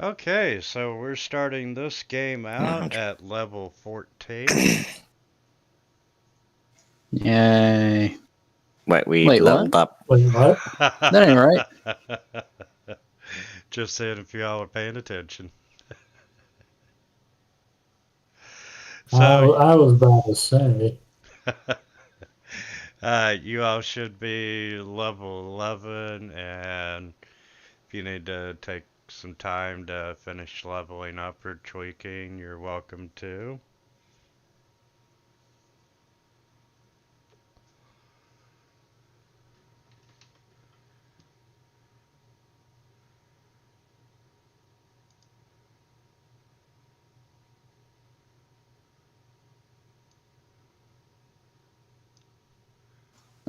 Okay, so we're starting this game out at level 14. Yay. Wait, we Wait, leveled what? up. Wait, what? That ain't right. Just saying if y'all are paying attention. So, I was about to say. you all should be level 11, and if you need to take some time to finish leveling up or tweaking, you're welcome to.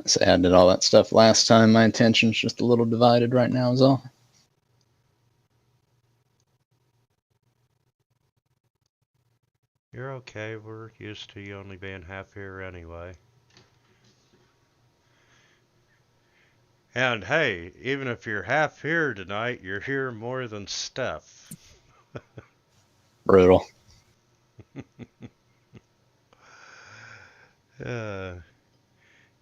So I did all that stuff last time. My attention's just a little divided right now is all. You're okay, we're used to you only being half here anyway. And hey, even if you're half here tonight, you're here more than Steph. Brutal. uh,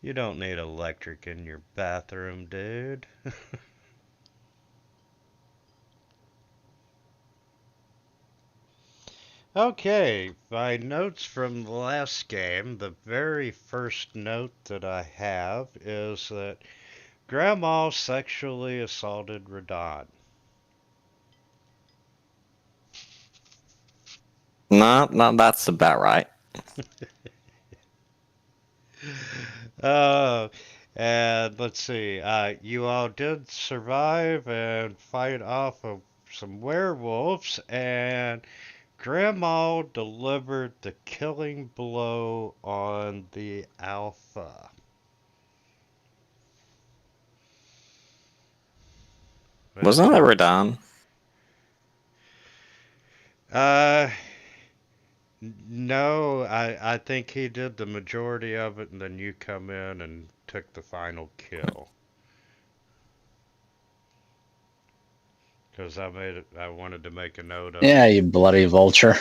you don't need electric in your bathroom, dude. Okay, my notes from the last game, the very first note that I have is that Grandma sexually assaulted Radon. No, that's about right. uh, and let's see, you all did survive and fight off of some werewolves, and Grandma delivered the killing blow on the Alpha. Wasn't that Radon? Uh, no, I think he did the majority of it, and then you come in and took the final kill. Because I wanted to make a note of Yeah, it. you bloody vulture.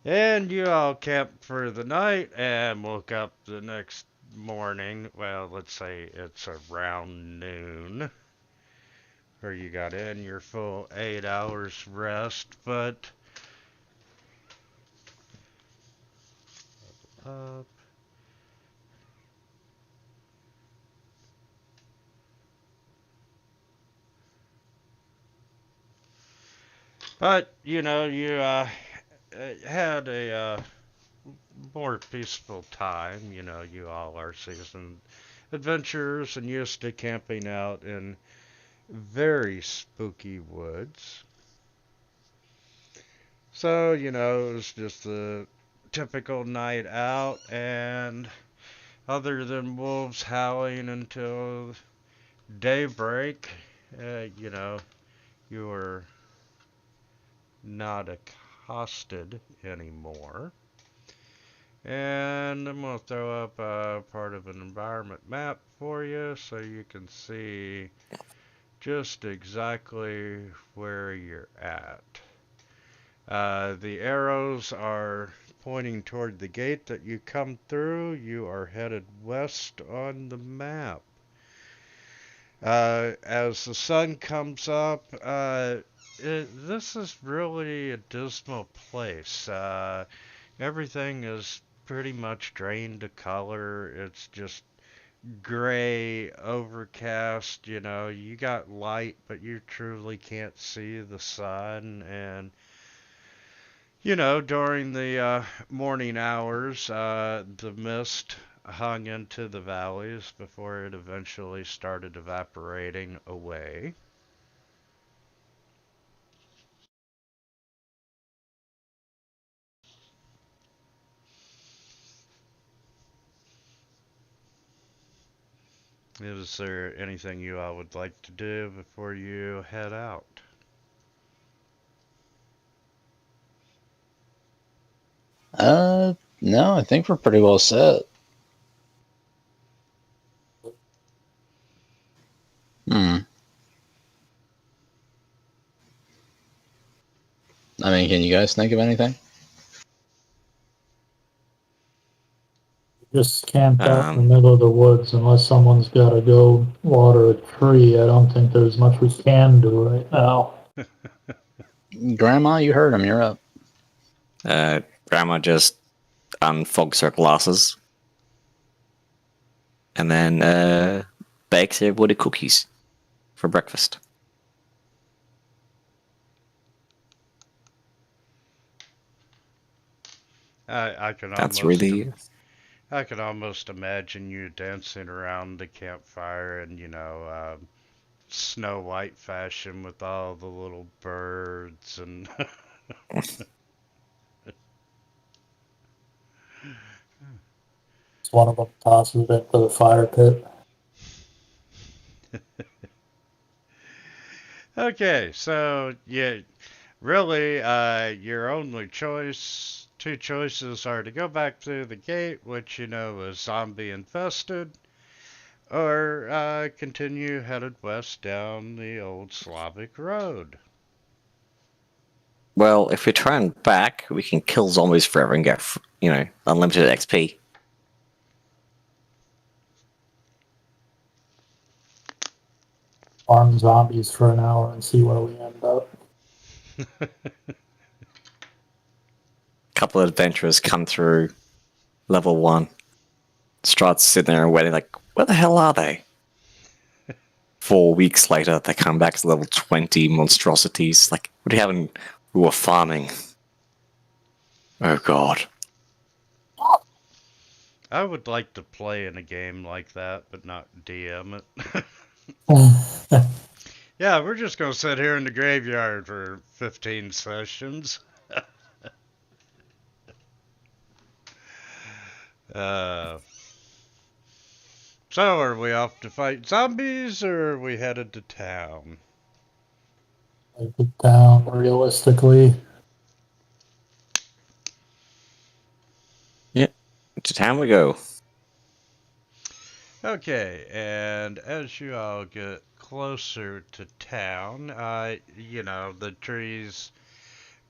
And you all camped for the night and woke up the next morning. Well, let's say it's around noon. Or you got in your full 8 hours rest, but up. But you know, you had a more peaceful time. You know, you all are seasoned adventurers and used to camping out in very spooky woods. So, you know, it was just a typical night out, and other than wolves howling until daybreak, you know, you were not accosted anymore. And I'm going to throw up part of an environment map for you so you can see just exactly where you're at. The arrows are pointing toward the gate that you come through. You are headed west on the map. As the sun comes up, this is really a dismal place. Everything is pretty much drained to color. It's just gray, overcast. You know, you got light, but you truly can't see the sun. And you know, during the morning hours, the mist hung into the valleys before it eventually started evaporating away. Is there anything you all would like to do before you head out? No, I think we're pretty well set. I mean, can you guys think of anything? Just camped out in the Um, middle of the woods unless someone's got to go water a tree. I don't think there's much we can do right now. Grandma, you heard him. You're up. Grandma just unfogs her glasses and then bakes everybody cookies for breakfast. I can That's almost really I can almost imagine you dancing around the campfire and Snow White fashion with all the little birds and One of them tosses it into the fire pit. Okay, so yeah, really, your only two choices are to go back through the gate, which is zombie infested, or continue headed west down the old Slavic road. well. If we turn back, we can kill zombies forever and get unlimited XP. Farm zombies for an hour and see where we end up. Couple of adventurers come through level 1. Strahd's sitting there and waiting, like, where the hell are they? 4 weeks later, they come back to level 20 monstrosities. Like, what do you have in? We were farming. Oh god. I would like to play in a game like that, but not DM it. Yeah, we're just gonna sit here in the graveyard for 15 sessions. uh, so, are we off to fight zombies, or are we headed to town? Break it down realistically. Yeah. To town we go. Okay, and as you all get closer to town, the trees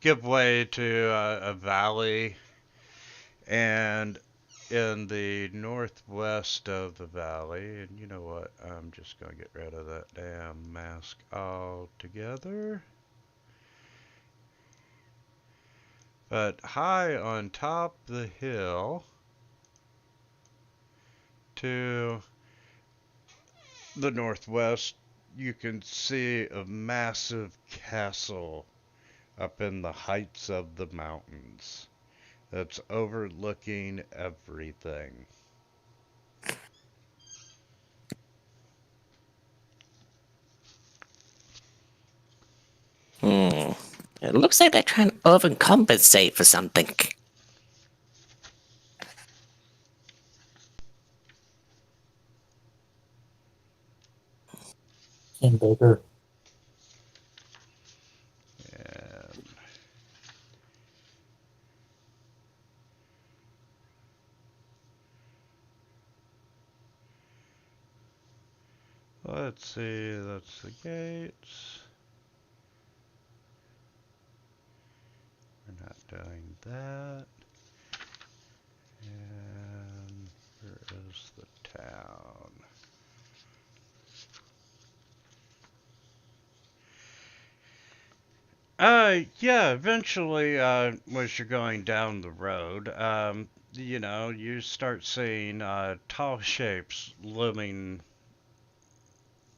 give way to a valley, and in the northwest of the valley, and you know what, I'm just gonna get rid of that damn mask altogether. But high on top the hill to the northwest, you can see a massive castle up in the heights of the mountains that's overlooking everything. Hmm. It looks like they're trying to overcompensate for something. King Baker. And let's see, that's the gates. We're not doing that. And where is the town? Yeah, eventually, as you're going down the road, you start seeing, tall shapes looming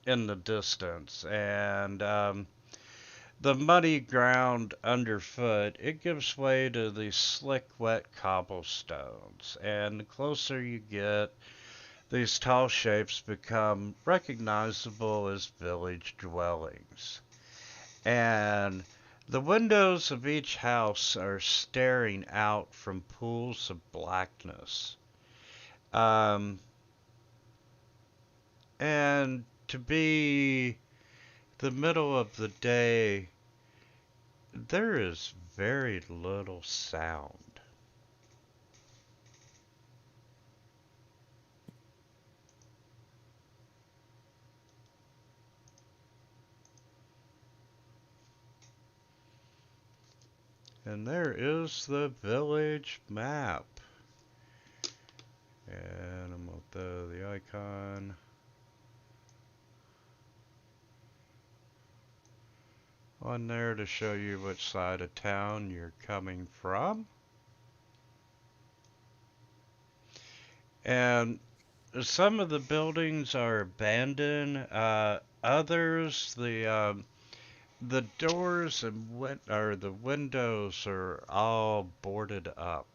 in the distance, and, the muddy ground underfoot, it gives way to these slick, wet cobblestones, and the closer you get, these tall shapes become recognizable as village dwellings. And the windows of each house are staring out from pools of blackness. Um, and to be the middle of the day, there is very little sound. And there is the village map. And I'm going to throw the icon. On there to show you which side of town you're coming from. And some of the buildings are abandoned. Others, the doors and the windows are all boarded up.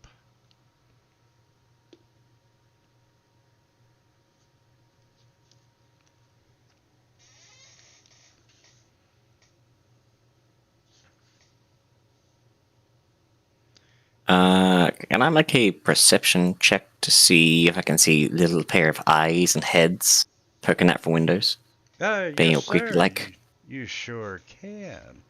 Can I make a perception check to see if I can see little pair of eyes and heads poking out from windows? Being Yes, all creepy sir. like. You sure can.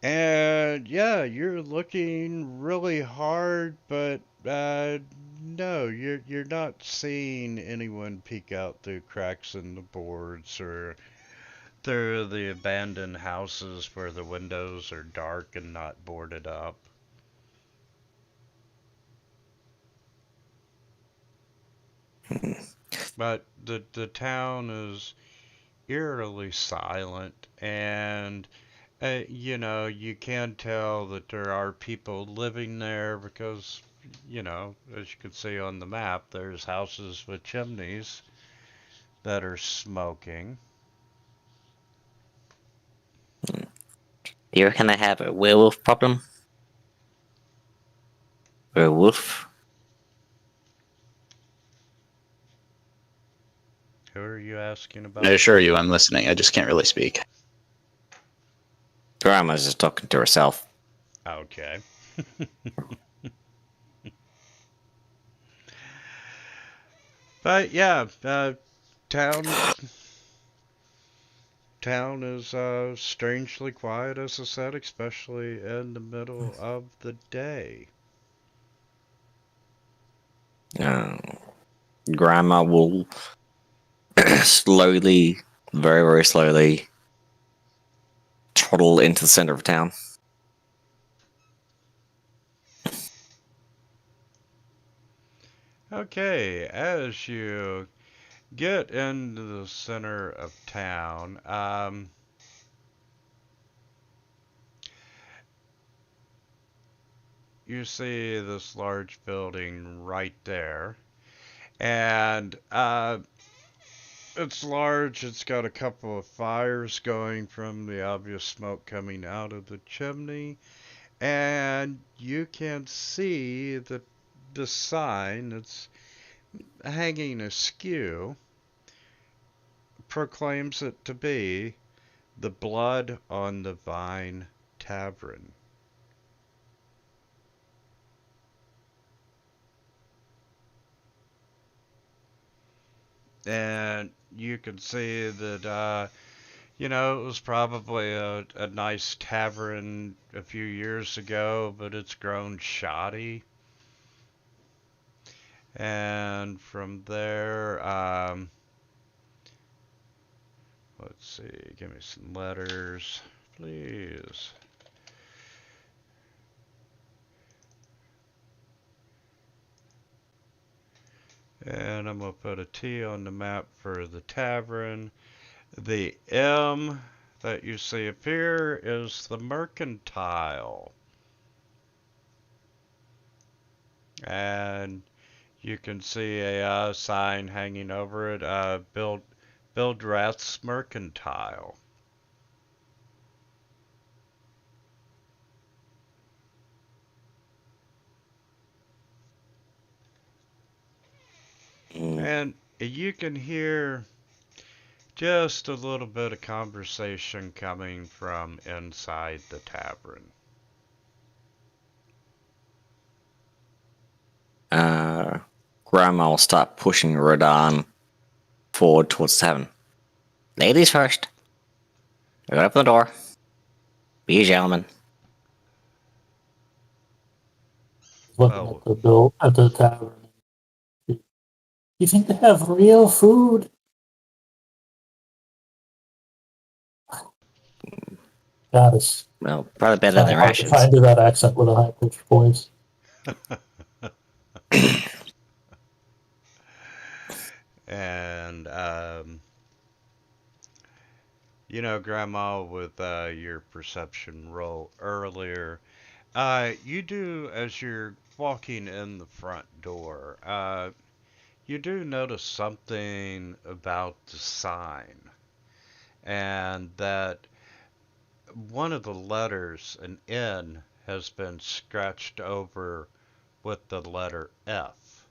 And yeah, you're looking really hard, but no, you're not seeing anyone peek out through cracks in the boards or through the abandoned houses where the windows are dark and not boarded up. But the town is eerily silent, and you can tell that there are people living there because, as you can see on the map, there's houses with chimneys that are smoking. You reckon I have a werewolf problem? Werewolf? Who are you asking I about? assure you I'm listening. I just can't really speak. Grandma's just talking to herself. Okay. But yeah, town town is strangely quiet, as I said, especially in the middle of the day. Uh, Grandma will slowly, very, very slowly, toddle into the center of town. Okay, as you get into the center of town, you see this large building right there. And it's large, it's got a couple of fires going from the obvious smoke coming out of the chimney. And you can see the sign that's hanging askew proclaims it to be the Blood on the Vine Tavern. And you can see that, it was probably a nice tavern a few years ago, but it's grown shoddy. And from there, let's see, give me some letters, please. And I'm going to put a T on the map for the tavern. The M that you see up here is the mercantile. And you can see a sign hanging over it, Build Rath's Mercantile. Mm. And you can hear just a little bit of conversation coming from inside the tavern. Grandma will start pushing Rodan forward towards the tavern. Ladies first. Open the door. Be a gentleman. Looking Well, at the bill at the tavern. You think they have real food? God, it's Well, probably better kind than of hard to try rations. and do that accent with a high pitched voice. And Grandma, with your perception roll earlier, you do, as you're walking in the front door, you do notice something about the sign, and that one of the letters, an N, has been scratched over with the letter F.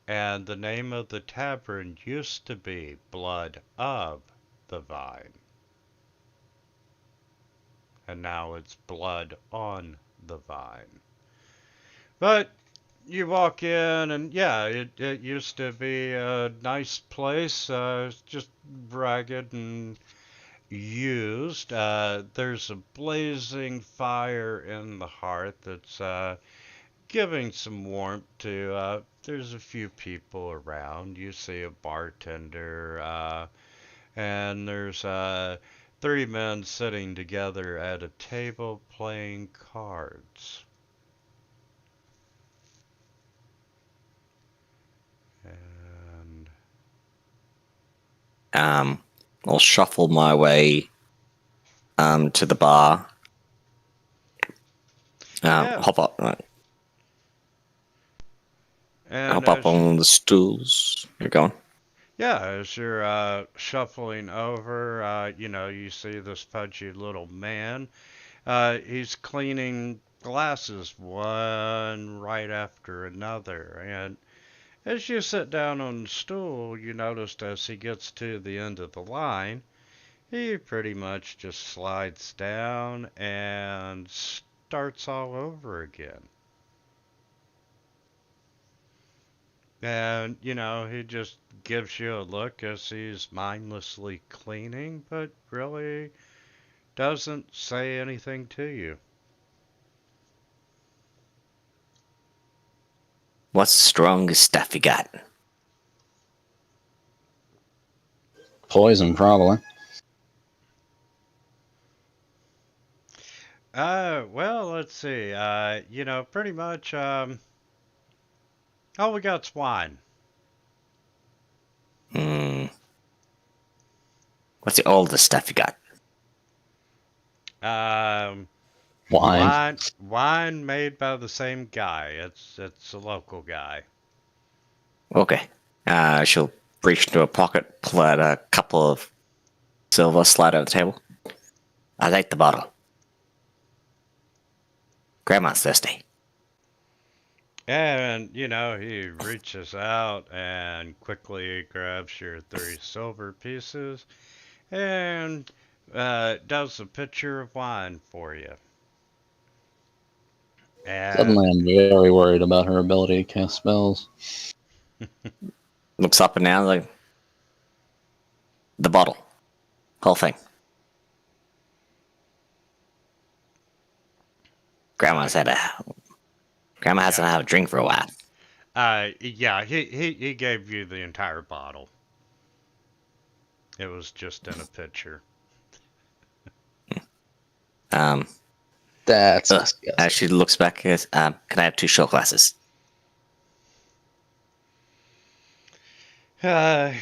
And the name of the tavern used to be Blood of the Vine. And now it's Blood on the Vine. But you walk in, and yeah, it used to be a nice place, just ragged and used. There's a blazing fire in the hearth that's giving some warmth to. There's a few people around. You see a bartender, and there's three men sitting together at a table playing cards. And Um, I'll shuffle my way to the bar. yeah, Hop up, and hop up as you on the stools. You're going. Yeah, as you're shuffling over, you see this pudgy little man. He's cleaning glasses one right after another. And as you sit down on the stool, you noticed as he gets to the end of the line, he pretty much just slides down and starts all over again. And, he just gives you a look as he's mindlessly cleaning, but really doesn't say anything to you. What's the strongest stuff you got? Poison, probably. Well, let's see. Pretty much, all we got's wine. Hmm. What's the oldest stuff you got? Um, Wine. wine made by the same guy. It's a local guy. Okay. She'll reach into a pocket, pull out a couple of silver, slide over the table. I take the bottle. Grandma's thirsty. And, he reaches out and quickly grabs your three silver pieces and does a pitcher of wine for you. Suddenly, And I'm very worried about her ability to cast spells. Looks up and down like the bottle. Whole thing. uh, Grandma yeah, hasn't had a drink for a while. yeah, he gave you the entire bottle. It was just in a pitcher. Um, That's as disgusting. she looks back, can I have 2 shot glasses? Uh,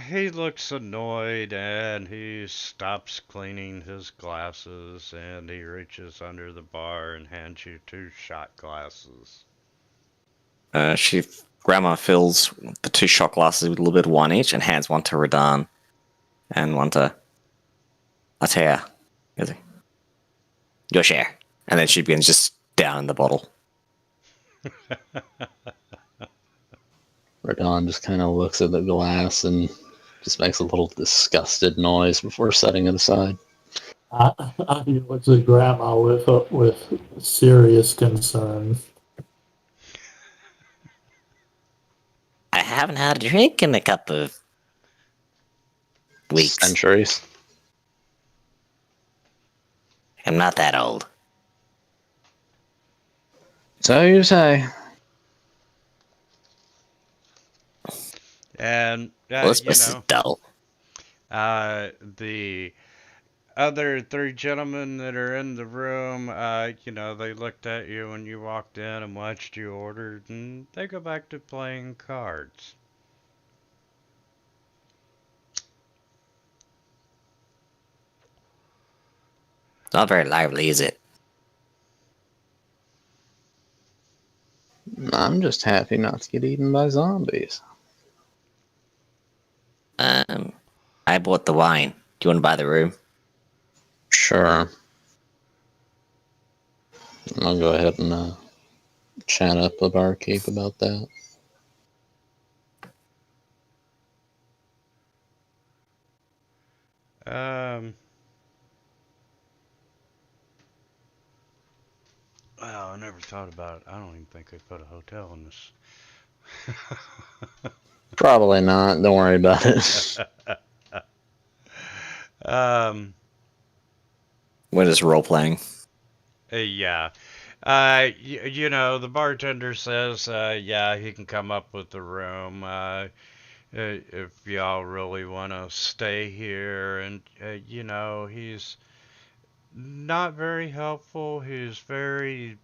he looks annoyed and he stops cleaning his glasses and he reaches under the bar and hands you two shot glasses. Grandma fills the 2 shot glasses with a little bit of wine each and hands one to Radan and one to Atea. Your share. And then she begins just down the bottle. Radon just kind of looks at the glass and just makes a little disgusted noise before setting it aside. He looks at Grandma with serious concern. I haven't had a drink in a couple of weeks. Centuries. I'm not that old. So you say. And, Well, this place is dull. the other three gentlemen that are in the room, they looked at you when you walked in and watched you order, and they go back to playing cards. It's not very lively, is it? I'm just happy not to get eaten by zombies. I bought the wine. Do you want to buy the room? Sure. I'll go ahead and chat up the barkeep about that. Um, well, I never thought about it. I don't even think they put a hotel in this. Probably not. Don't worry about it. um, We're just role playing. yeah. The bartender says, yeah, he can come up with the room. If y'all really want to stay here, and he's not very helpful. He's very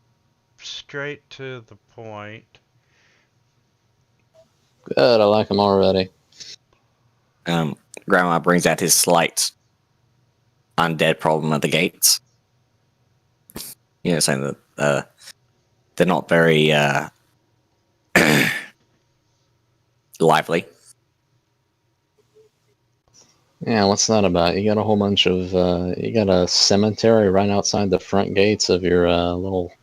straight to the point. Good, I like him already. Grandma brings out his slight undead problem at the gates. Saying that they're not very lively. Yeah, what's that about? You got a whole bunch of, you got a cemetery right outside the front gates of your little,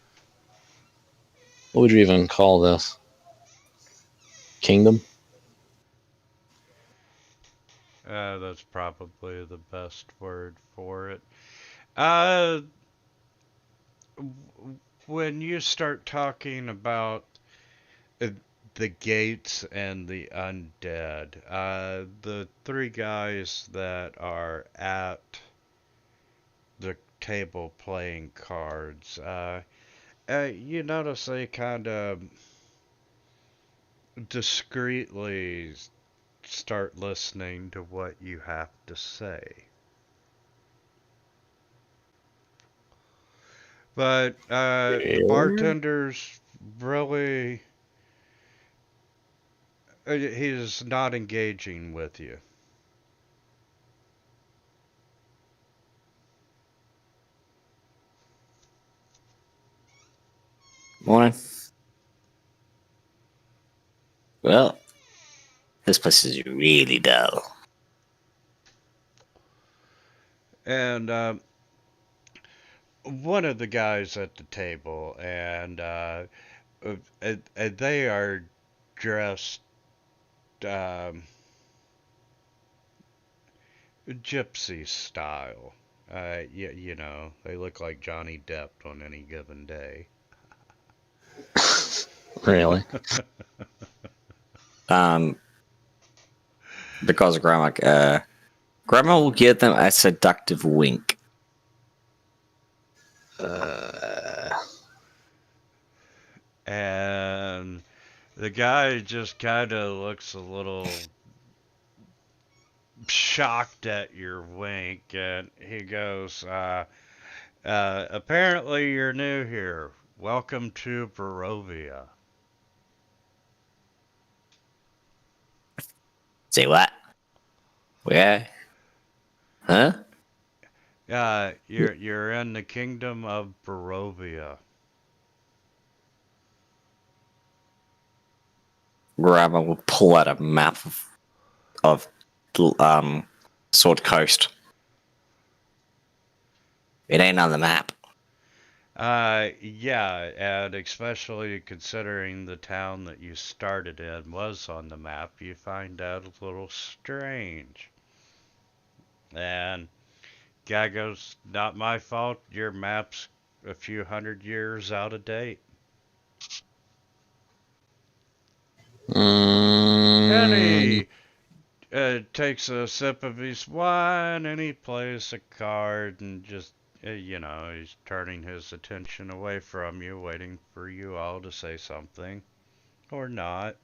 what would you even call this? Kingdom? That's probably the best word for it. Uh, when you start talking about uh, the gates and the undead, the three guys that are at the table playing cards, you notice they kind of discreetly start listening to what you have to say. But the Yeah. bartender's really, he's not engaging with you. Morning. Well, this place is really dull. And one of the guys at the table, and they are dressed um, gypsy style. They look like Johnny Depp on any given day. Really? Because Grandma will give them a seductive wink. And the guy just kind of looks a little shocked at your wink, and he goes, apparently you're new here. Welcome to Barovia. Say what? Where? Huh? You're in the kingdom of Barovia. Grandma will pull out a map of Sword Coast. It ain't on the map. Yeah, and especially considering the town that you started in was on the map, you find that a little strange. And guy goes, not my fault, your map's a few hundred years out of date. And Mm, he takes a sip of his wine and he plays a card and just, he's turning his attention away from you, waiting for you all to say something. Or not.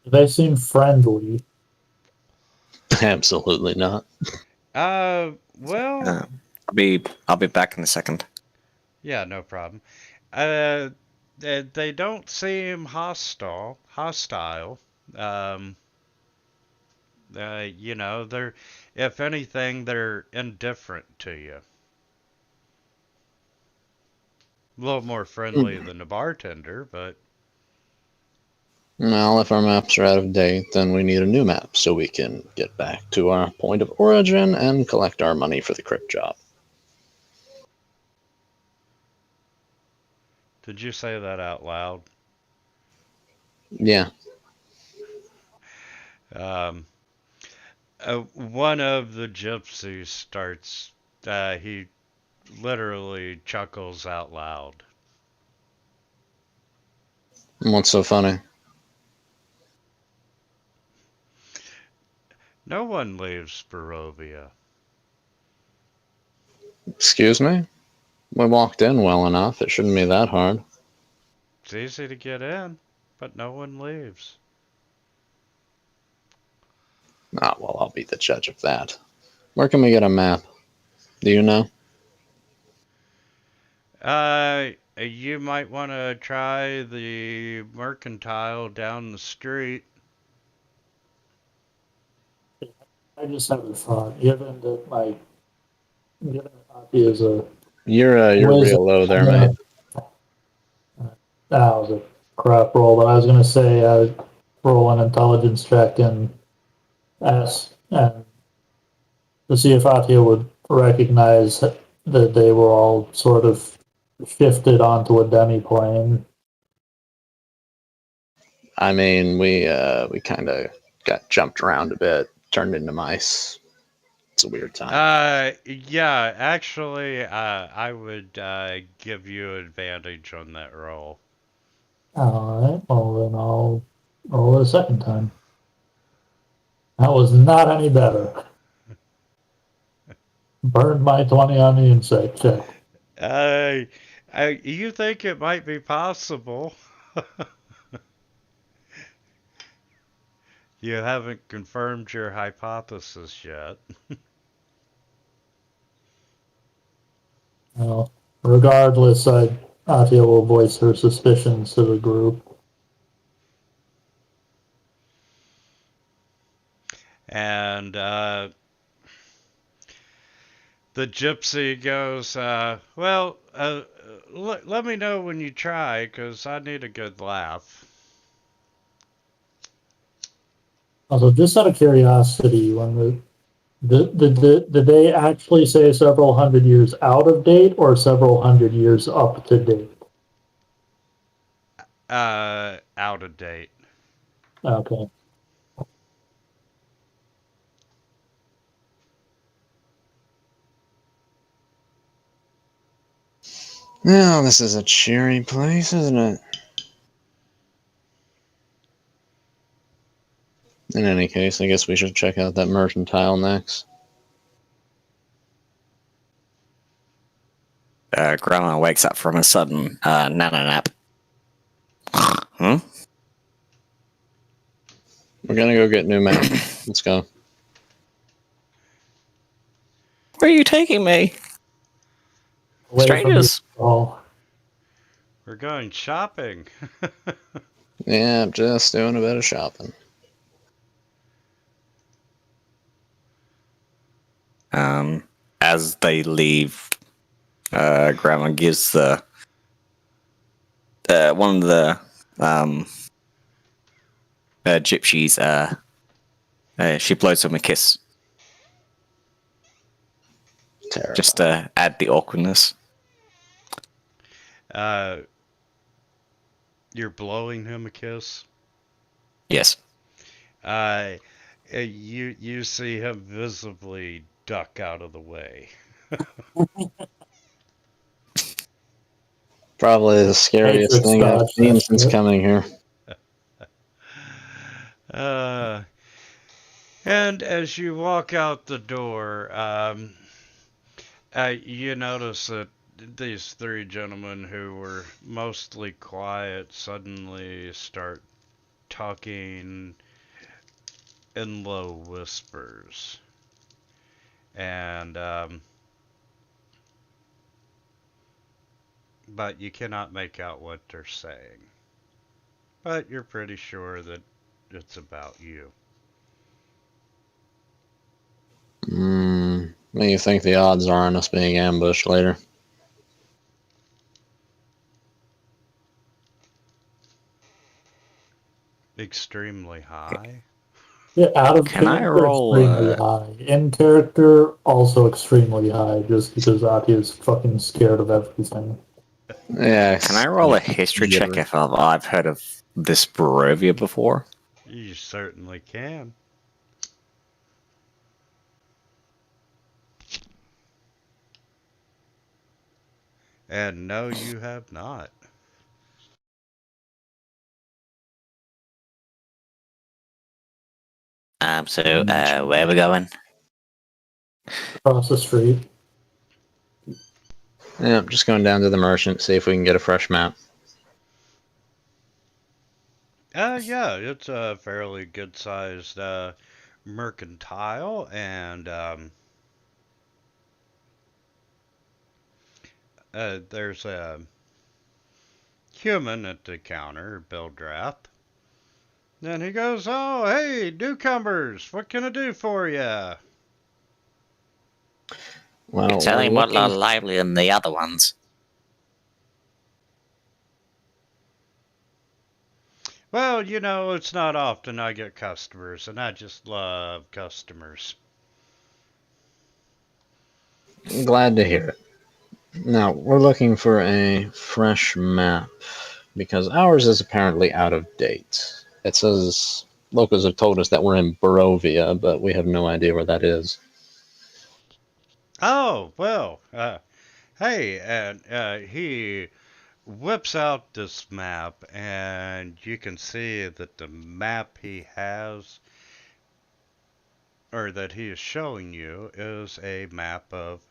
They seem friendly. Absolutely not. Well, Uh, I'll be back in a second. yeah, no problem. They don't seem hostile. Um, they're, if anything, they're indifferent to you. A little more friendly than the bartender, but Well, if our maps are out of date, then we need a new map so we can get back to our point of origin and collect our money for the crypt job. did you say that out loud? Yeah, Um, one of the gypsies starts. He literally chuckles out loud. what's so funny? No one leaves Barovia. Excuse me? We walked in well enough, it shouldn't be that hard. It's easy to get in, but no one leaves. Ah, well, I'll be the judge of that. Where can we get a map? Do you know? You might want to try the mercantile down the street. I just have a thought. Given that given that Aki is a You're wizard, real low I'm there, mate. gonna. That was a crap roll, but I was gonna say roll an intelligence check and ask and to see if Atia would recognize that they were all sort of shifted onto a demi-plane. I mean, we kind of got jumped around a bit, turned into mice. It's a weird time. Yeah, actually, I would give you advantage on that roll. Alright, well then I'll roll it a second time. That was not any better. Burned my 20 on the insight check. Uh, you think it might be possible? You haven't confirmed your hypothesis yet. Well, regardless, Atia will voice her suspicions to the group. And the gypsy goes, let me know when you try, 'cause I need a good laugh. Also, just out of curiosity, when did they actually say several hundred years out of date or several hundred years up to date? Out of date. Okay. Well, this is a cheery place, isn't it? In any case, I guess we should check out that mercantile next. Grandma wakes up from a sudden nana nap. Hmm? We're gonna go get new map. Let's go. Where are you taking me? Away from you Strangers. all. We're going shopping. Yeah, I'm just doing a bit of shopping. As they leave, Grandma gives the one of the gypsies. She blows him a kiss, Terrible. just to add the awkwardness. uh, you're blowing him a kiss. Yes. Uh, you see him visibly duck out of the way. Probably the scariest Matrix thing I've dodge seen that since shit. coming here. Uh, and as you walk out the door, you notice that these three gentlemen who were mostly quiet suddenly start talking in low whispers. And, but you cannot make out what they're saying. But you're pretty sure that it's about you. What do you think the odds are on us being ambushed later? Extremely high. Yeah, out of Can I character, roll? extremely high. In character, also extremely high, just because Ati is fucking scared of everything. Yeah. Can I roll a history check if I've heard of this Barovia before? You certainly can. And no, you have not. Where are we going? Across the street. Yeah, just going down to the merchant, see if we can get a fresh map. Yeah, it's a fairly good sized mercantile, and there's a human at the counter, Bill Drapp. And he goes, "Oh, hey, newcomers, what can I do for you?" Well, You're telling we're what looking lot lively than the other ones. Well, you know, it's not often I get customers, and I just love customers. glad to hear it. Now, we're looking for a fresh map, because ours is apparently out of date. It says locals have told us that we're in Barovia, but we have no idea where that is. Oh, well, hey, and he whips out this map, and you can see that the map he has, or that he is showing you, is a map of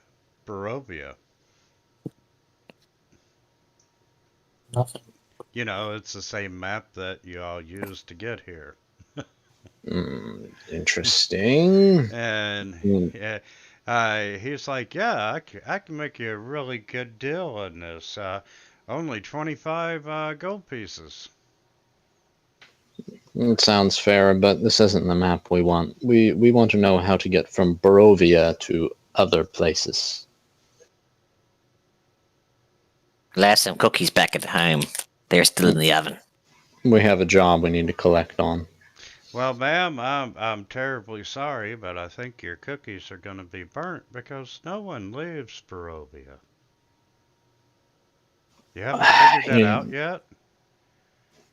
Barovia. Nothing. You know, it's the same map that you all used to get here. Interesting. And Hmm. he's like, "Yeah, I can make you a really good deal on this. Only 25 gold pieces." It sounds fair, but this isn't the map we want. We want to know how to get from Barovia to other places. Left some cookies back at home. They're still in the oven. We have a job we need to collect on. Well, ma'am, I'm terribly sorry, but I think your cookies are going to be burnt because no one leaves Barovia. You haven't figured that out yet?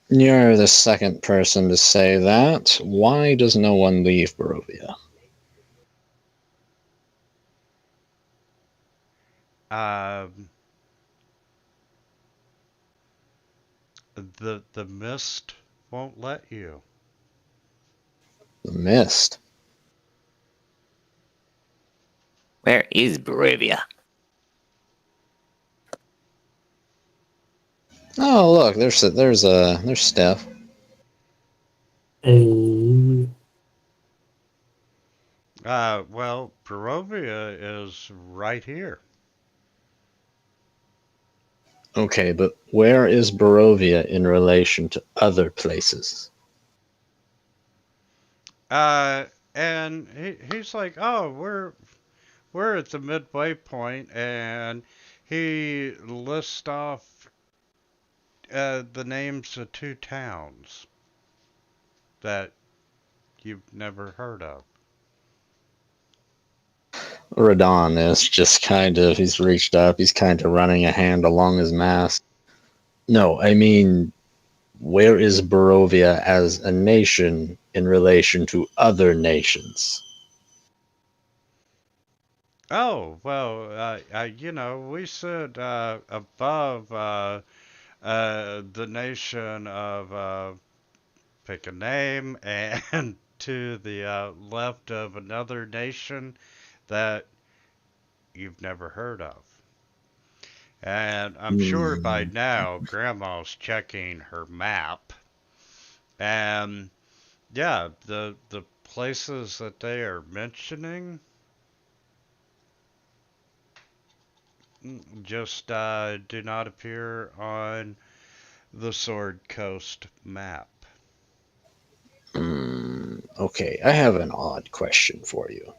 You're the second person to say that. Why does no one leave Barovia? Um, the mist won't let you. The mist. Where is Barovia? Oh, look, there's Steph. A Well, Barovia is right here. Okay, but where is Barovia in relation to other places? Uh, and he's like, "Oh, we're at the midway point," and he lists off the names of two towns that you've never heard of. Radon is just he's reached up, he's kind of running a hand along his mask. No, I mean, where is Barovia as a nation in relation to other nations? Oh, well, you know, we sit above the nation of pick a name, and to the left of another nation that you've never heard of. And I'm sure by Hmm. now Grandma's checking her map. And yeah, the places that they are mentioning just do not appear on the Sword Coast map. Okay, I have an odd question for you.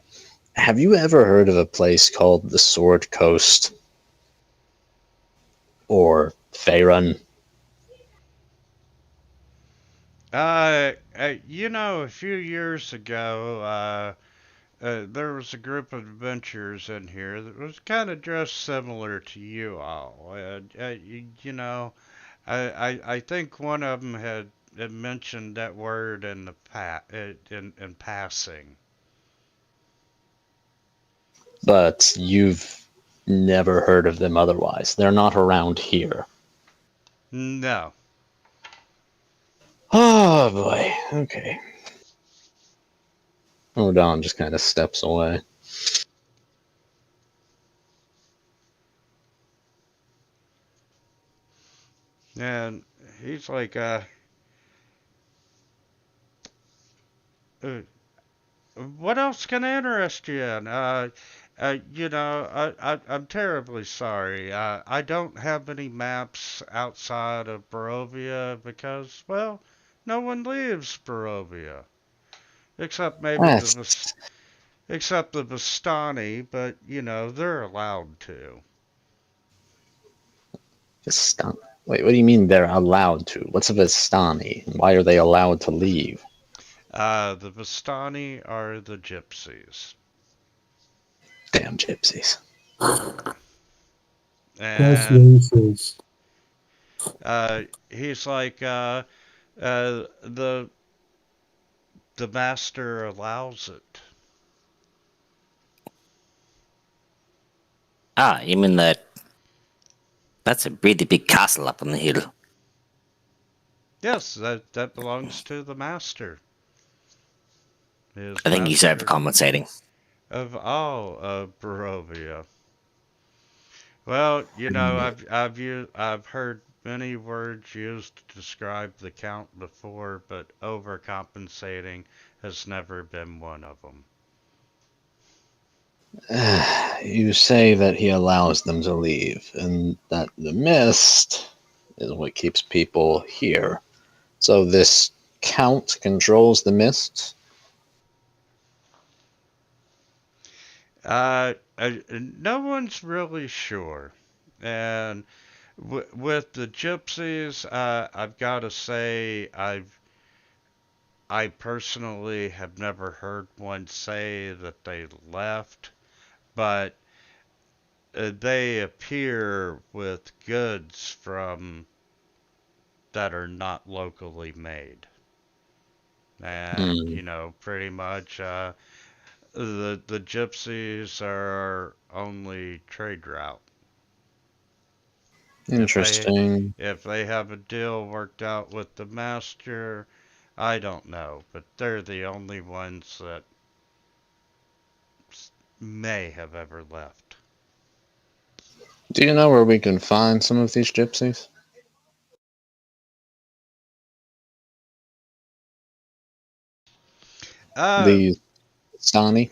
Have you ever heard of a place called the Sword Coast or Faerun? A few years ago, there was a group of adventurers in here that was kind of dressed similar to you all. I think one of them had mentioned that word in in passing. But you've never heard of them otherwise. They're not around here. No. Oh boy. Okay. Odon just kind of steps away. And he's like, uh what else can I interest you in? I'm terribly sorry. I don't have any maps outside of Barovia because, well, no one leaves Barovia except maybe That's except the Vistani, but they're allowed to. Vistani. Wait, what do you mean they're allowed to? What's a Vistani? Why are they allowed to leave? The Vistani are the gypsies, Damn gypsies. That's and racist. he's like, the master allows it. Ah, you mean that's a pretty big castle up on the hill. Yes, that belongs to the master. His I think he's master overcompensating. of all of Barovia. Well, I've heard many words used to describe the Count before, but overcompensating has never been one of them. You say that he allows them to leave, and that the mist is what keeps people here. So this count controls the mist? No one's really sure, and with the gypsies, I've got to say I personally have never heard one say that they left, but they appear with goods from that are not locally made. And, Hmm, pretty much the gypsies are our only trade route. If they interesting. if they have a deal worked out with the master, I don't know, but they're the only ones that may have ever left. Do you know where we can find some of these gypsies? Uh, These Stani?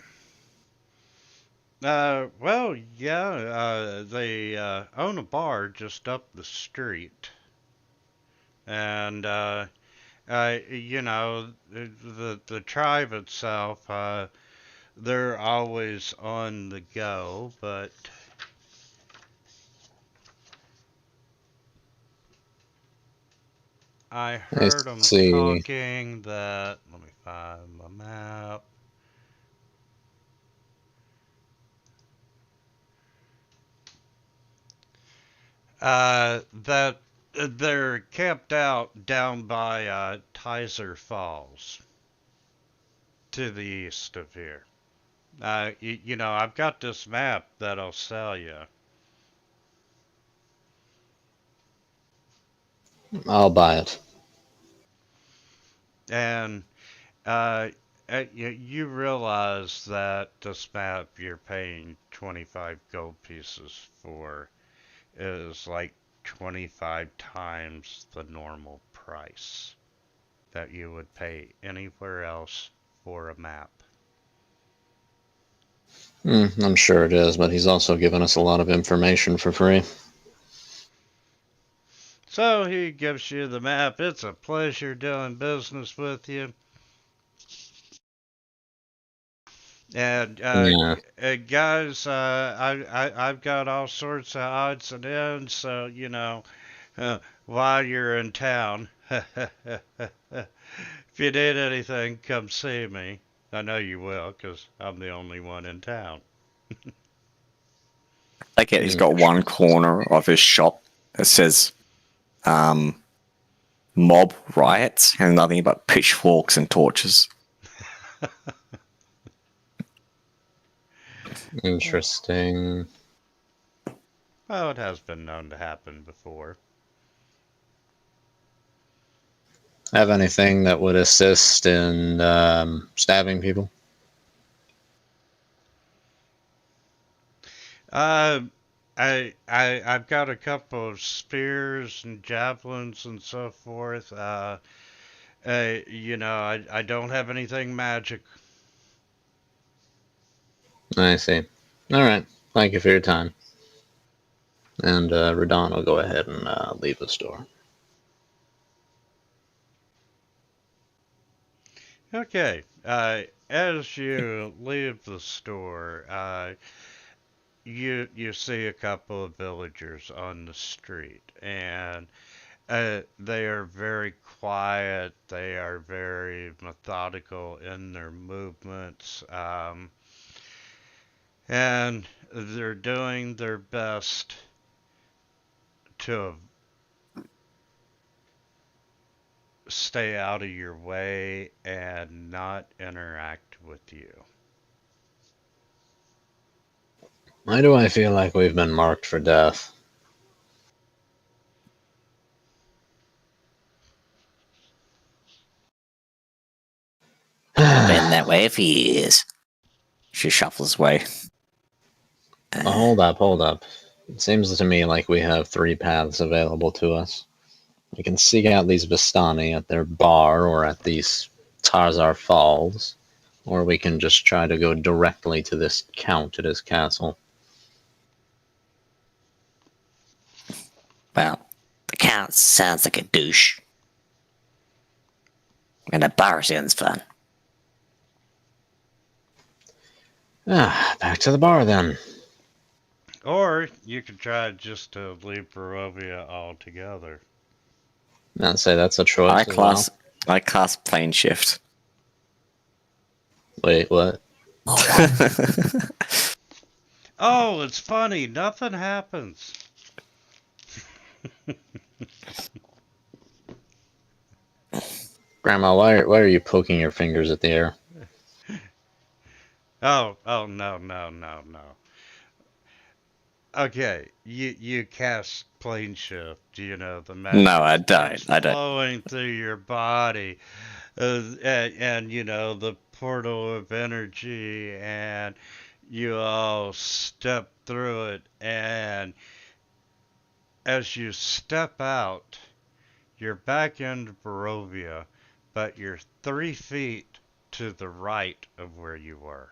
well, yeah, they own a bar just up the street, and the tribe itself, they're always on the go, but I I heard them see. talking that. Let me find my map. That they're camped out down by Tyser Falls to the east of here. I've got this map that I'll sell you, I'll buy it. and uh, you realize that this map you're paying 25 gold pieces for is like 25 times the normal price that you would pay anywhere else or a map. I'm sure it is, but he's also given us a lot of information for free. So he gives you the map. It's a pleasure doing business with you. And Yeah. guys, I've got all sorts of odds and ends. So while you're in town, if you need anything, come see me. I know you will, 'cause I'm the only one in town. I get he's got one corner of his shop that says mob riots and nothing but pitchforks and torches. Interesting. Well, it has been known to happen before. Have anything that would assist in stabbing people? Uh, I've got a couple of spears and javelins and so forth. I don't have anything magic. I see. All right. Thank you for your time. And Radon will go ahead and leave the store. Okay. As you leave the store, you see a couple of villagers on the street, and they are very quiet. They are very methodical in their movements, and they're doing their best to stay out of your way and not interact with you. Why do I feel like we've been marked for death? Been that way for years. She shuffles away. Hold up, hold up. It seems to me like we have three paths available to us. We can seek out these Vistani at their bar or at these Tarzar Falls, or we can just try to go directly to this count at his castle. Well, the count sounds like a douche. And the bar sounds fun. Back to the bar then. Or you could try just to leave Barovia altogether. I'd say that's a choice I class plane shift. Wait, what? Oh, it's funny. Nothing happens. Grandma, why are you poking your fingers at the air? Oh, no. Okay, you cast plane shift. The magic No, I starts don't. I don't. flowing through your body, and the portal of energy, and you all step through it, and as you step out, you're back into Barovia, but you're 3 feet to the right of where you were.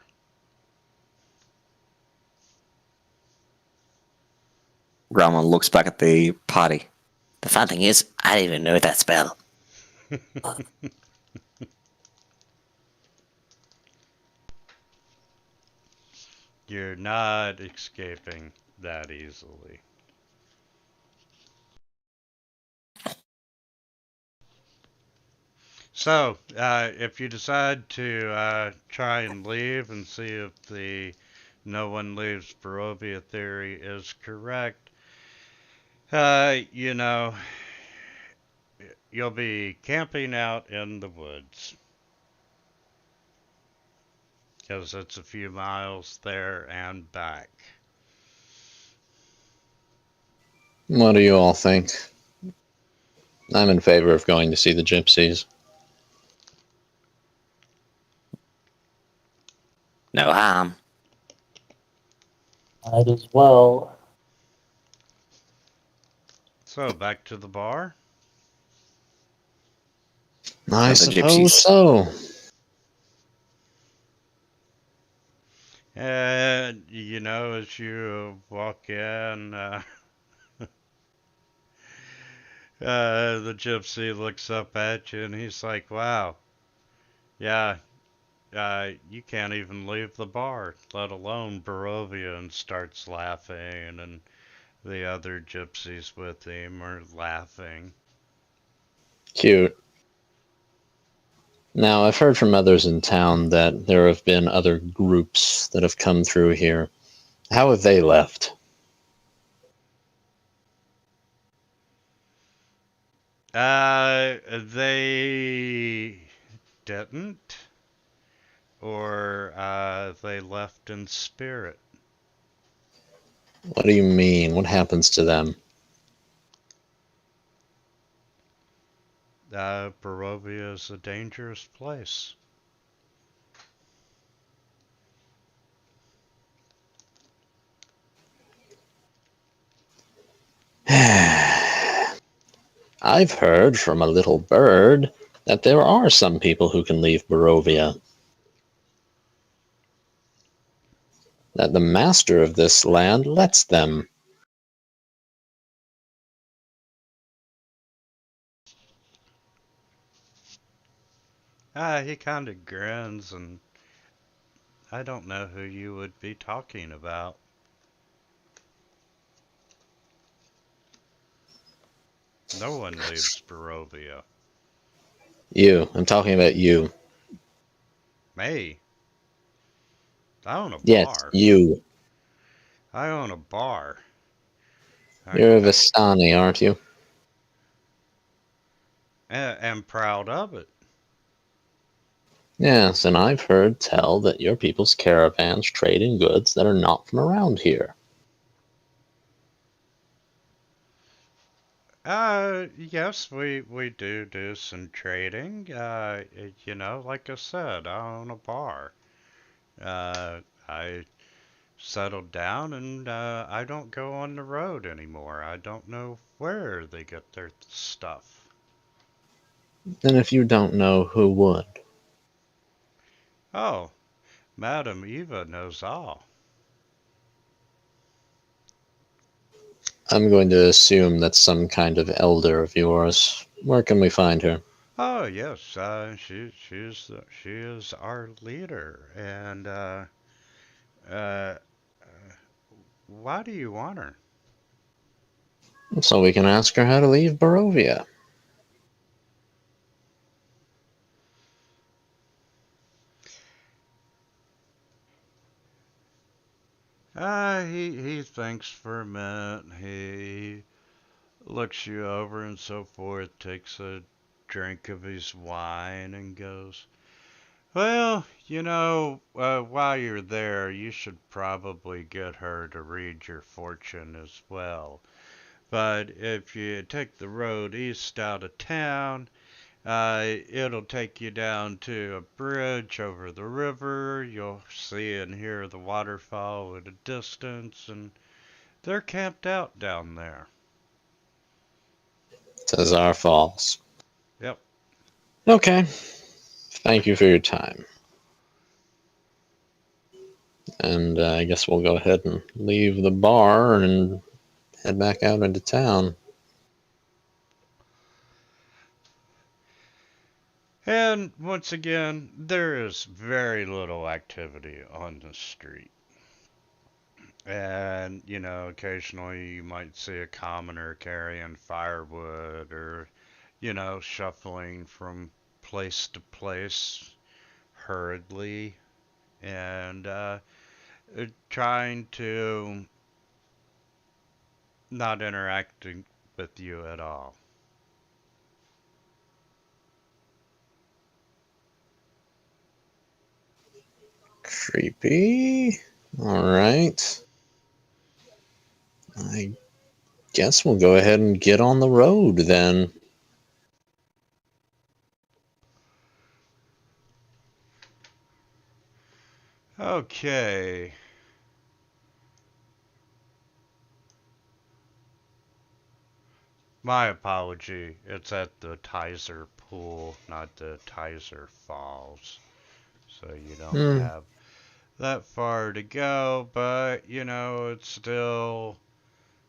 Grandma looks back at the party. The fun thing is, I didn't even know that spell. You're not escaping that easily. So, if you decide to try and leave and see if the no one leaves Barovia theory is correct, uh, you know, you'll be camping out in the woods. Because it's a few miles there and back. What do you all think? I'm in favor of going to see the gypsies. No harm. Might as well. So, back to the bar? I The suppose gypsies. so. And, as you walk in, the gypsy looks up at you and he's like, wow, yeah, you can't even leave the bar, let alone Barovia, and starts laughing, and the other gypsies with him are laughing. Cute. Now, I've heard from others in town that there have been other groups that have come through here. How have they left? They didn't, or they left in spirit. What do you mean? What happens to them? Barovia is a dangerous place. I've heard from a little bird that there are some people who can leave Barovia. That the master of this land lets them. He kind of grins, and I don't know who you would be talking about. No one leaves Barovia. You. I'm talking about you. Me? I own a Yes, bar. you. I own a bar. You're a I Vistani, aren't you? am proud of it. Yes, and I've heard tell that your people's caravans trade in goods that are not from around here. Yes, we do some trading. Like I said, I own a bar. I settled down and I don't go on the road anymore. I don't know where they get their stuff. And if you don't know, who would? Oh, Madam Eva knows all. I'm going to assume that's some kind of elder of yours. Where can we find her? Oh yes, she is our leader, and uh, why do you want her? So we can ask her how to leave Barovia. He thinks for a minute. He looks you over and so forth, takes a drink of his wine, and goes, well, while you're there, you should probably get her to read your fortune as well. But if you take the road east out of town, it'll take you down to a bridge over the river. You'll see and hear the waterfall at a distance, and they're camped out down there. Tazar Falls. Yep. Okay. Thank you for your time. And I guess we'll go ahead and leave the bar and head back out into town. And once again, there is very little activity on the street. And, occasionally you might see a commoner carrying firewood or, shuffling from place to place hurriedly and trying to not interacting with you at all. Creepy. Alright. I guess we'll go ahead and get on the road then. Okay. My apology. It's at the Tizer Pool, not the Tizer Falls. So you don't Hmm. have that far to go, but it's still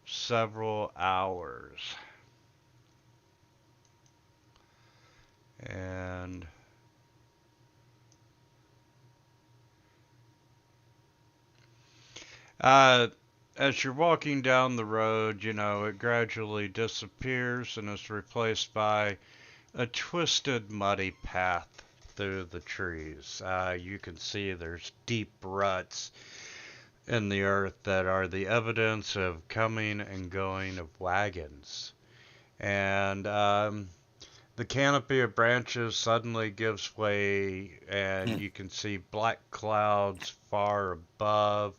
several hours. And uh, as you're walking down the road, it gradually disappears and is replaced by a twisted, muddy path through the trees. You can see there's deep ruts in the earth that are the evidence of coming and going of wagons. And the canopy of branches suddenly gives way, and you can see black clouds far above.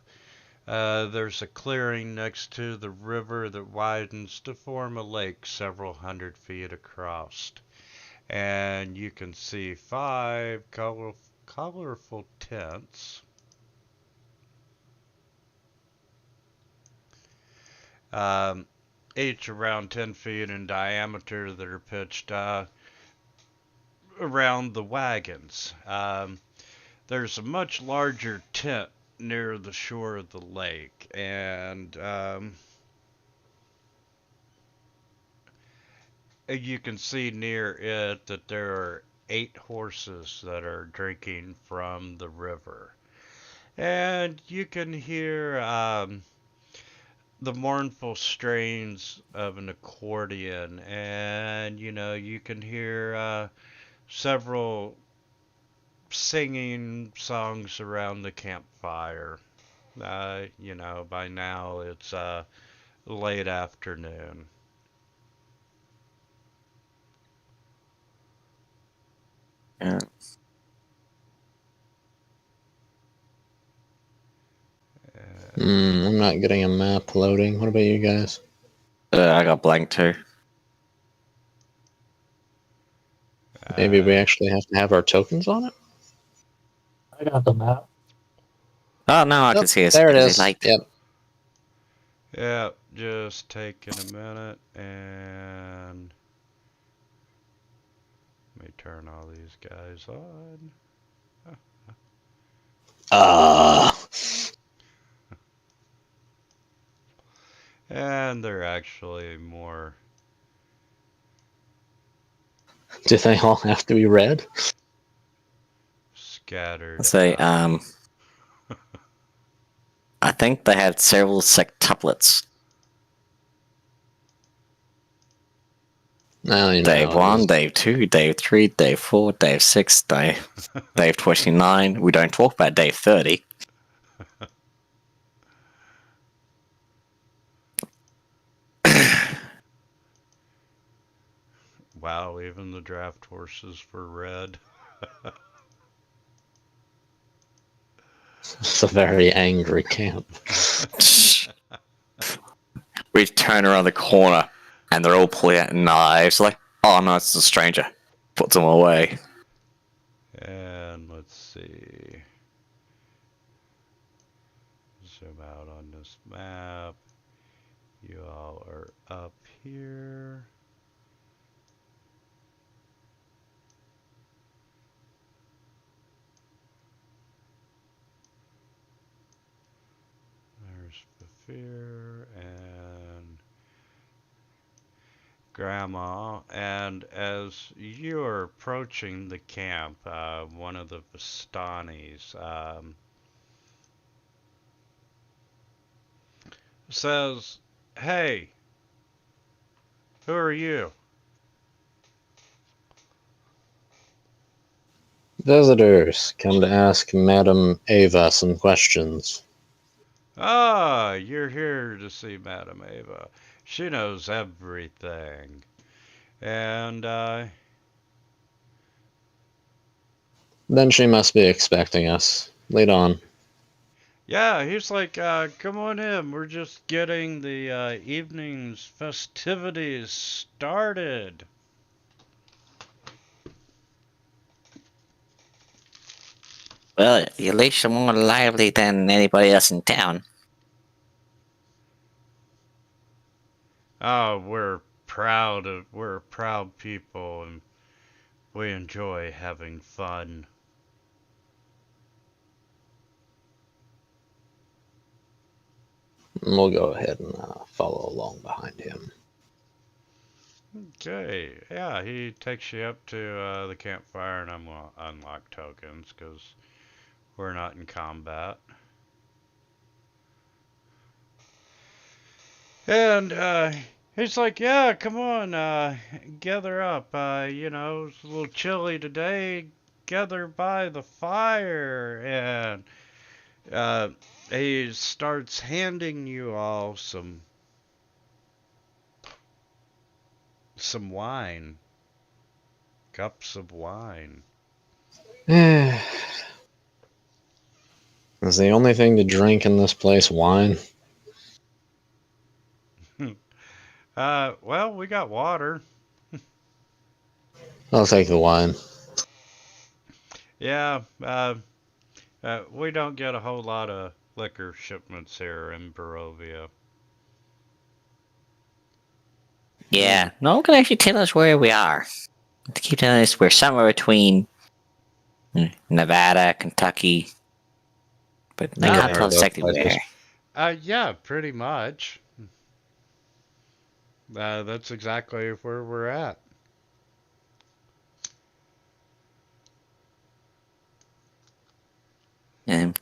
There's a clearing next to the river that widens to form a lake several hundred feet across. And you can see five colorful tents. Um, each around 10 feet in diameter that are pitched around the wagons. There's a much larger tent near the shore of the lake, and you can see near it that there are 8 horses that are drinking from the river. And you can hear the mournful strains of an accordion, and you can hear several singing songs around the campfire. By now it's late afternoon. Yeah. I'm not getting a map loading. What about you guys? I got blank too. Maybe we Uh, actually have to have our tokens on it? I got the map. Oh, no, I Yep, can see it's there it busy is. light. Yep. yeah, just taking a minute and let me turn all these guys on. Uh, And they're actually more do they all have to be red? scattered Let's say, out. I think they had several sectuplets. Well, you know Dave how it 1, is. Dave 2, Dave 3, Dave 4, Dave 6, Dave 29. We don't talk about Dave 30. Wow, even the draft horses were red. It's a very angry camp. We turn around the corner and they're all pulling out knives. Like, oh no, it's a stranger. Puts them away. And let's see. Zoom out on this map. You all are up here. There's Bafir and Grandma. And as you are approaching the camp, one of the Vistanis says, "Hey, who are you?" Visitors come to ask Madam Ava some questions. "Ah, you're here to see Madame Ava. She knows everything." And Then she must be expecting us. Lead on. yeah, he's like, "Come on in. We're just getting the evening's festivities started." Well, at least you're more lively than anybody else in town. Oh, we're a proud people, and we enjoy having fun. We'll go ahead and follow along behind him. Okay, yeah, he takes you up to the campfire, and I'm gonna unlock tokens because we're not in combat. And he's like, "Yeah, come on, gather up. It's a little chilly today. Gather by the fire." And uh, he starts handing you all some wine, cups of wine. Is the only thing to drink in this place wine? Well, we got water. I'll take the wine. Yeah, we don't get a whole lot of liquor shipments here in Barovia. Yeah, no one can actually tell us where we are. They keep telling us we're somewhere between Nevada, Kentucky, but they Yeah, can't tell us those exactly places. where. Yeah, pretty much. That's exactly where we're at. Um,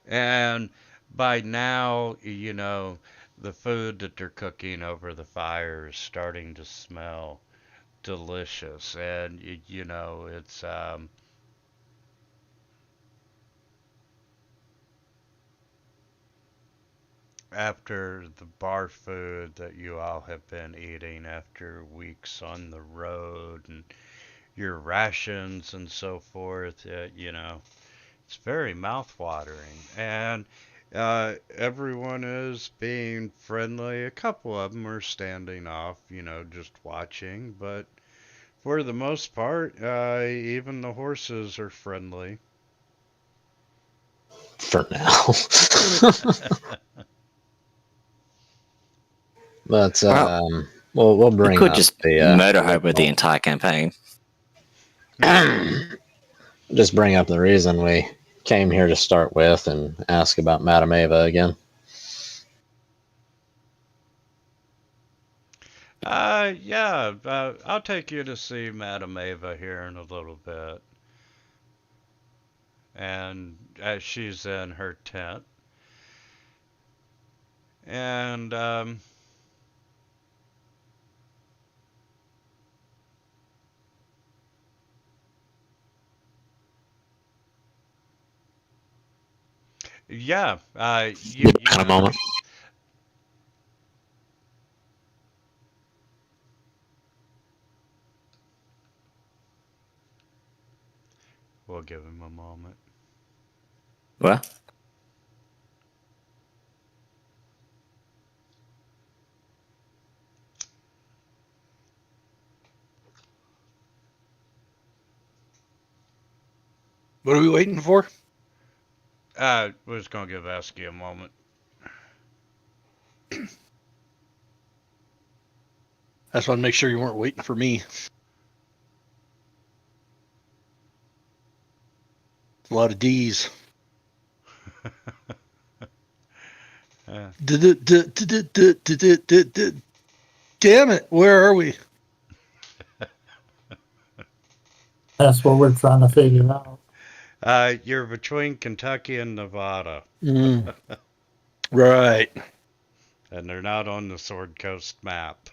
And by now, the food that they're cooking over the fire is starting to smell delicious. And, it's, after the bar food that you all have been eating after weeks on the road and your rations and so forth, it's very mouth-watering. And everyone is being friendly. A couple of them are standing off, just watching. But for the most part, even the horses are friendly. For now. But well, we'll we bring could up just the murder Hobo the entire campaign. just bring up the reason we came here to start with and ask about Madame Ava again. Yeah, I'll take you to see Madame Ava here in a little bit. And as she's in her tent. And, yeah, Give me a moment. we'll give him a moment. Well, What are we waiting for? We're just gonna give Esky a moment. I just want to make sure you weren't waiting for me. A lot of D's. Uh, Damn it, where are we? That's what we're trying to figure out. you're between Kentucky and Nevada, Right. and they're not on the Sword Coast map.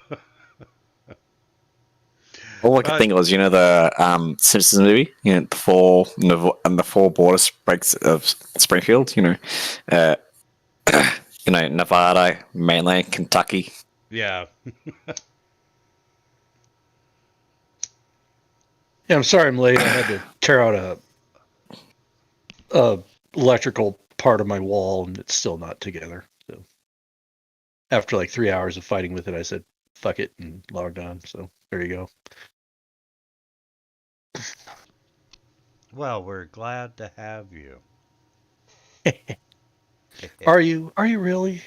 all I could But think was, the Simpsons movie, the four border breaks of Springfield, uh, Nevada, mainland Kentucky. yeah, Yeah, I'm sorry I'm late. I had to tear out a electrical part of my wall, and it's still not together. So after like 3 hours of fighting with it, I said, fuck it, and logged on. So there you go. well, we're glad to have you. Are you really?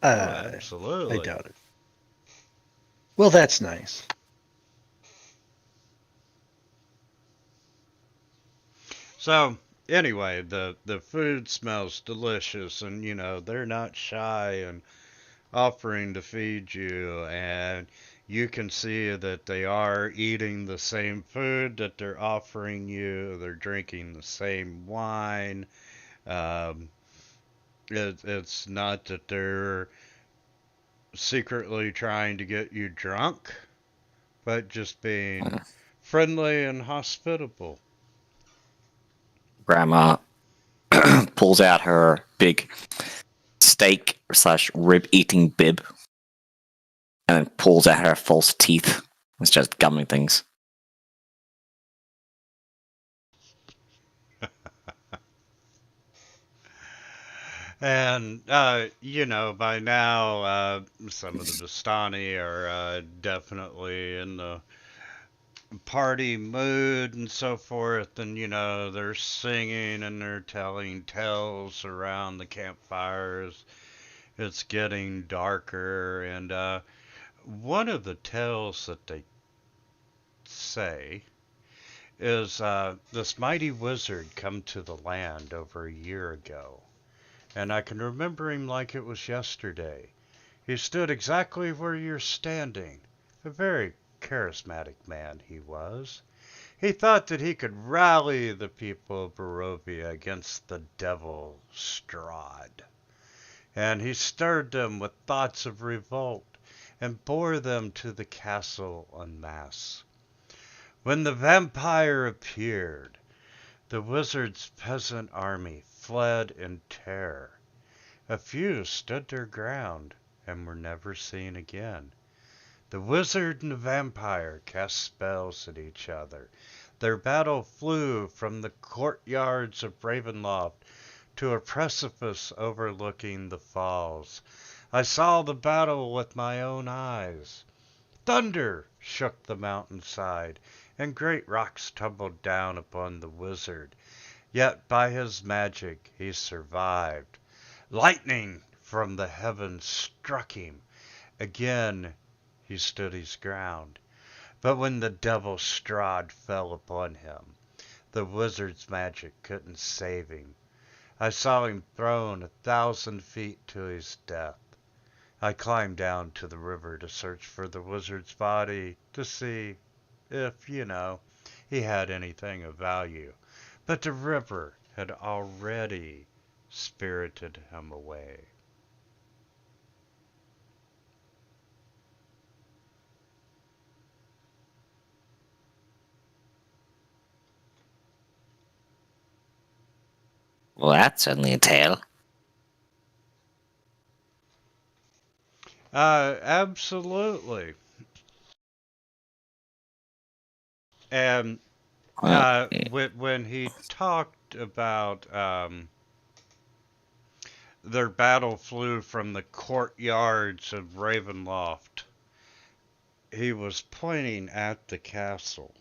Oh, I absolutely. doubt it. Well, that's nice. So, Anyway, the food smells delicious, and they're not shy and offering to feed you, and you can see that they are eating the same food that they're offering you. They're drinking the same wine. Um, it's not that they're secretly trying to get you drunk, but just being friendly and hospitable. Grandma pulls out her big steak slash rib eating bib and then pulls out her false teeth and starts gumming things. And, by now, some of the Vistani are definitely in the party mood and so forth. And, they're singing and they're telling tales around the campfires. It's getting darker. And one of the tales that they say is this mighty wizard come to the land over a year ago. And I can remember him like it was yesterday. He stood exactly where you're standing. A very charismatic man he was. He thought that he could rally the people of Barovia against the devil Strahd. And he stirred them with thoughts of revolt and bore them to the castle en masse. When the vampire appeared, the wizard's peasant army fled in terror. A few stood their ground and were never seen again. The wizard and the vampire cast spells at each other. Their battle flew from the courtyards of Ravenloft to a precipice overlooking the falls. I saw the battle with my own eyes. Thunder shook the mountainside, and great rocks tumbled down upon the wizard. Yet by his magic he survived. Lightning from the heavens struck him. Again he stood his ground. But when the devil Strahd fell upon him, the wizard's magic couldn't save him. I saw him thrown 1,000 feet to his death. I climbed down to the river to search for the wizard's body to see if, he had anything of value. But the river had already spirited him away. Well, that's certainly a tale. Absolutely. And Well, when he talked about their battle flew from the courtyards of Ravenloft, he was pointing at the castle.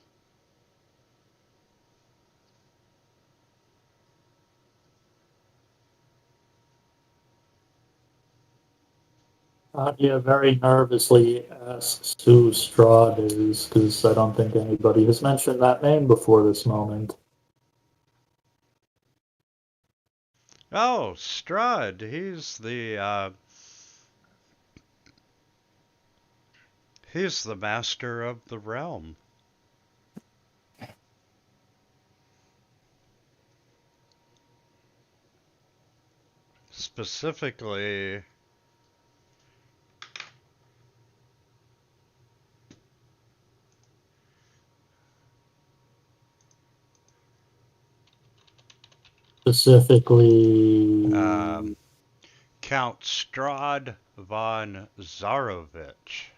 Anya very nervously asks who Strahd is, because I don't think anybody has mentioned that name before this moment. Oh, Strahd, he's the master of the realm. Specifically, Specifically, um, Count Strahd von Zarovich.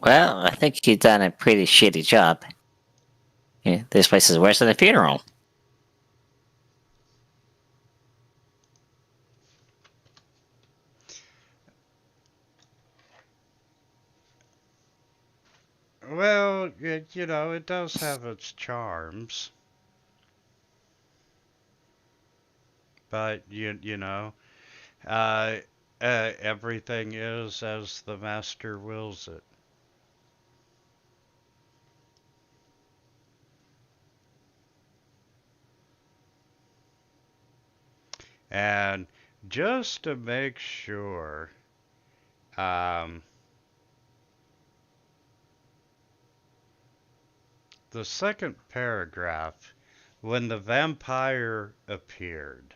well, I think you've done a pretty shitty job. Yeah, this place is worse than a funeral. Well, it does have its charms, but uh, everything is as the master wills it. And just to make sure, um, the second paragraph, when the vampire appeared,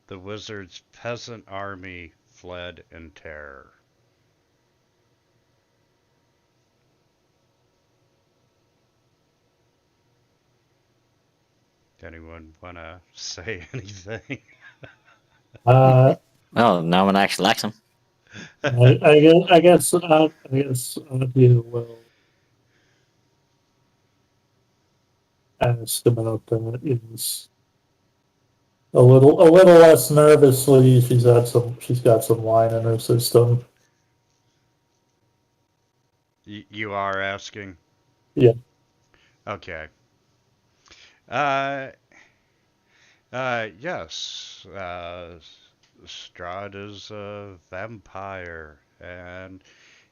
the wizard's peasant army fled in terror. Anyone want to say anything? Uh, Well, no one actually likes him. I guess you will ask about that. Is a little less nervously. She's got some wine in her system. You are asking? Yeah. Okay. Uh, yes. Strahd is a vampire, and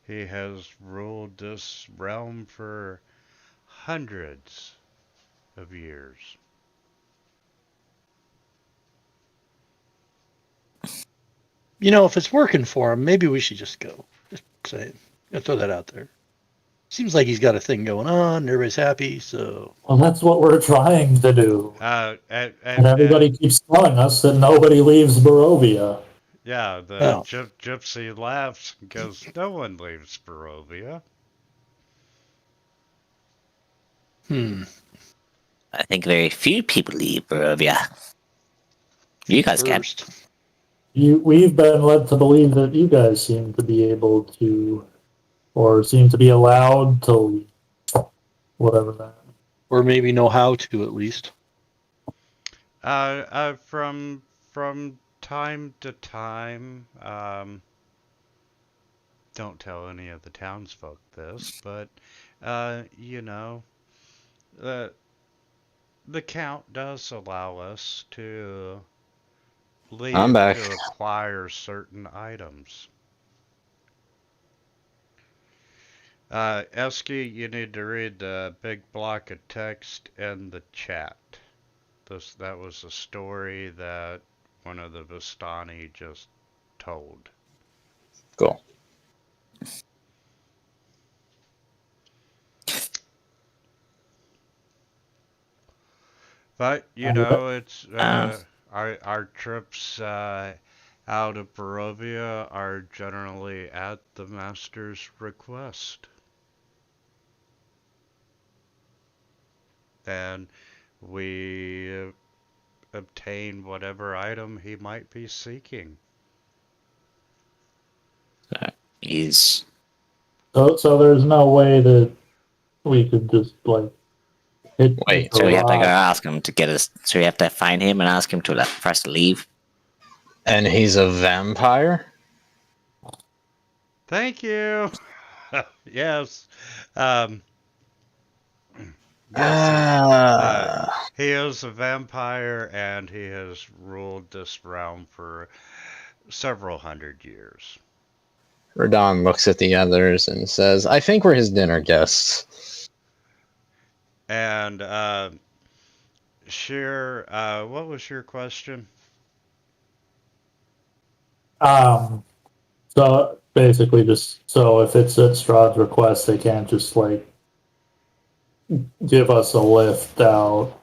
he has ruled this realm for hundreds of years. You know, if it's working for him, maybe we should just go. Just saying. I'll throw that out there. Seems like he's got a thing going on. Everybody's happy, so Well, that's what we're trying to do. And And everybody keeps telling us that nobody leaves Barovia. yeah, the oh, gypsy laughs because no one leaves Barovia. hmm. I think very few people leave Barovia. You guys can. First, We've been led to believe that you guys seem to be able to, or seem to be allowed to leave, whatever that. or maybe know how to at least. From time to time, don't tell any of the townsfolk this, but you know, the the count does allow us to I'm leave back. to acquire certain items. Esky, you need to read the big block of text in the chat. That was a story that one of the Vistani just told. Cool. But you Uh, know, it's Um, our trips out of Barovia are generally at the master's request, and we obtain whatever item he might be seeking. he's so there's no way that we could just like hit Wait. the so we have to go rock. ask him to get us. So we have to find him and ask him to let for us to leave. And he's a vampire? Thank you. Yes. Um, yes, uh, Ah. he is a vampire and he has ruled this realm for several hundred years. Radon looks at the others and says, I think we're his dinner guests. And Sheer, what was your question? Um, so basically, just so if it's at Strahd's request, they can't just like give us a lift out.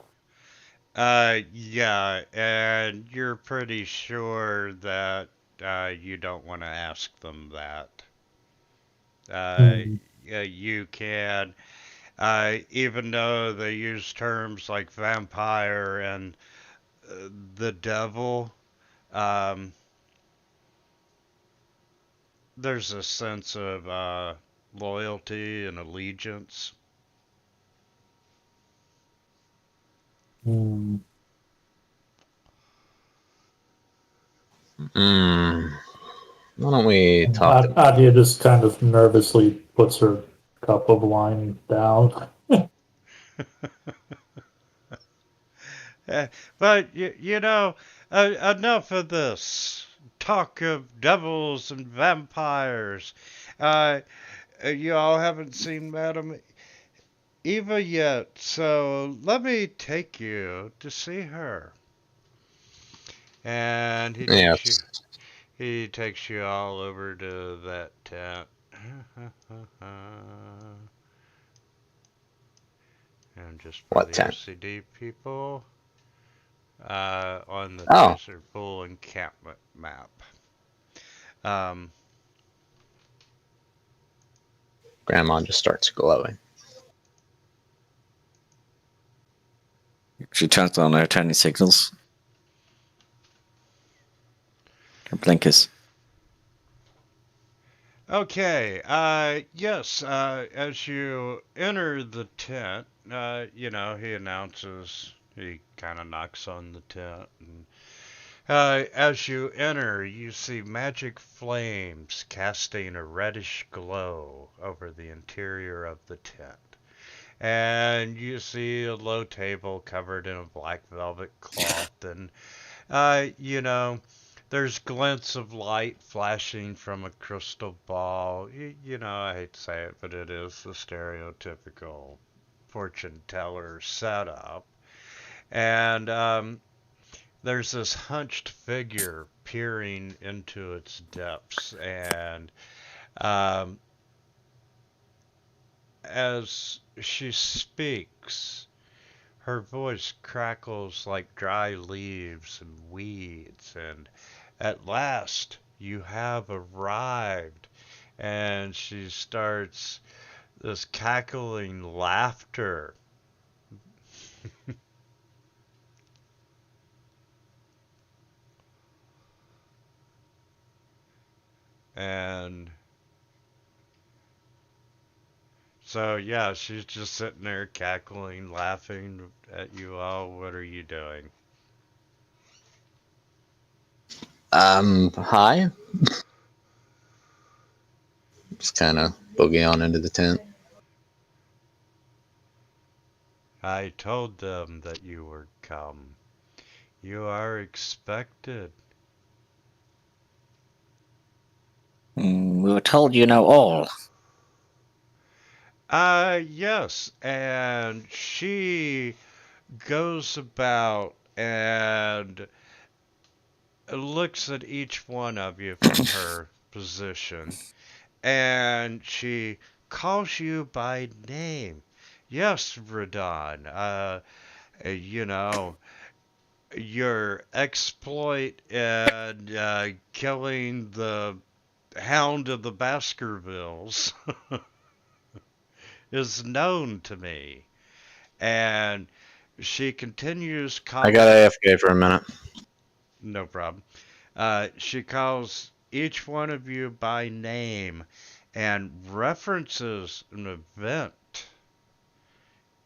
Yeah, and you're pretty sure that you don't want to ask them that. Uh, Hmm. yeah, you can, even though they use terms like vampire and the devil, um, there's a sense of loyalty and allegiance. Hmm. Hmm. Why don't we talk to Adia just kind of nervously puts her cup of wine down. But you know, enough of this talk of devils and vampires. Uh, you all haven't seen Madame Eva yet, so let me take you to see her. and Yeah. he takes you all over to that tent. And just for What the 10? OCD people, on the Oh, Chaser Bull encampment map. Um, Grandma just starts glowing. She turns on her turning signals. Her blinkers. okay, yes, as you enter the tent, he announces, he kind of knocks on the tent, and as you enter, you see magic flames casting a reddish glow over the interior of the tent. And you see a low table covered in a black velvet cloth, and there's glints of light flashing from a crystal ball. I hate to say it, but it is the stereotypical fortune teller setup. And there's this hunched figure peering into its depths, and um, as she speaks, her voice crackles like dry leaves and weeds, and at last you have arrived. And she starts this cackling laughter. And so, yeah, she's just sitting there cackling, laughing at you all. What are you doing? Hi. Just kind of boogie on into the tent. I told them that you were come. You are expected. We were told you know all. Yes, and she goes about and looks at each one of you from her position, and she calls you by name. Yes, Radon, you know, your exploit in killing the Hound of the Baskervilles is known to me. And she continues I got calling, AFK for a minute. no problem. She calls each one of you by name and references an event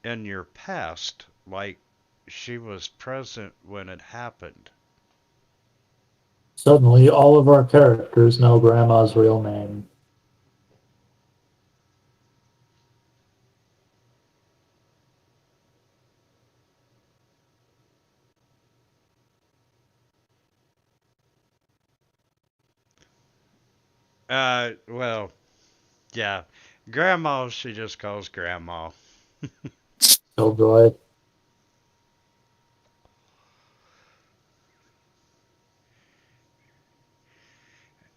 in your past, like she was present when it happened. Suddenly, all of our characters know Grandma's real name. Well, yeah. Grandma, she just calls Grandma. Killjoy.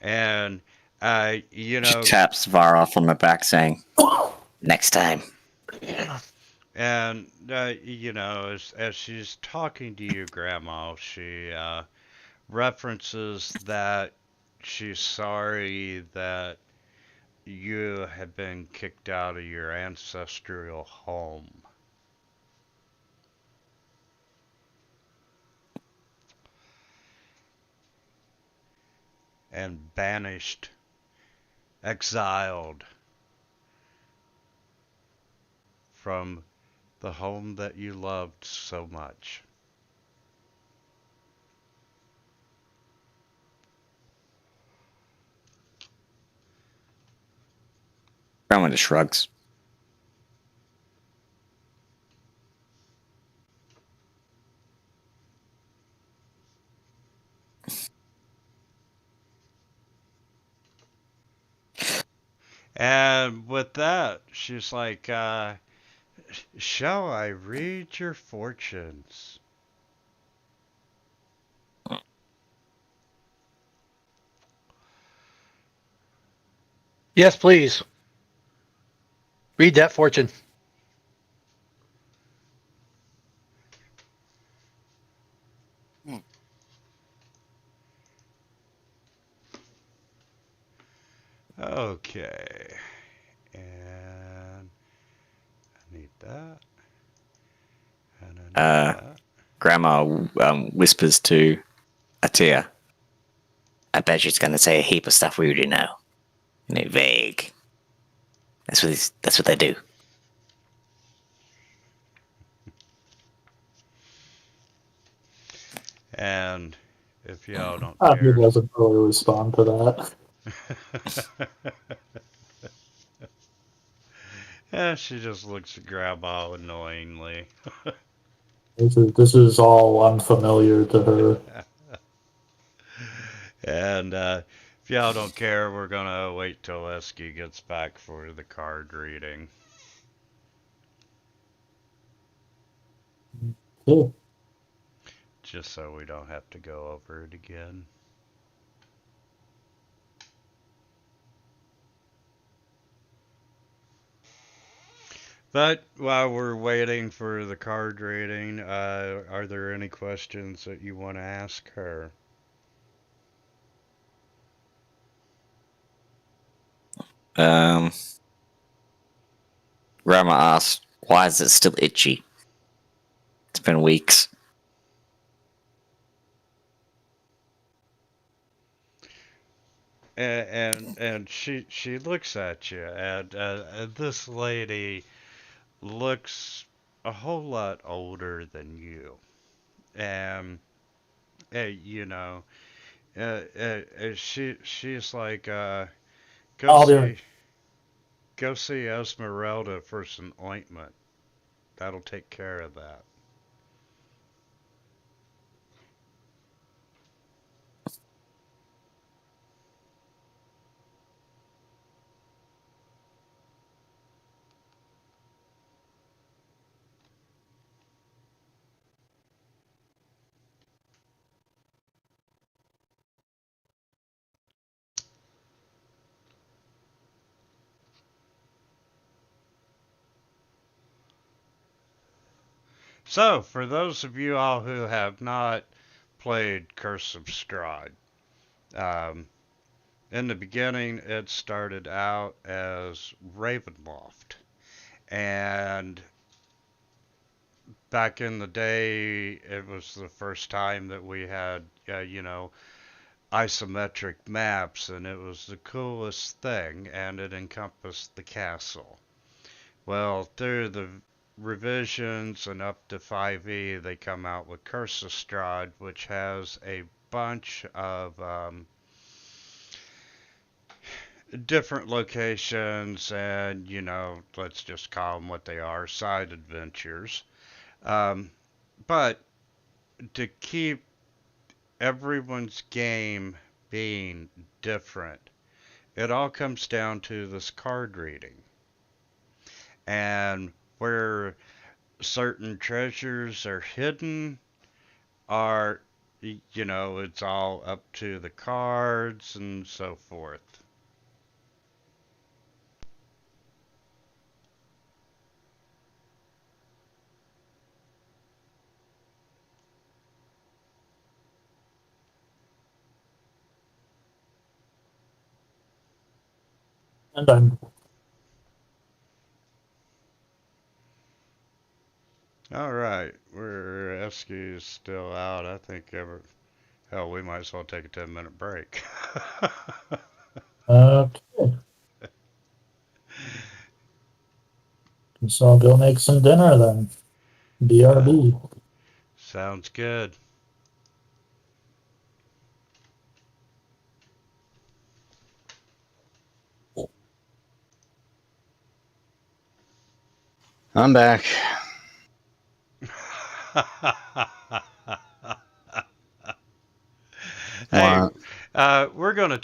And, She taps Varroth on the back, saying, "Next time." and as she's talking to you, Grandma, she references that she's sorry that you had been kicked out of your ancestral home and banished, exiled from the home that you loved so much. Grandma just shrugs. And with that, she's like, shall I read your fortunes? Yes, please. Read that fortune. Okay. And I need that. And I need that. Grandma whispers to Atia. I bet she's going to say a heap of stuff we already know. Vague. That's what they do. And if y'all don't He care. doesn't really respond to that. Yeah, she just looks at Grandma annoyingly. This is all unfamiliar to her. And if y'all don't care, we're gonna wait till Esky gets back for the card reading. Okay. Just so we don't have to go over it again. But while we're waiting for the card reading, are there any questions that you want to ask her? Um, Grandma asks, why is it still itchy? It's been weeks. And she looks at you, and this lady looks a whole lot older than you. And you know, she's like, go Alder, see go see Esmeralda for some ointment. That'll take care of that. So, for those of you all who have not played Curse of Strahd, um, in the beginning it started out as Ravenloft, and back in the day, it was the first time that we had, isometric maps, and it was the coolest thing, and it encompassed the castle. Well, through the revisions and up to 5e, they come out with Curse of Strahd, which has a bunch of different locations, and let's just call them what they are, side adventures. Um, but to keep everyone's game being different, it all comes down to this card reading. And where certain treasures are hidden are, it's all up to the cards and so forth. and I'm All right, we're Esky's still out. I think hell, we might as well take a 10-minute break. okay. So I'll go make some dinner then. uh, BRB. sounds good. I'm back. Hey, What? we're gonna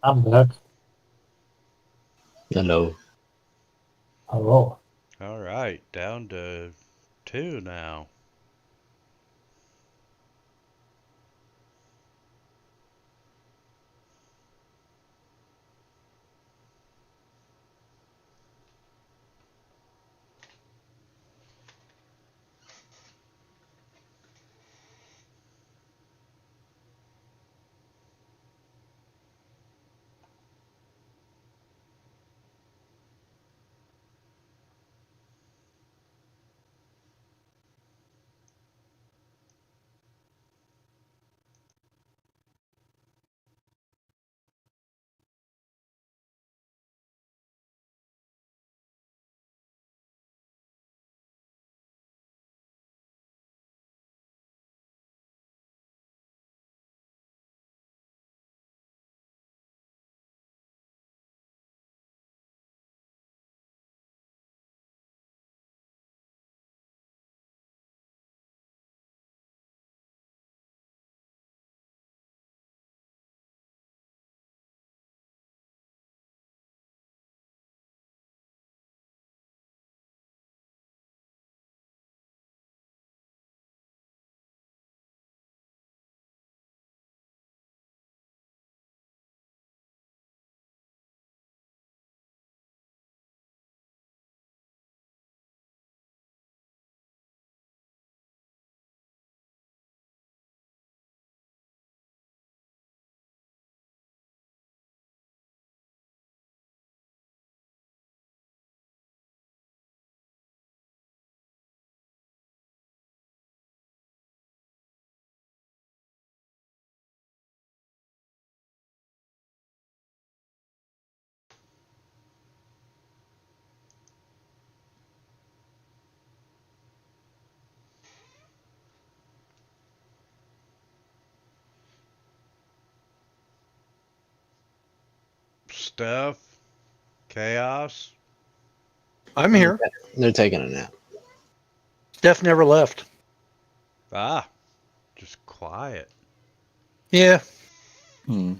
I'm back. Hello. Hello. All right, down to 2 now. Steph, Chaos. I'm here. They're taking a nap. Steph never left. Ah, just quiet. Yeah. Hmm.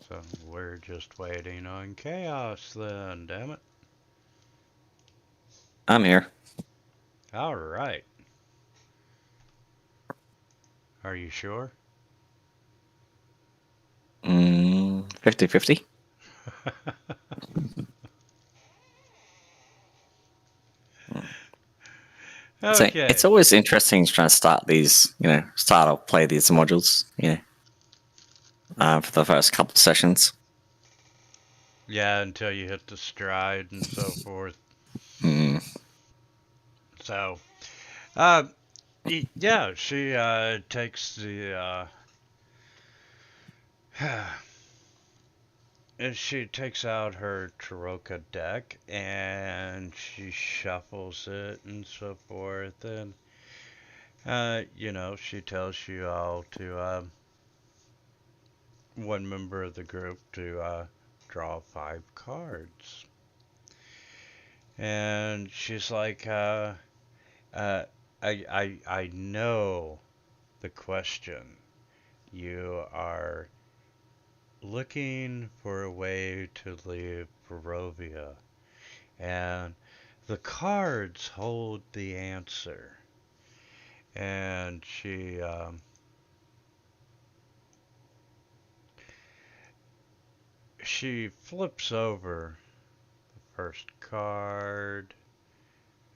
So we're just waiting on Chaos then, damn it. I'm here. All right. Are you sure? 50-50. So it's Okay. always interesting trying to start these, start or play these modules, for the first couple of sessions. Yeah, until you hit the stride and so forth. Hmm. So, yeah, she takes the and she takes out her Taroka deck and she shuffles it and so forth, and she tells you all to one member of the group to draw 5 cards, and she's like, uh, I know the question. You are looking for a way to leave Barovia, and the cards hold the answer. And she flips over the first card,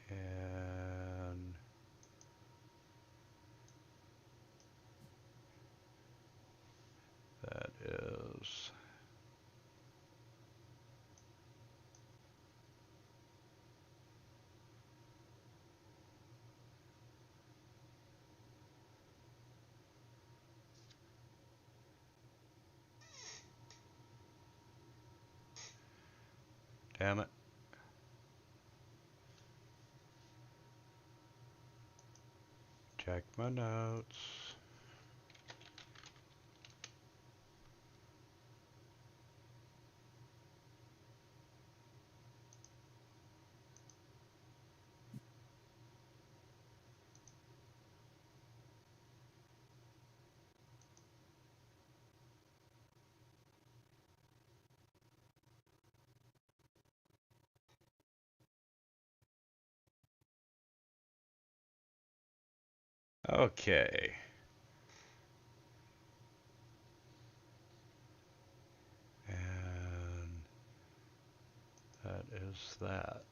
and that is, damn it, check my notes. Okay. And that is that.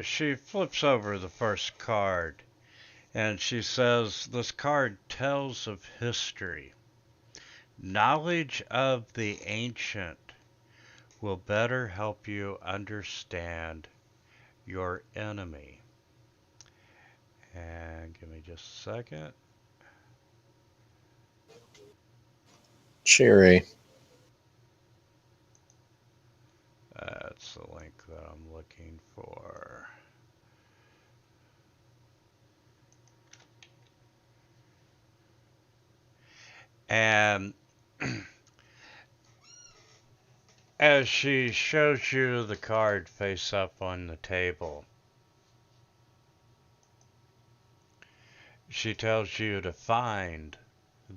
She flips over the first card and she says, this card tells of history. Knowledge of the ancient will better help you understand your enemy. And give me just a second. Cheery. That's the link that I'm looking for. And as she shows you the card face up on the table, she tells you to find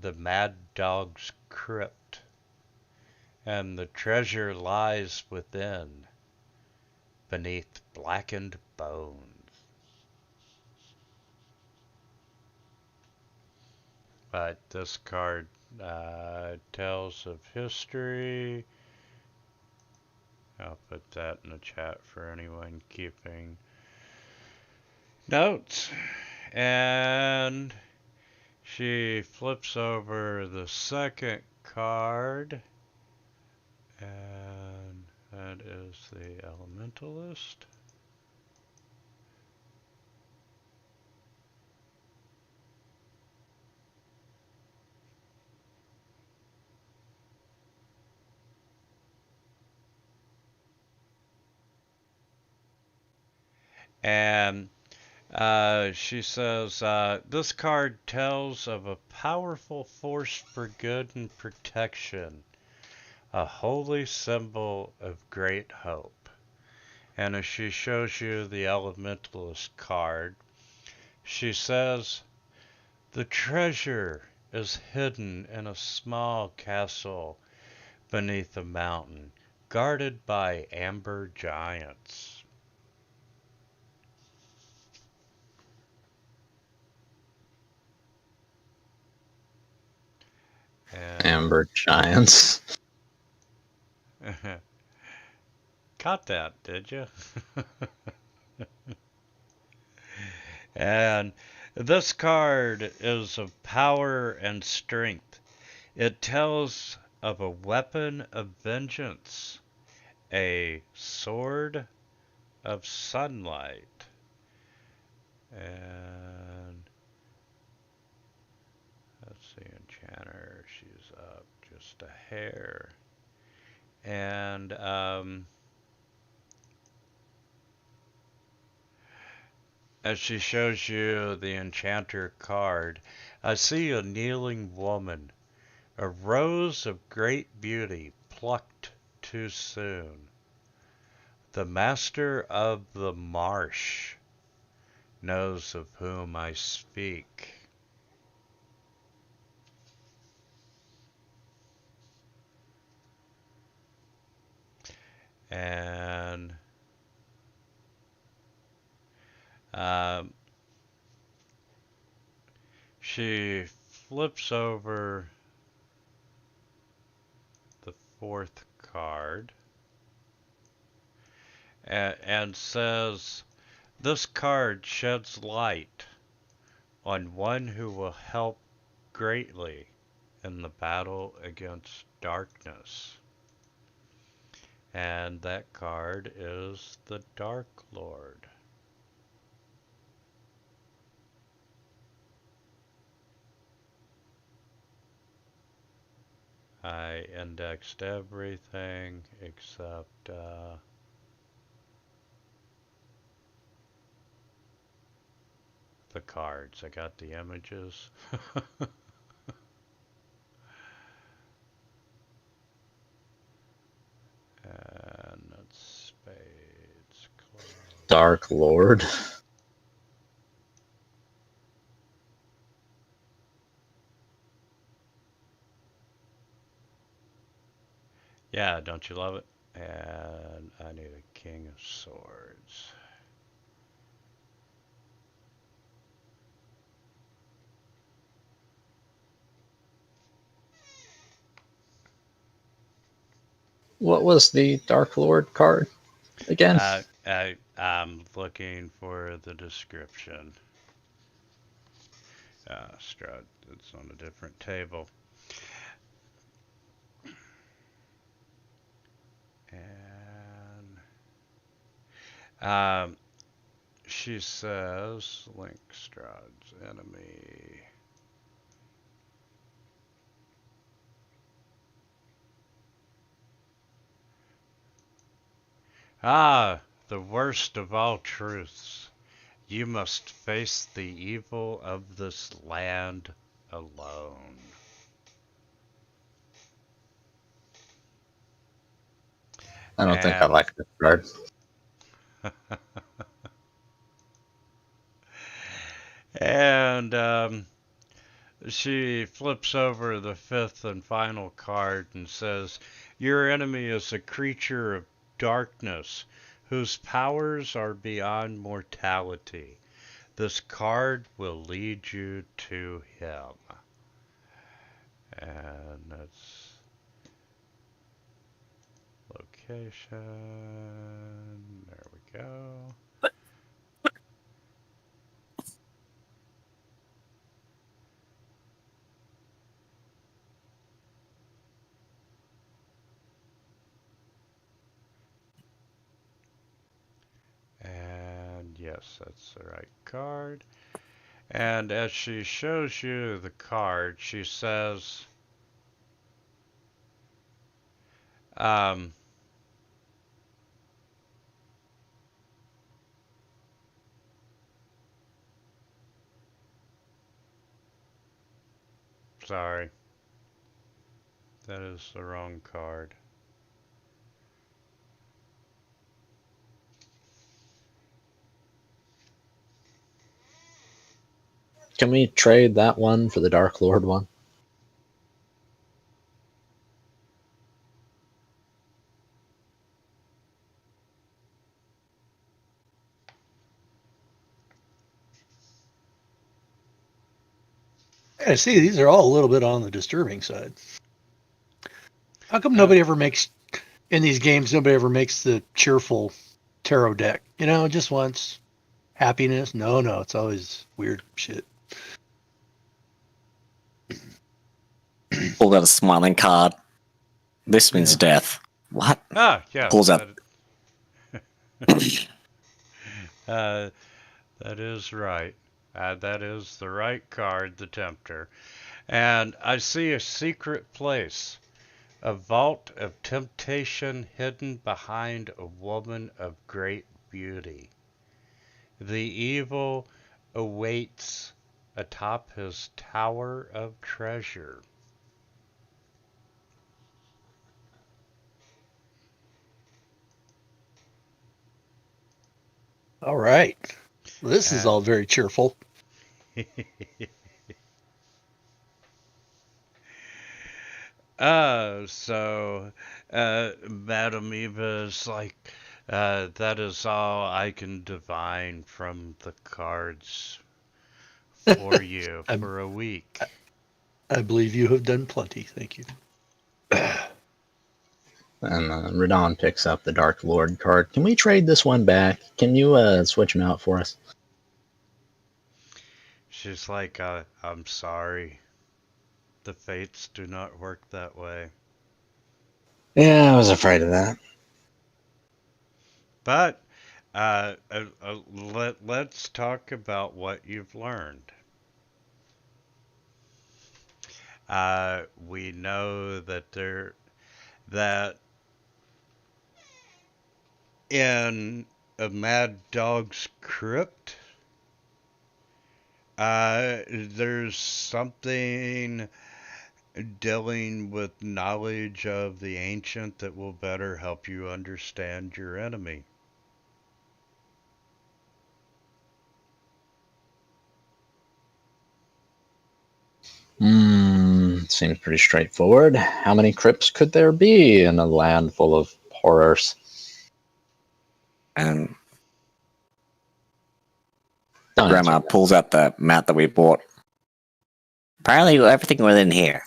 the Mad Dog's crypt, and the treasure lies within, beneath blackened bones. But this card tells of history. I'll put that in the chat for anyone keeping notes. And she flips over the second card, and that is the Elementalist. And she says, this card tells of a powerful force for good and protection, a holy symbol of great hope. And as she shows you the Elementalist card, she says, the treasure is hidden in a small castle beneath a mountain, guarded by amber giants. And Amber Giants. caught that, did you? And this card is of power and strength. It tells of a weapon of vengeance, a sword of sunlight. And let's see, Enchanter, she's up just a hair. And as she shows you the Enchanter card, I see a kneeling woman, a rose of great beauty plucked too soon. The master of the marsh knows of whom I speak. And um, she flips over the fourth card and says, this card sheds light on one who will help greatly in the battle against darkness. And that card is the Dark Lord. I indexed everything except the cards. I got the images. And that's spades. Clubs. Dark Lord. Yeah, don't you love it? And I need a King of Swords. What was the Dark Lord card again? I'm looking for the description. Strahd, it's on a different table. And um, she says, Link Strahd's enemy. Ah, the worst of all truths. You must face the evil of this land alone. I don't think I And like this card. and she flips over the fifth and final card and says, your enemy is a creature of darkness whose powers are beyond mortality. This card will lead you to him. And that's location. There we go. And yes, that's the right card. And as she shows you the card, she says, um, sorry, that is the wrong card. Can we trade that one for the Dark Lord one? I see these are all a little bit on the disturbing side. How come Uh, nobody ever makes in these games? Nobody ever makes the cheerful tarot deck. You know, just once happiness. No, it's always weird shit. Pulled out a smiling card. This means Yeah. death. What? Yes, Pulls out. uh, that is right. That is the right card, the Tempter. And I see a secret place, a vault of temptation hidden behind a woman of great beauty. The evil awaits atop his tower of treasure. All right. Well, this is Uh, all very cheerful. so Madam Eva is like, that is all I can divine from the cards for you I, for a week. I believe you have done plenty. Thank you. And Radon picks up the Dark Lord card. Can we trade this one back? Can you switch them out for us? She's like, I'm sorry. The fates do not work that way. Yeah, I was afraid of that. But let's talk about what you've learned. We know that in a mad dog's crypt, there's something dealing with knowledge of the ancient that will better help you understand your enemy. Seems pretty straightforward. How many crypts could there be in a land full of horrors? And Don't Grandma answer. pulls out the mat that we bought. Apparently, everything within here.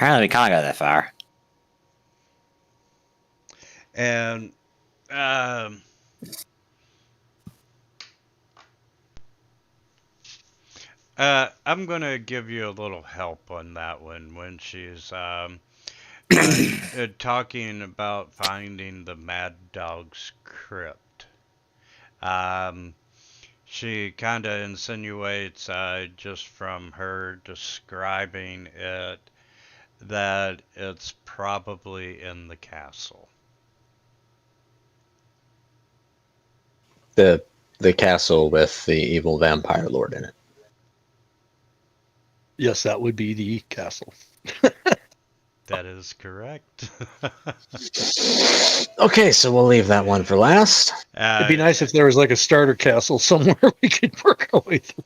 Apparently, we can't go that far. And I'm gonna give you a little help on that one when she's talking about finding the Mad Dog's crypt. Um, she kind of insinuates, just from her describing it, that it's probably in the castle. The castle with the evil vampire lord in it. Yes, that would be the castle. That is correct. Okay, so we'll leave that one for last. It'd be nice if there was like a starter castle somewhere we could work our way through.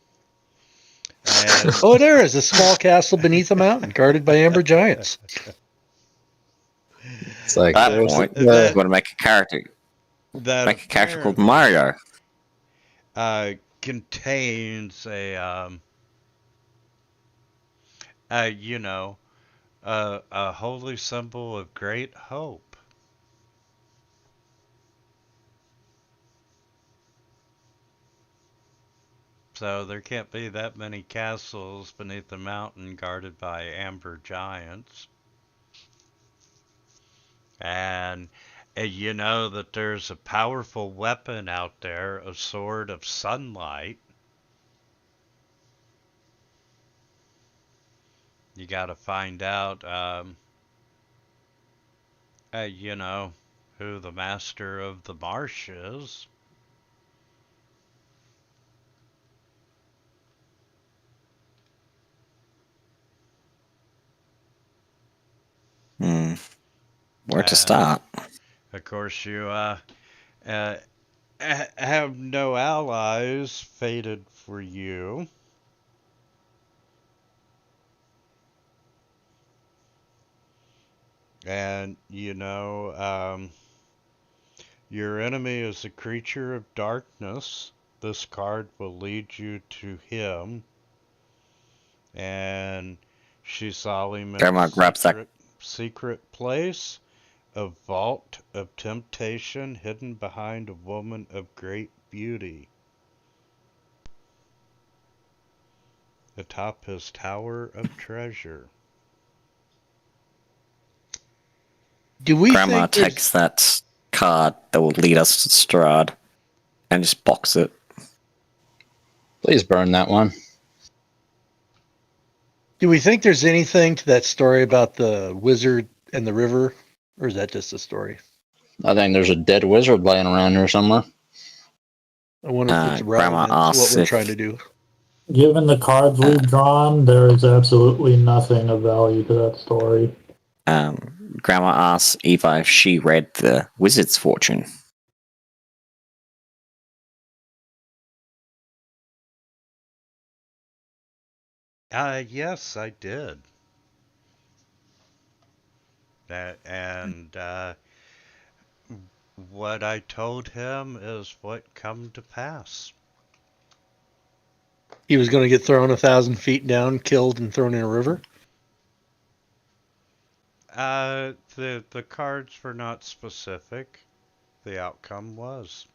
And Oh, there is a small castle beneath a mountain guarded by amber giants. It's like At that there's point, the- we're going to make a character. that Make a character called apparently, Mario. contains you know, a holy symbol of great hope. So there can't be that many castles beneath the mountain guarded by amber giants. And you know that there's a powerful weapon out there, a sword of sunlight. You gotta find out, you know, who the master of the marsh is. Where to And start? of course, you uh, have no allies fated for you. And, you know, your enemy is a creature of darkness. This card will lead you to him. And she saw him in a Grandma grabs that. secret place, a vault of temptation hidden behind a woman of great beauty. Atop his tower of treasure. Do we Grandma think there's- takes that card that will lead us to Strahd and just box it. please burn that one. Do we think there's anything to that story about the wizard and the river, or is that just a story? I think there's a dead wizard laying around here somewhere. I wonder if it's Grandma relevant to what asks we're if- trying to do. Given the cards we've drawn, there is absolutely nothing of value to that story. Grandma asks Eva if she read the Wizard's Fortune. Yes, I did. And what I told him is what come to pass. He was going to get thrown 1,000 feet down, killed, and thrown in a river. The cards were not specific. The outcome was.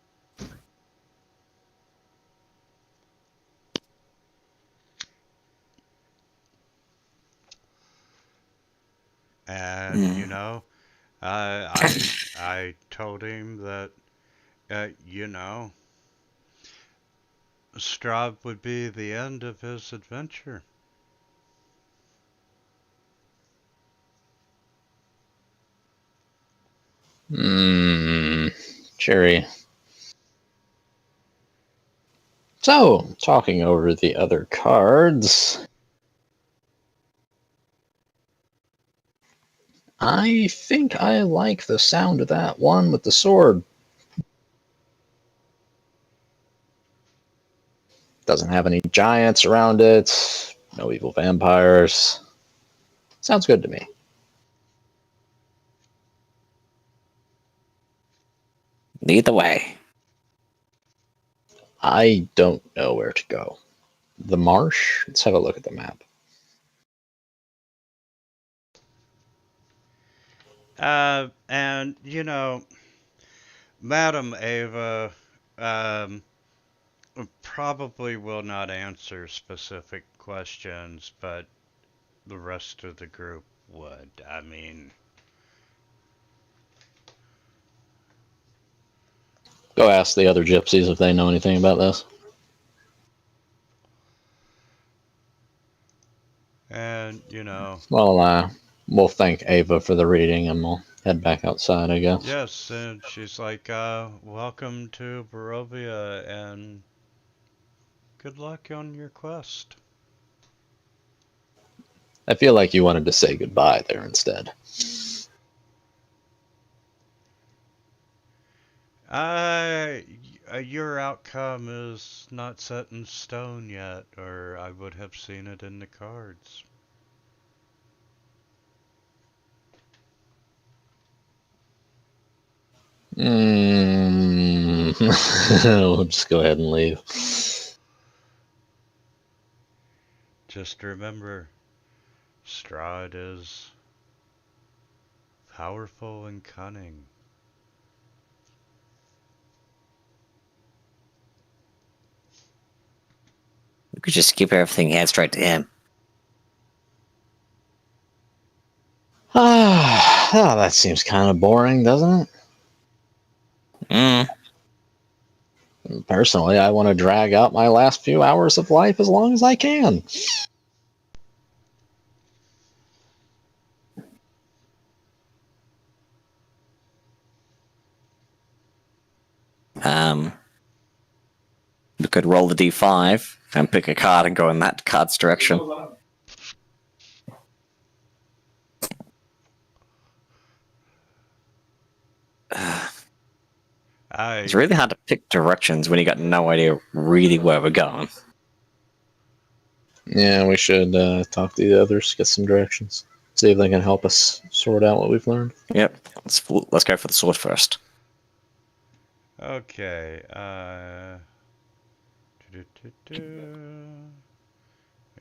And you know, I told him that you know, Strahd would be the end of his adventure. Cherry. So, talking over the other cards. I think I like the sound of that one with the sword. Doesn't have any giants around it. No evil vampires. Sounds good to me. Lead the way. I don't know where to go. The marsh? Let's have a look at the map. And, Madam Ava, um, probably will not answer specific questions, but the rest of the group would. I mean, Go ask the other gypsies if they know anything about this. and, Well, we'll thank Ava for the reading and we'll head back outside, I guess. yes, and she's like, welcome to Barovia and good luck on your quest. I feel like you wanted to say goodbye there instead. Your outcome is not set in stone yet, or I would have seen it in the cards. We'll just go ahead and leave. Just remember, Strahd is powerful and cunning. We could just keep everything head straight to him. That seems kind of boring, doesn't Mm. it? Personally, I want to drag out my last few hours of life as long as I can. We could roll the d5 and pick a card and go in that card's direction. It's I really hard to pick directions when you got no idea really where we're going. Yeah, we should talk to the others, get some directions, see if they can help us sort out what we've learned. Yep, let's go for the sword first. okay. I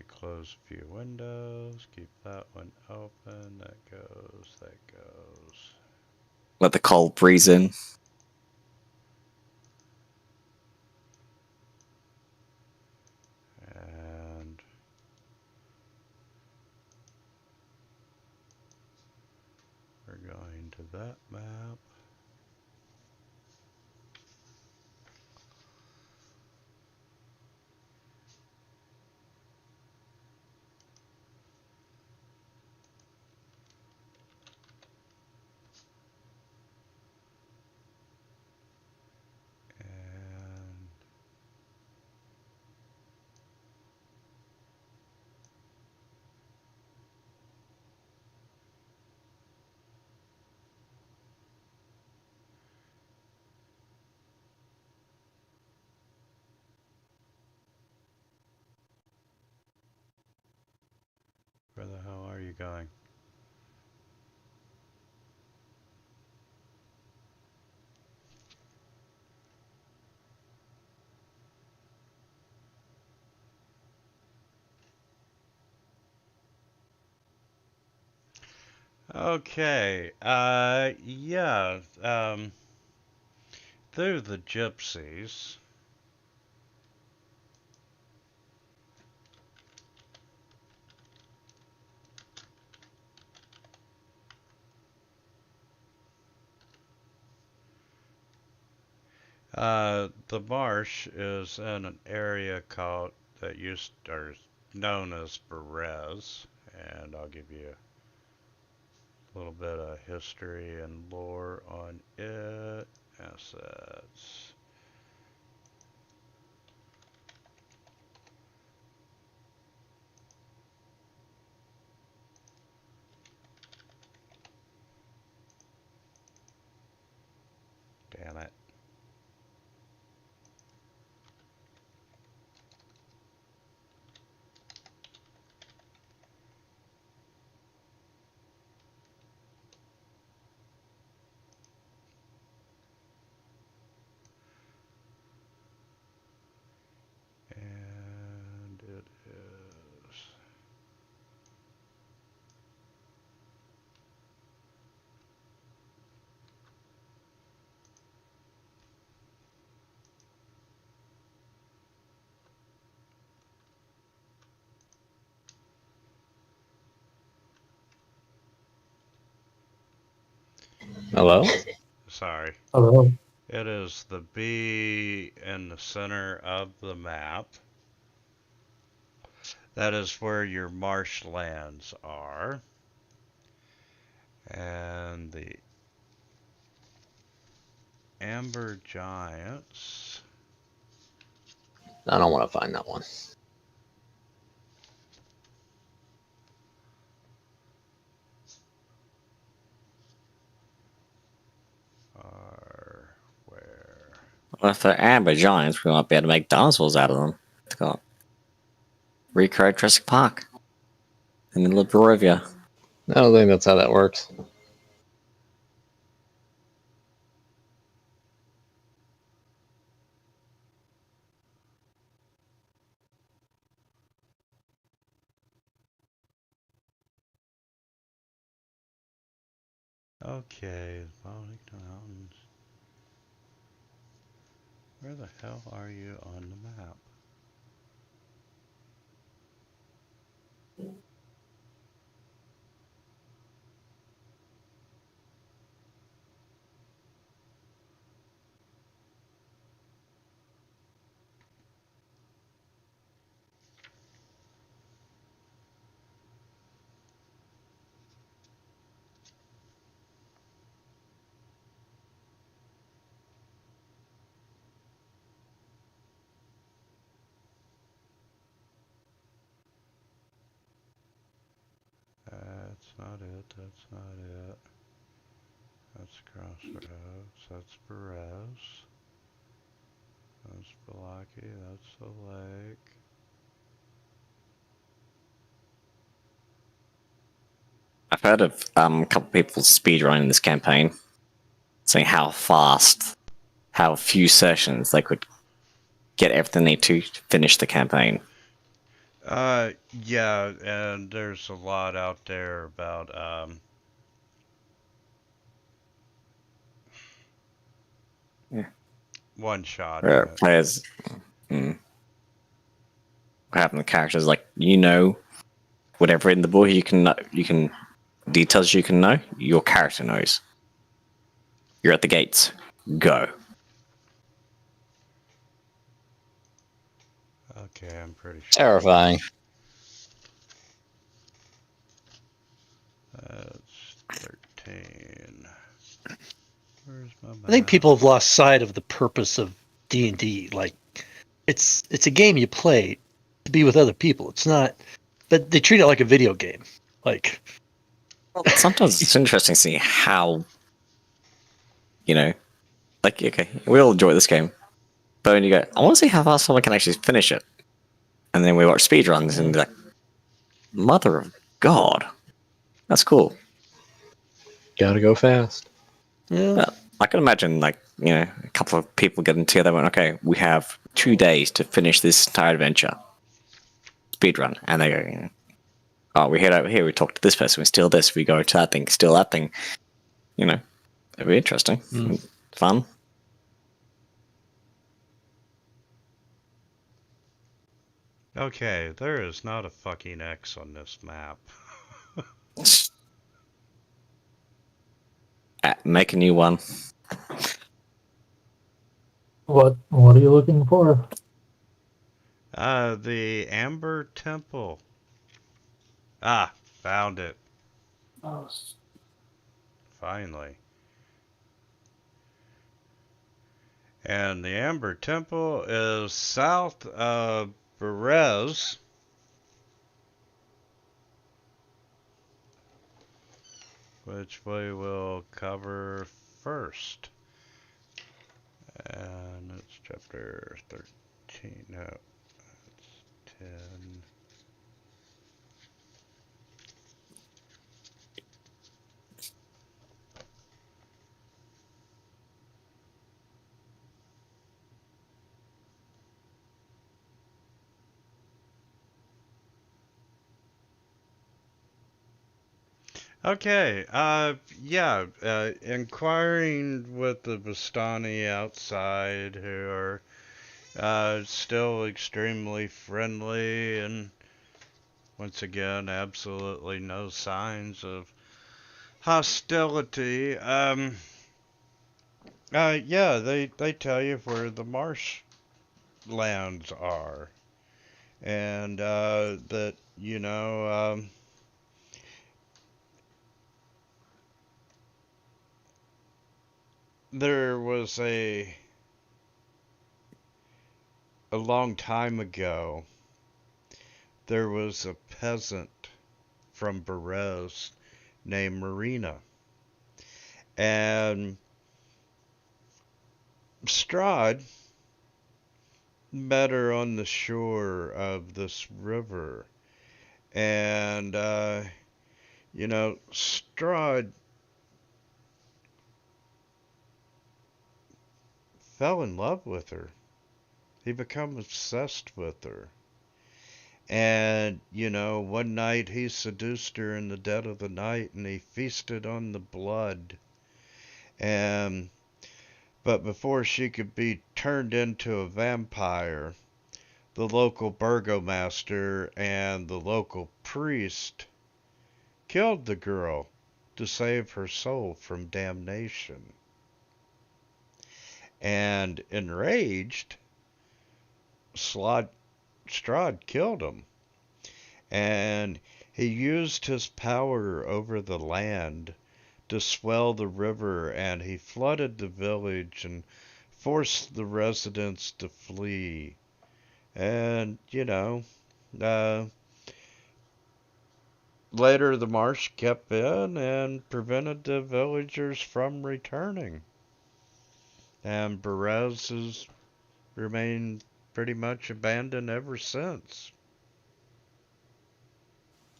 close a few windows. Keep that one open. That goes. That goes. Let the cold breeze in. And we're going to that map. And where the hell are you going? Okay, yeah, they're the gypsies. The marsh is in an area called or known as Berez, and I'll give you a little bit of history and lore on it. Assets. Damn it. Hello? Sorry. Hello. It is the B in the center of the map. That is where your marshlands are. And the Amber Giants. I don't want to find that one. Are where? Well, if they're amber giants, we might be able to make dinosaurs out of them. It's got recreate Jurassic Park in the middle of Barovia. I don't think that's how that works. Okay, Wellington Mountains. Where the hell are you on the map? That's not it, that's not it. That's Crossroads, that's Perez. That's Balaki, that's the lake. I've heard of a couple people speedrunning this campaign, saying how fast, how few sessions they could get everything they need to finish the campaign. Yeah, and there's a lot out there about, Yeah. one-shotting Where it. players, having the characters like whatever in the book you can details you can know, your character knows. You're at the gates. Go. Okay, I'm pretty sure. Terrifying. That's 13. Where's my map? I think people have lost sight of the purpose of D&D. Like, it's a game you play to be with other people. It's not, but they treat it like a video game. Like, Well, sometimes it's interesting to see how, like, okay, we all enjoy this game, but when you go, I want to see how fast someone can actually finish it. And then we watch speedruns and be like, mother of God, that's cool. Gotta go fast. yeah, I can imagine, like, a couple of people getting together and went, okay, we have 2 days to finish this entire adventure. Speedrun. And they go, oh, we head over here, we talk to this person, we steal this, we go to that thing, steal that thing. It'd be interesting. Fun. Okay, there is not a fucking X on this map. Make a new one. What are you looking for? The Amber Temple. Ah, found it. Oh, Finally. And the Amber Temple is south of Perez. Which we will cover first. And it's chapter 13. No, it's 10. Okay, yeah, inquiring with the Bastani outside who are still extremely friendly and once again absolutely no signs of hostility. Yeah, they tell you where the marshlands are, and that there was a long time ago. There was a peasant from Berez named Marina, and Strahd met her on the shore of this river, and Strahd fell in love with her. He became obsessed with her. And, one night he seduced her in the dead of the night and he feasted on the blood. And, but before she could be turned into a vampire, the local burgomaster and the local priest killed the girl to save her soul from damnation. And enraged, Strahd killed him. And he used his power over the land to swell the river, and he flooded the village and forced the residents to flee. And, uh, later the marsh kept in and prevented the villagers from returning. And Berez has remained pretty much abandoned ever since.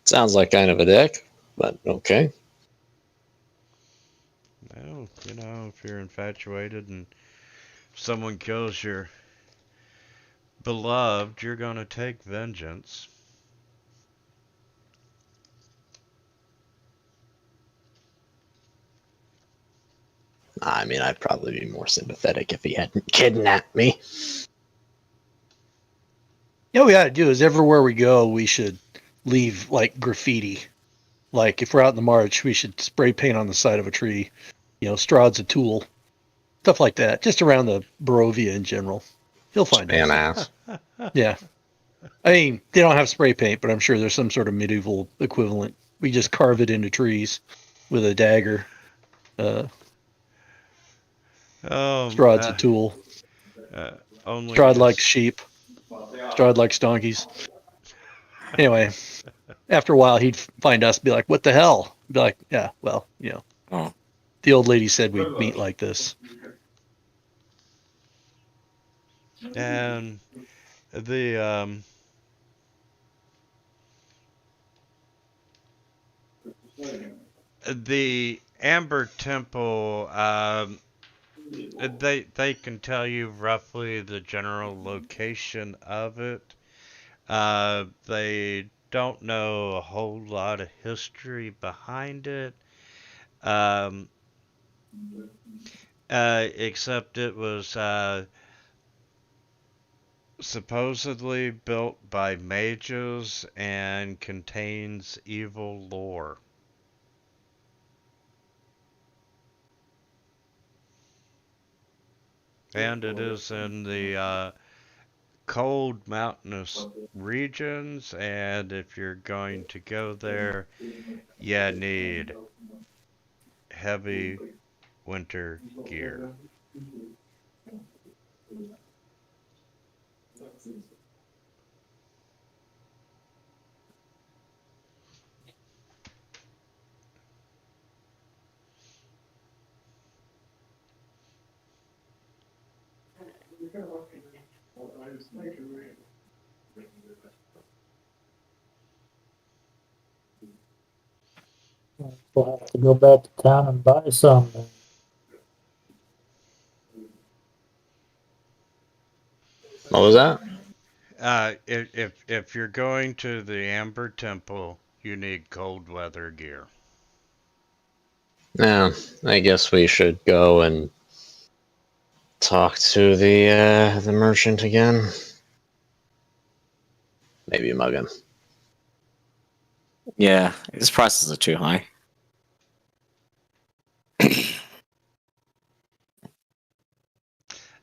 Sounds like kind of a dick, but okay. Well, if you're infatuated and someone kills your beloved, you're gonna take vengeance. I mean, I'd probably be more sympathetic if he hadn't kidnapped me. You know what we got to do is everywhere we go, we should leave like graffiti. Like if we're out in the march, we should spray paint on the side of a tree. Strahd's a tool. Stuff like that. Just around the Barovia in general. He'll find An us. ass. Yeah. I mean, they don't have spray paint, but I'm sure there's some sort of medieval equivalent. We just carve it into trees with a dagger. Um, Strahd's a uh, tool. uh, only Strahd likes his. sheep. Strahd likes donkeys. Anyway, after a while, he'd find us, be like, "What the hell?" Be like, "Yeah, well, Oh, the old lady said we'd meet like this." And the the Amber Temple, they can tell you roughly the general location of it. They don't know a whole lot of history behind it, um, except it was supposedly built by mages and contains evil lore. And it is in the cold mountainous regions, and if you're going to go there, you need heavy winter gear. We'll have to go back to town and buy some. What was that? If you're going to the Amber Temple, you need cold weather gear. Yeah, I guess we should go and talk to the merchant again. Maybe mug him. yeah, his prices are too high.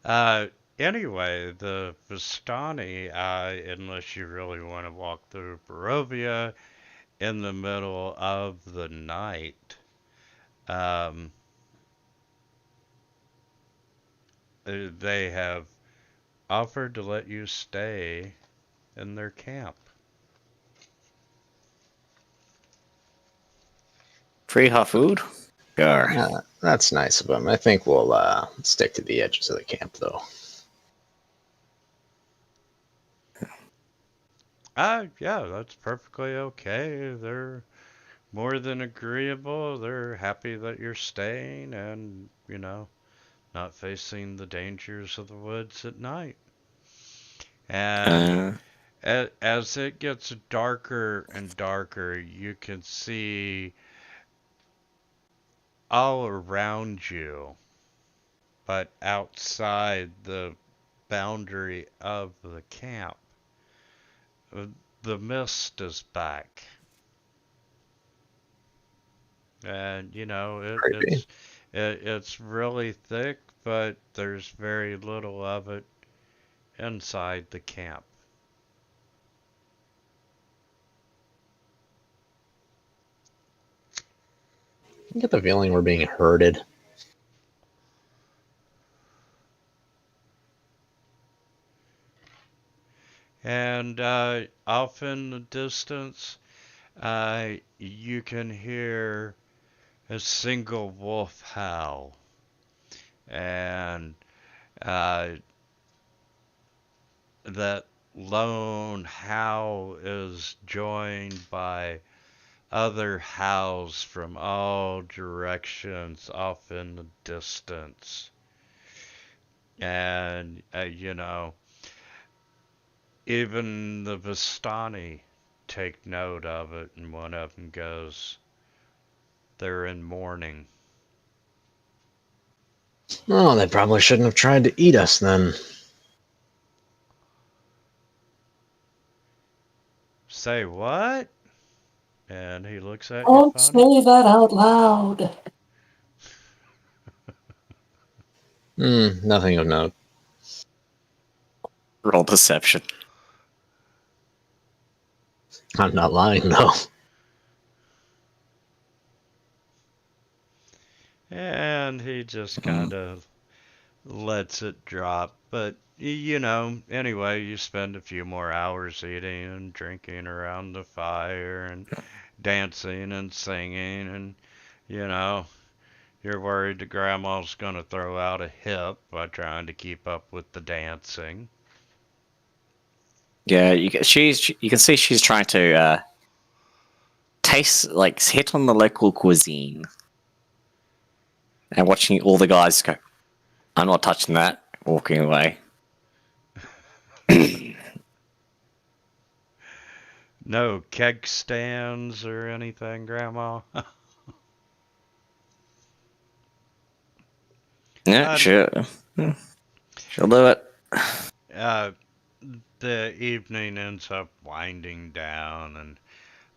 Uh, anyway, the Vistani, unless you really want to walk through Barovia in the middle of the night, um, they have offered to let you stay in their camp. Free hot food? Sure. That's nice of them. I think we'll stick to the edges of the camp, though. Yeah, that's perfectly okay. They're more than agreeable. They're happy that you're staying and, not facing the dangers of the woods at night. And Uh, as it gets darker and darker, you can see all around you, but outside the boundary of the camp, uh, the mist is back. And Creepy. it's really thick, but there's very little of it inside the camp. I get the feeling we're being herded. And off in the distance, you can hear a single wolf howl, and uh, that lone howl is joined by other howls from all directions off in the distance. And, even the Vistani take note of it, and one of them goes, "They're in mourning." Oh, they probably shouldn't have tried to eat us then. Say what? And he looks at you Don't funny. say that out loud. Nothing of note. roll perception. I'm not lying, though. And he just kind of lets it drop. But, anyway, you spend a few more hours eating and drinking around the fire and dancing and singing. And, you know, you're worried that Grandma's going to throw out a hip by trying to keep up with the dancing. Yeah, you can see she's trying to taste, like, hit on the local cuisine, and watching all the guys go, "I'm not touching that," walking away. No keg stands or anything, Grandma? Yeah, uh, sure, she'll do it. uh, the evening ends up winding down, and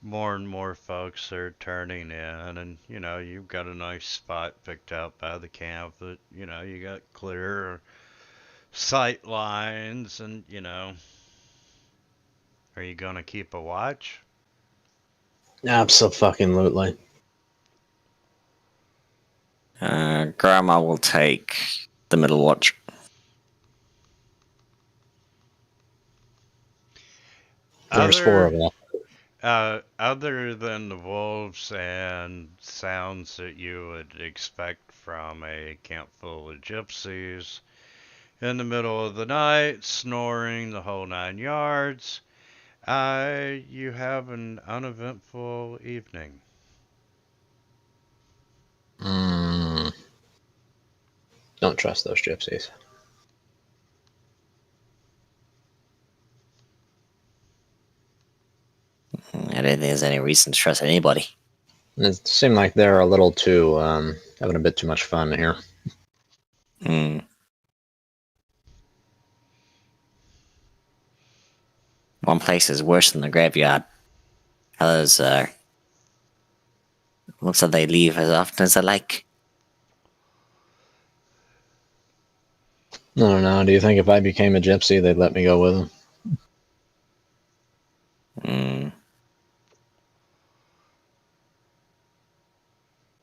more folks are turning in, and you've got a nice spot picked out by the camp that you got clear sight lines, and are you gonna keep a watch? Abso-fucking-lutely. Grandma will take the middle watch. There's four of Other us. other than the wolves and sounds that you would expect from a camp full of gypsies in the middle of the night, snoring the whole 9 yards, you have an uneventful evening. Don't trust those gypsies. I don't think there's any reason to trust anybody. It seemed like they're a little too, having a bit too much fun here. Hmm. One place is worse than the graveyard. Others looks like they leave as often as they like. I don't know. Do you think if I became a gypsy, they'd let me go with them? Mm.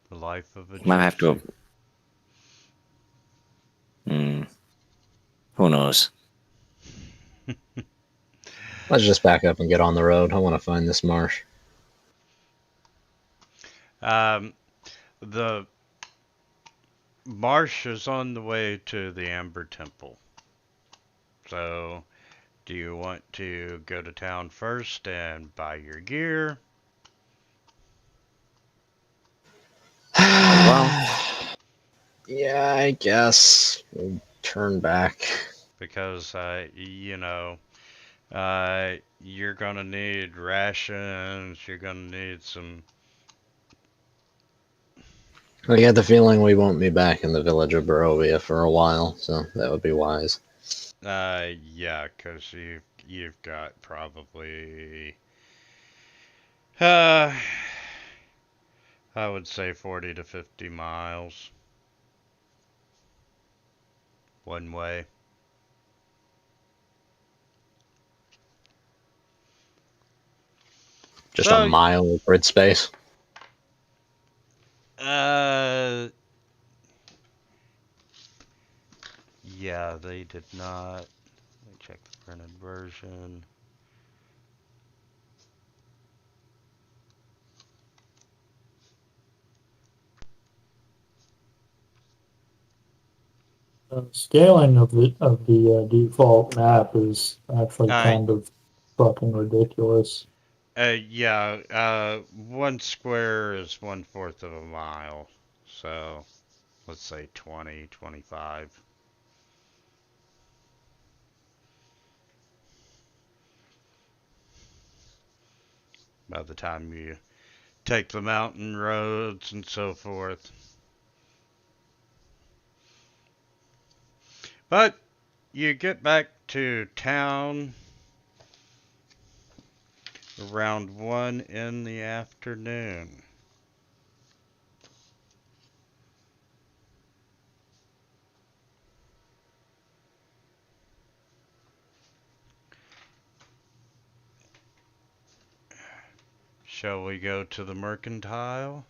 The life of a Might have to. gypsy. Mm. Who knows? Let's just back up and get on the road. I want to find this marsh. The marsh is on the way to the Amber Temple. So, do you want to go to town first and buy your gear? Well. Yeah, I guess. We'll turn back. Because, you're gonna need rations, you're gonna need some. I get the feeling we won't be back in the village of Barovia for a while, so that would be wise. Yeah, because you've got probably, uh, I would say 40 to 50 miles one way. Just a So, mile of grid space. uh, yeah, they did not. Let me check the printed version. Scaling of the default map is actually Uh, kind of fucking ridiculous. yeah, one square is 1/4 of a mile. So, let's say 20, 25. By the time you take the mountain roads and so forth. But you get back to town around 1 in the afternoon. Shall we go to the mercantile?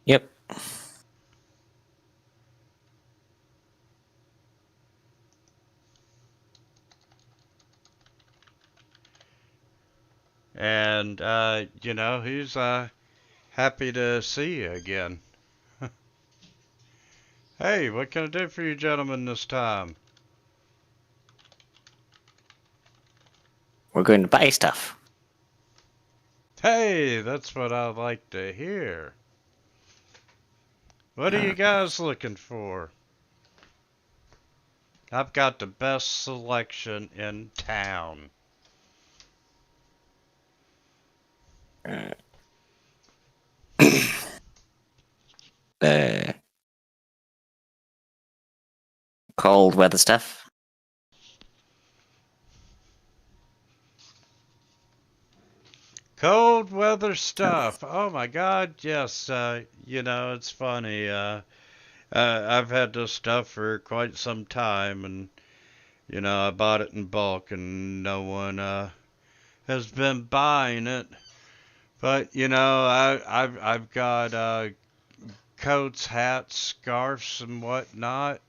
Yep. And, he's happy to see you again. Hey, what can I do for you gentlemen this time? We're going to buy stuff. Hey, that's what I like to hear. What are you Uh, guys looking for? I've got the best selection in town. uh, cold weather stuff. Cold weather stuff. Oh my God, yes. It's funny. I've had this stuff for quite some time, and I bought it in bulk, and no one has been buying it. But I've got coats, hats, scarves, and whatnot,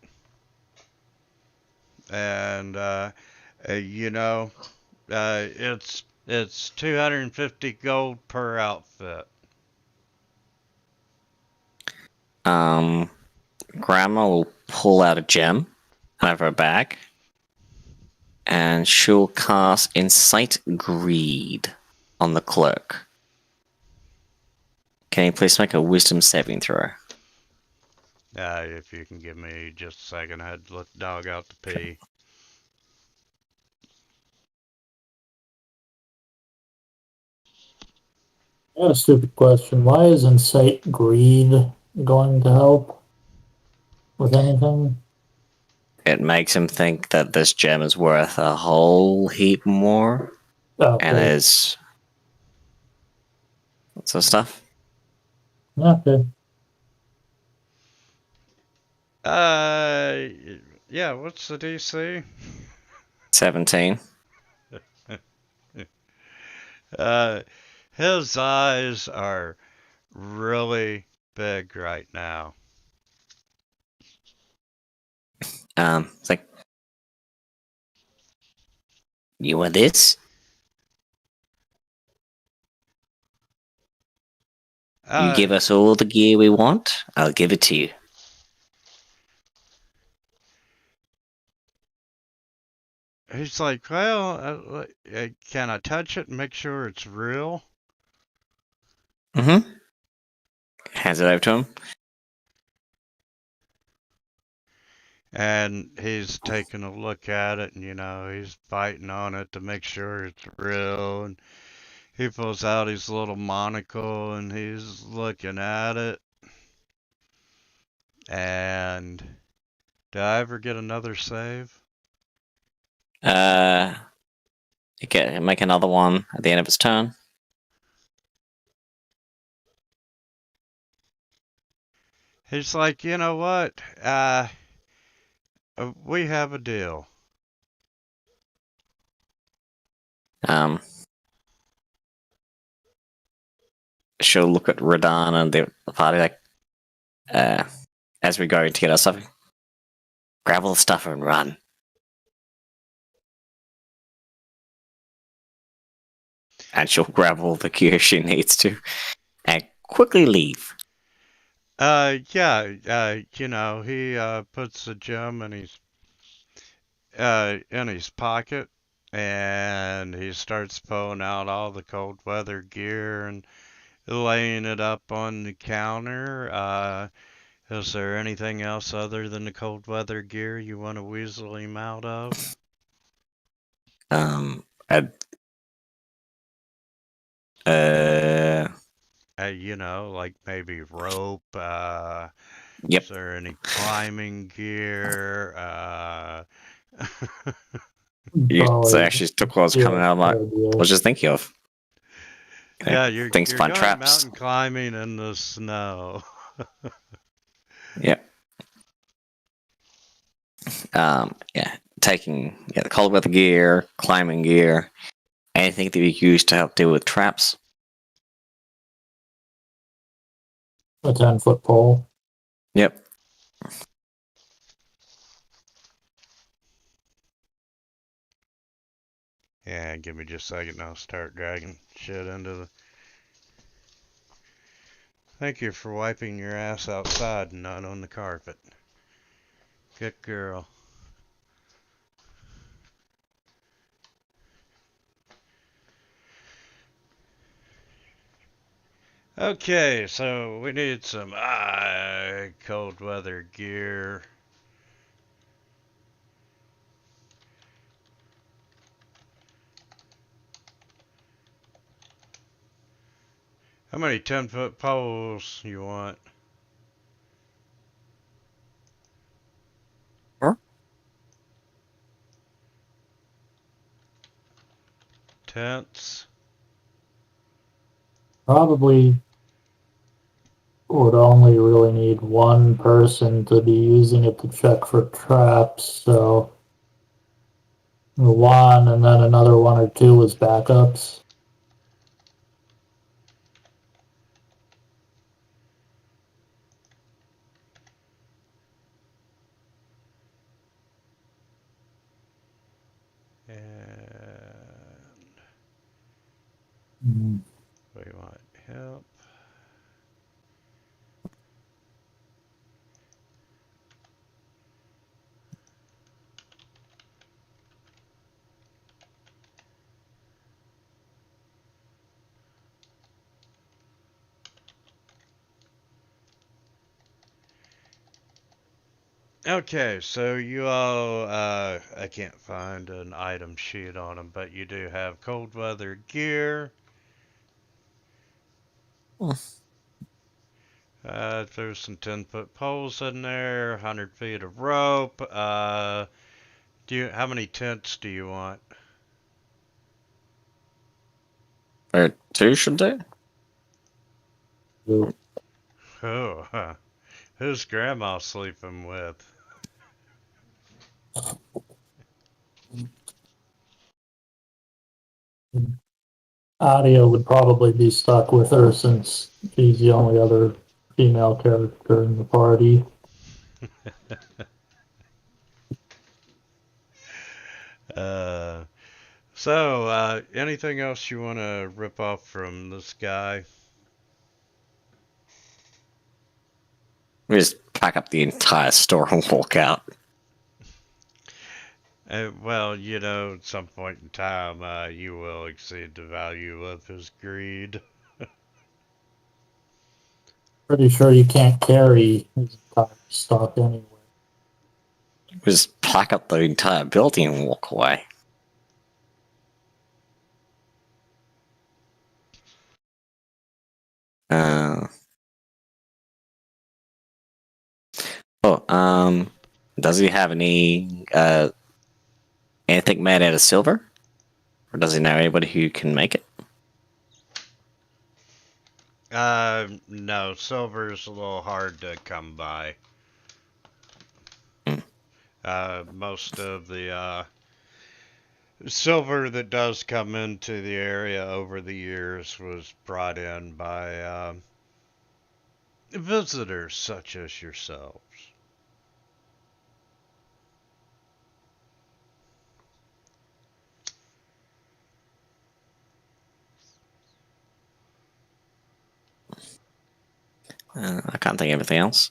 and it's 250 gold per outfit. Um, Grandma will pull out a gem out of her bag, and she'll cast Incite Greed on the clerk. Can you please make a Wisdom saving throw? If you can give me just a second, I had to let the dog out to pee. I got a stupid question. Why is Incite Greed going to help with anything? It makes him think that this gem is worth a whole heap more. and Okay. there's lots of stuff. Okay. Uh, yeah, what's the DC? 17. Uh, his eyes are really big right now. It's like, you want this? You Uh, give us all the gear we want, I'll give it to you. he's like, well, can I touch it and make sure it's real? Mm-hmm. Hands it over to him. And he's taking a look at it, and he's biting on it to make sure it's real. And he pulls out his little monocle, and he's looking at it. And did I ever get another save? You can make another one at the end of its turn. He's like, you know what? We have a deal. Um, she'll look at Radan and the party like, as we go to get our stuff, grab all the stuff and run. And she'll grab all the gear she needs to and quickly leave. Yeah, he puts the gem in his pocket, and he starts pulling out all the cold weather gear and laying it up on the counter. Is there anything else other than the cold weather gear you want to weasel him out of? And, Like maybe rope. yep. Is there any climbing gear? You so Probably. actually took what was Yeah, coming out of my. good idea. I was just thinking of. Yeah, you're Things to you're find going traps. mountain climbing in the snow. Yep. Yeah. Taking the cold weather gear, climbing gear, anything that you use to help deal with traps. A 10-foot pole. Yep. Yeah, give me just a second and I'll start dragging shit into the... Thank you for wiping your ass outside and not on the carpet. Good girl. Okay, so we need some cold weather gear. How many 10-foot poles you want? Sure. Tents? Probably would only really need one person to be using it to check for traps, so one and then another one or two as backups. And Mm. we want help. Okay, so you all, I can't find an item sheet on them, but you do have cold weather gear. There's some 10-foot poles in there, 100 feet of rope. How many tents do you want? Or two should do? You- Oh, huh. Who's Grandma sleeping with? Adia would probably be stuck with her since she's the only other female character in the party. Uh, anything else you want to rip off from this guy? We just pack up the entire store and walk out. Well, at some point in time, you will exceed the value of his greed. Pretty sure you can't carry his entire stock anyway. We just pack up the entire building and walk away. Uh, does he have anything made out of silver? Or does he know anybody who can make it? No, silver's a little hard to come by. Hmm. Most of the silver that does come into the area over the years was brought in by visitors such as yourselves. I can't think of anything else.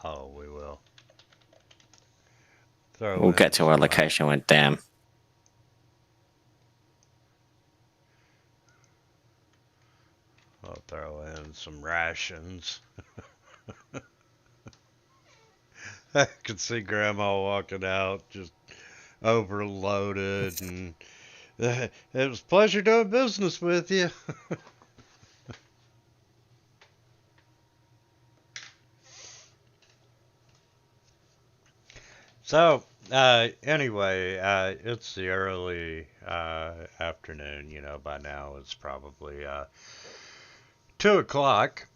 Oh, we will. Throw We'll in get to our some, location when damn. I'll throw in some rations. I could see Grandma walking out just overloaded, and it was a pleasure doing business with you. So, anyway, it's the early afternoon. By now it's probably 2 o'clock,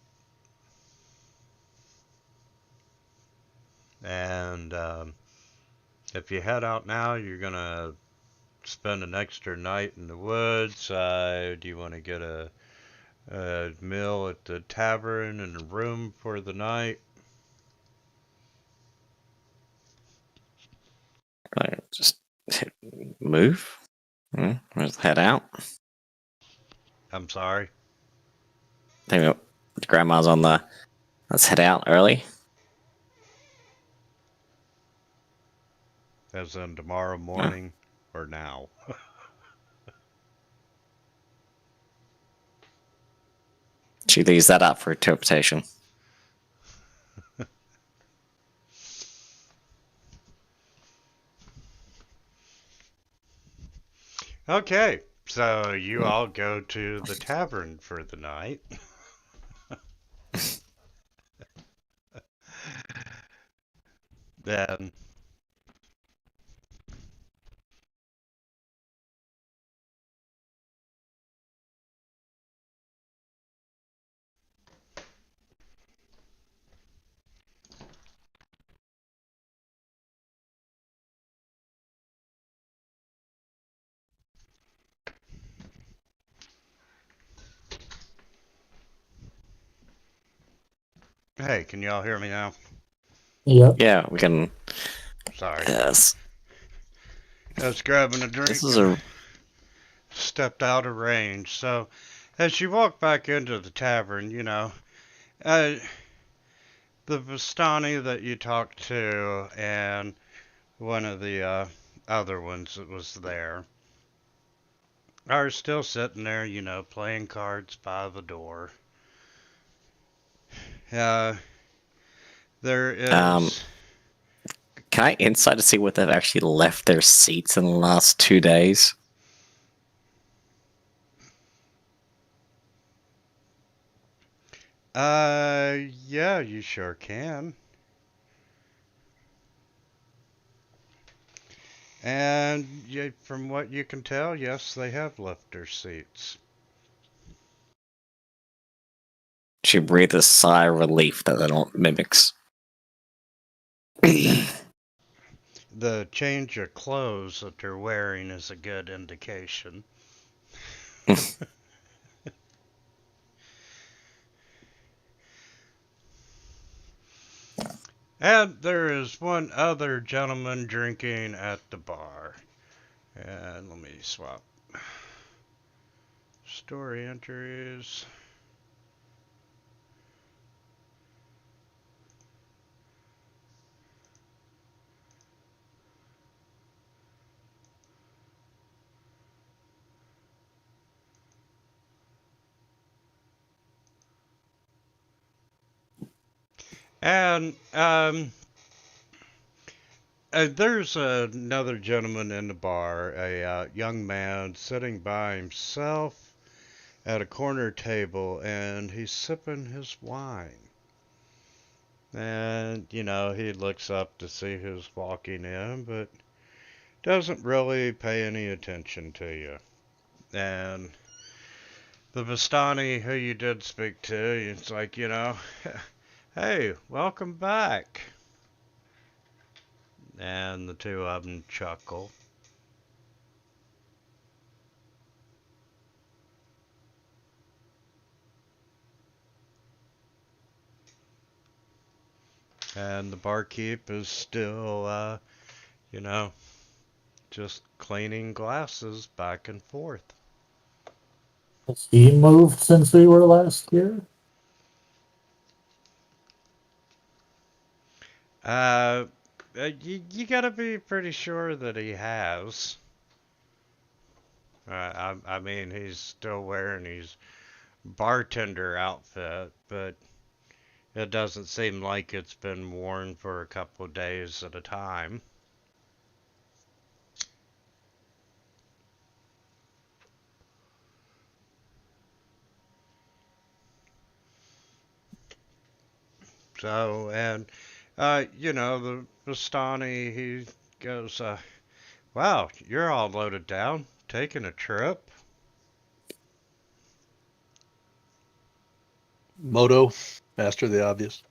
and if you head out now, you're gonna spend an extra night in the woods. Do you want to get a meal at the tavern and a room for the night? Just move. Let's head out. I'm sorry. I think Grandma's on the. Let's head out early. As in tomorrow morning or now? She leaves that up for interpretation. Okay, so you all go to the tavern for the night. Then, hey, can y'all hear me now? Yep. Yeah, we can. Sorry. Yes. I was grabbing a drink. This is a. Stepped out of range. So, as you walk back into the tavern, uh, the Vistani that you talked to and one of the other ones that was there are still sitting there, playing cards by the door. Uh, there Um, is. Can I insight to see what they've actually left their seats in the last 2 days? Yeah, you sure can. And from what you can tell, yes, they have lifter seats. She breathed a sigh of relief that they don't mimics. The change of clothes that they're wearing is a good indication. And there is one other gentleman drinking at the bar. And let me swap story entries. And there's another gentleman in the bar, a young man sitting by himself at a corner table, and he's sipping his wine. And, he looks up to see who's walking in, but doesn't really pay any attention to you. And the Vistani who you did speak to, it's like, hey, welcome back. And the two of them chuckle. And the barkeep is still, you know, just cleaning glasses back and forth. Has he moved since we were last here? Uh, you gotta be pretty sure that he has. I mean, he's still wearing his bartender outfit, but it doesn't seem like it's been worn for a couple of days at a time. So, and, the Bastani, he goes, wow, you're all loaded down, taking a trip? Moto, master of the obvious.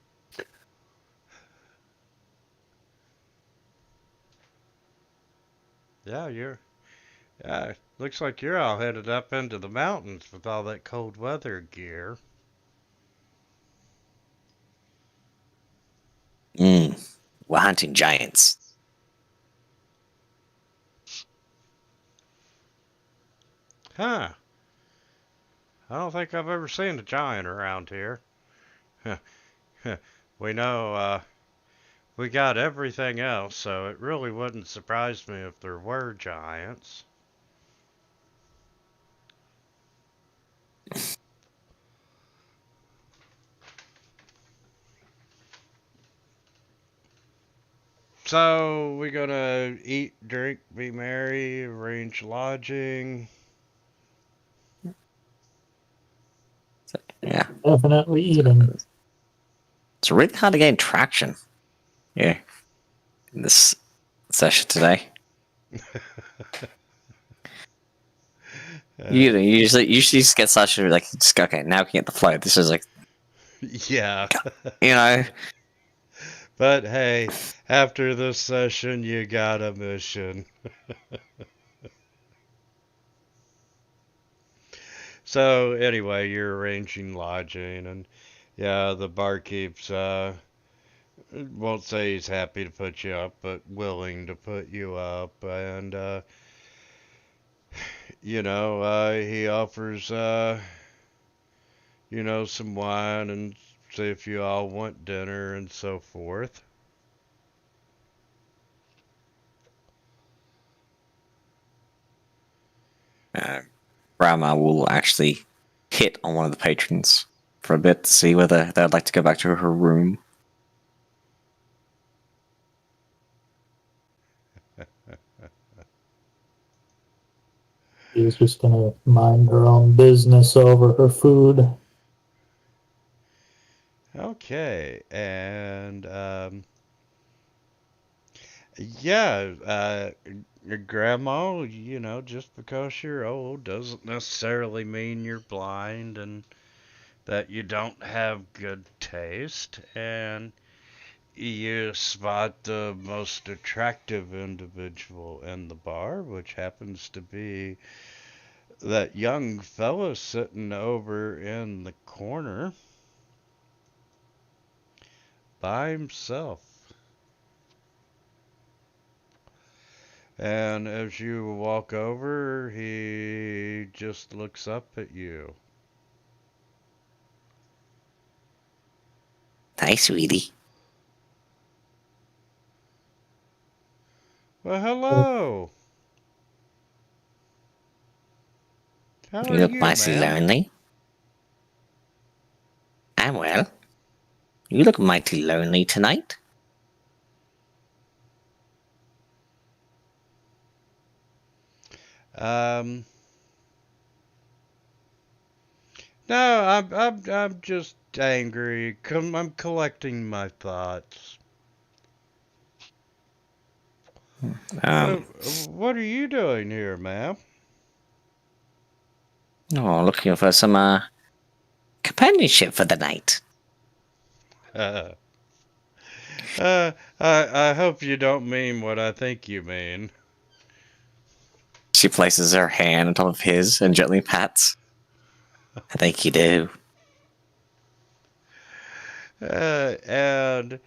Yeah, looks like you're all headed up into the mountains with all that cold weather gear. We're hunting giants. Huh, I don't think I've ever seen a giant around here. We know, we got everything else, so it really wouldn't surprise me if there were giants. So, we gonna eat, drink, be merry, arrange lodging. Yeah. Definitely eating. It's really hard to gain traction. Yeah. In this session today. You usually just get such a like just okay, now we can get the flow. This is like Yeah. you know But hey, after this session, you got a mission. So anyway, you're arranging lodging, and yeah, the barkeep's won't say he's happy to put you up, but willing to put you up, and he offers some wine and see if you all want dinner and so forth. Grandma will actually hit on one of the patrons for a bit to see whether they'd like to go back to her room. She's just gonna mind her own business over her food. Okay, and yeah, your grandma, just because you're old doesn't necessarily mean you're blind and that you don't have good taste. And you spot the most attractive individual in the bar, which happens to be that young fella sitting over in the corner by himself. And as you walk over, he just looks up at you. Hi, sweetie. Well, hello. How You are look you, mighty ma'am? lonely. I'm well. You look mighty lonely tonight. Um, no, I'm just angry. I'm collecting my thoughts. Um, What are you doing here, ma'am? looking for some companionship for the night. Uh, I hope you don't mean what I think you mean. She places her hand on top of his and gently pats. I think you do. And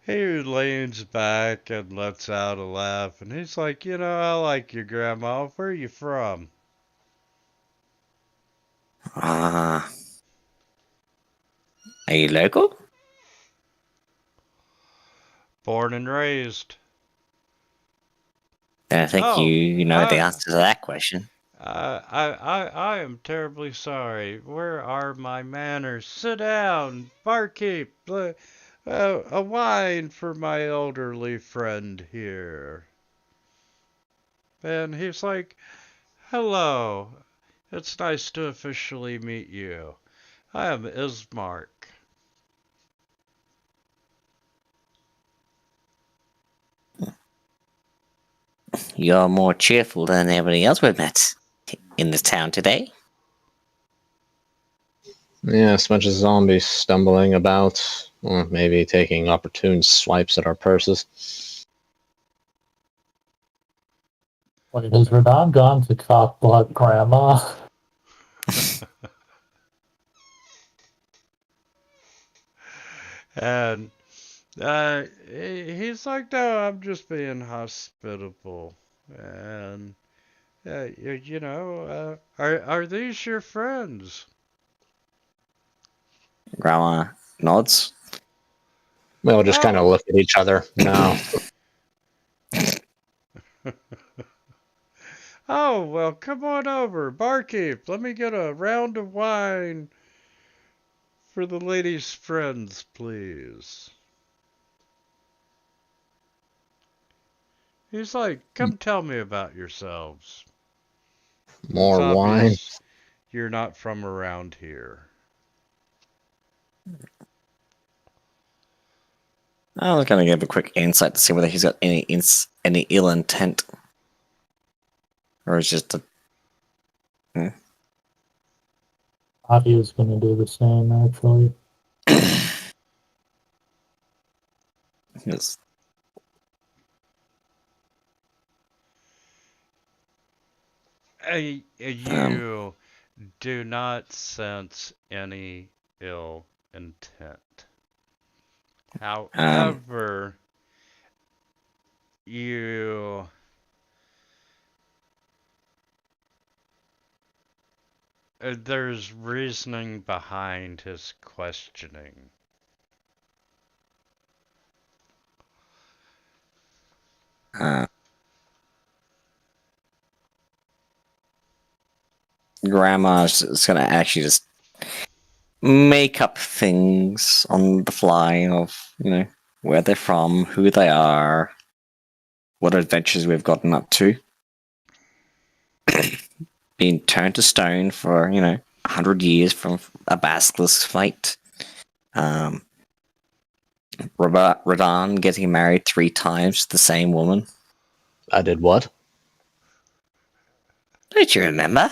he leans back and lets out a laugh, and he's like, I like your grandma. Where are you from? Ah, are you local? Born and raised. I think Oh, you know the I, answer to that question. I am terribly sorry. Where are my manners? Sit down, barkeep. A wine for my elderly friend here. And he's like, hello. It's nice to officially meet you. I am Ismark. You're more cheerful than everybody else we've met in this town today. Yeah, as much as zombies stumbling about, or maybe taking opportune swipes at our purses. Wait, has Radon gone to cockblock grandma? And he's like, no, I'm just being hospitable. And are these your friends? Grandma nods. We'll just kind of Oh, look at each other. No. oh, well, come on over, barkeep. Let me get a round of wine for the lady's friends, please. He's like, come tell me about yourselves. It's More wine. obvious you're not from around here. I was gonna give a quick insight to see whether he's got any ill intent, or it's just a. Ati is going to do the same, actually. Yes. You do not sense any ill intent. Um, However, you there's reasoning behind his questioning. uh, Grandma's just gonna actually just make up things on the fly of where they're from, who they are, what adventures we've gotten up to, being turned to stone for 100 years from a basilisk fight. Um, Radan getting married 3 times to the same woman. I did what? Don't you remember?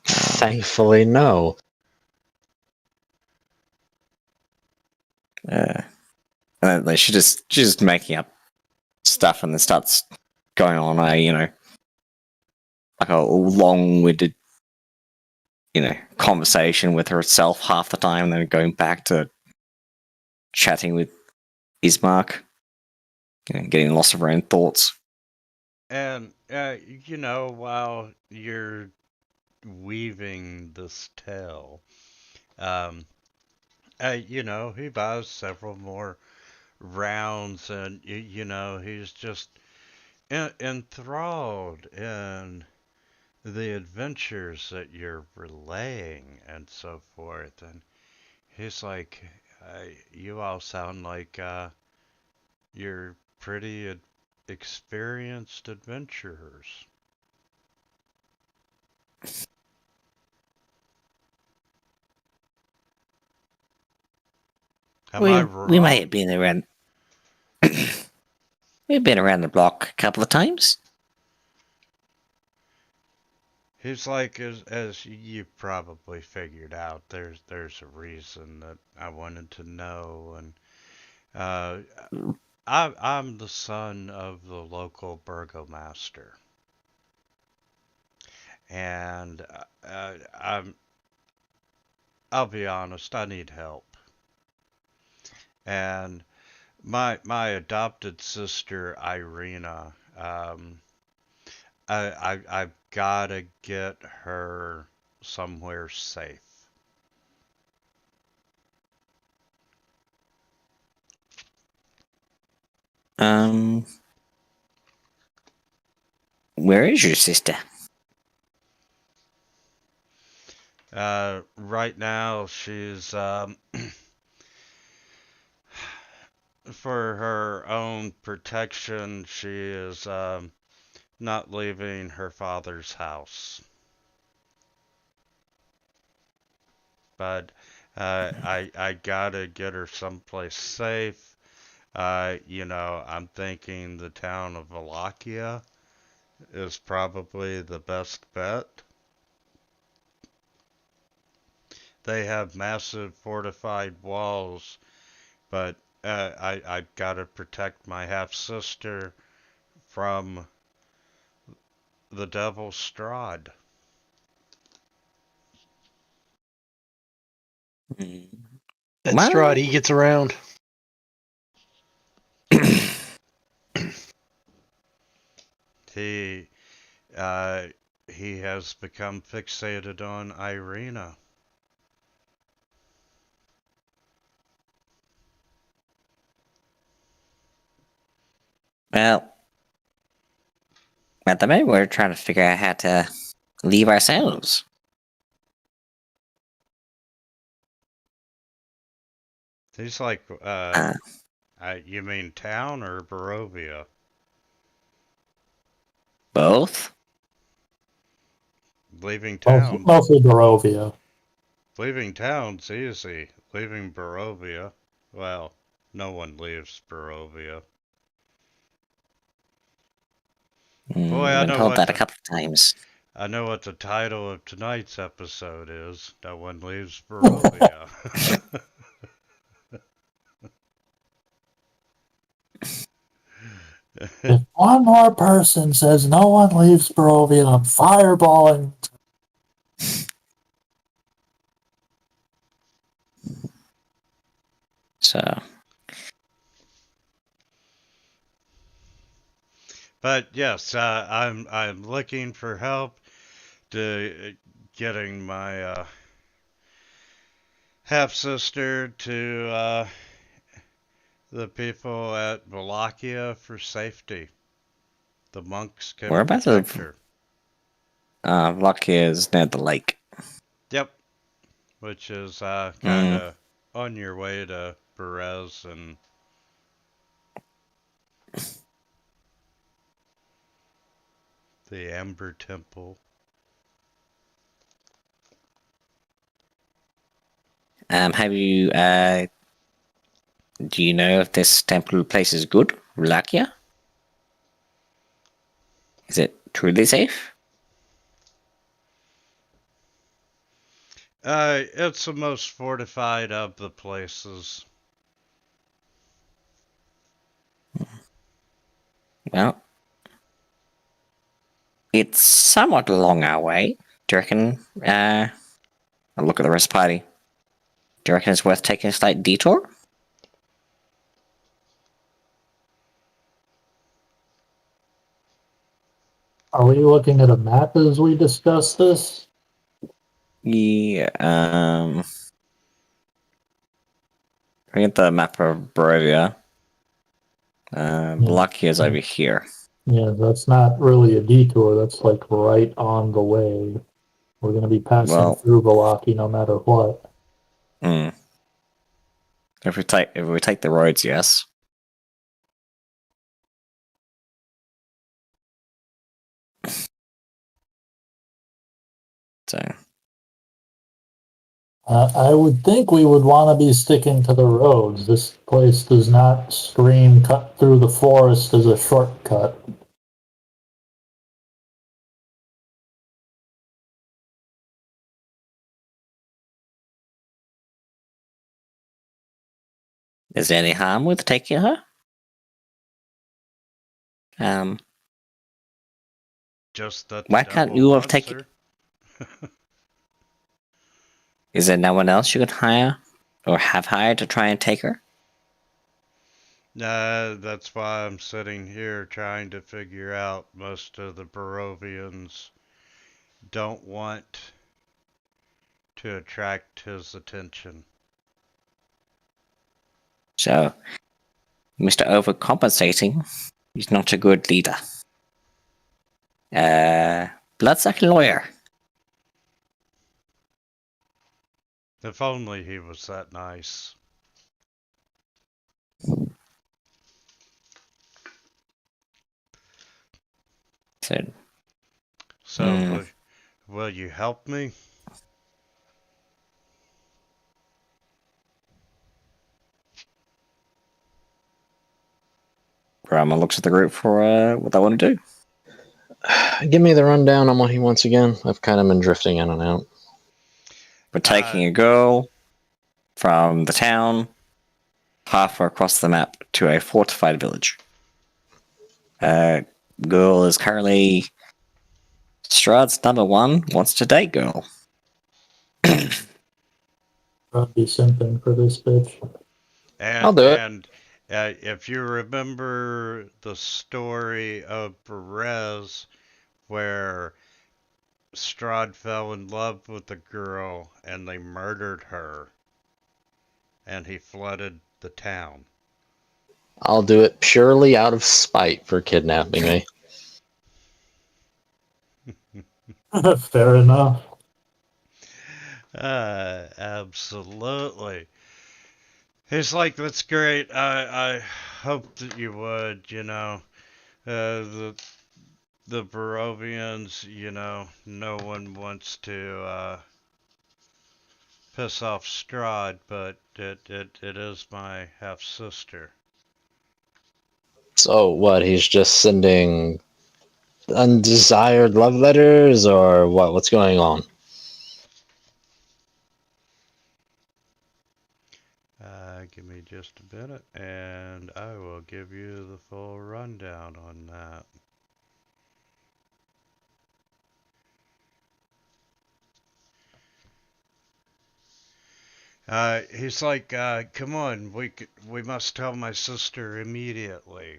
Thankfully, no. And then she's just making up stuff and then starts going on like a long-winded, conversation with herself half the time, and then going back to chatting with Ismark, getting lost of her own thoughts. And, while you're weaving this tale, um, he buys several more rounds, and, he's just enthralled in the adventures that you're relaying and so forth. And he's like, you all sound like you're pretty experienced adventurers. Am I We may wrong? have been around. We've been around the block a couple of times. He's like, as you probably figured out, there's a reason that I wanted to know, and uh, I'm the son of the local burgomaster, and I'll be honest, I need help, and my adopted sister Irina, I've gotta get her somewhere safe. Um, where is your sister? Right now, she's for her own protection, she is not leaving her father's house. But I gotta get her someplace safe. I'm thinking the town of Wallachia is probably the best bet. They have massive fortified walls, but I gotta protect my half sister from the devil Strahd. That Well, Strahd, he gets around. He uh, he has become fixated on Irina. well, at the moment we're trying to figure out how to leave ourselves. He's like, Uh, you mean town or Barovia? both. Leaving town, Mostly Barovia. leaving town's easy. Leaving Barovia, well, no one leaves Barovia. Boy, I've been told that a couple of times. I know what the title of tonight's episode is. No one leaves Barovia. If one more person says no one leaves Barovia, I'm fireballing. So, But yes, I'm looking for help to getting my half sister to the people at Wallachia for safety. The monks can whereabouts protect of her. Luck is near the lake. Yep, which is kind Mm, of on your way to Perez and the Amber Temple. have you Do you know if this temple place is good, Rulakia? Is it truly safe? It's the most fortified of the places. Well, it's somewhat along our way. Do you reckon? I'll look at the rest of the party. Do you reckon it's worth taking a slight detour? Are we looking at a map as we discuss this? Yeah. Bring up the map of Barovia. Lulakia's over here. Yeah, that's not really a detour. That's like right on the way. We're going to be passing Well, through Valaki no matter what. If we take the roads, yes. So I would think we would want to be sticking to the roads. This place does not scream cut through the forest as a shortcut. is there any harm with taking her? Just that the Why can't devil you have wants taken? her. Is there no one else you could hire or have hired to try and take her? That's why I'm sitting here trying to figure out most of the Barovians don't want to attract his attention. So, Mr. Overcompensating is not a good leader. Bloodsucking lawyer. If only he was that nice. So, So, will you help me? Grandma looks at the group for what they want to do. Give me the rundown on what he wants again. I've kind of been drifting in and out. We're taking a girl from the town halfway across the map to a fortified village. Girl is currently Strahd's number one, wants to date girl. I'd be simping for this bitch. I'll do it. And if you remember the story of Perez, where Strahd fell in love with the girl and they murdered her, and he flooded the town. I'll do it purely out of spite for kidnapping me. Fair enough. Absolutely. He's like, that's great. I hope that you would, the Barovians, no one wants to piss off Strahd, but it is my half sister. So what? He's just sending undesired love letters, or what? What's going on? Give me just a minute, and I will give you the full rundown on that. He's like, come on, we must tell my sister immediately.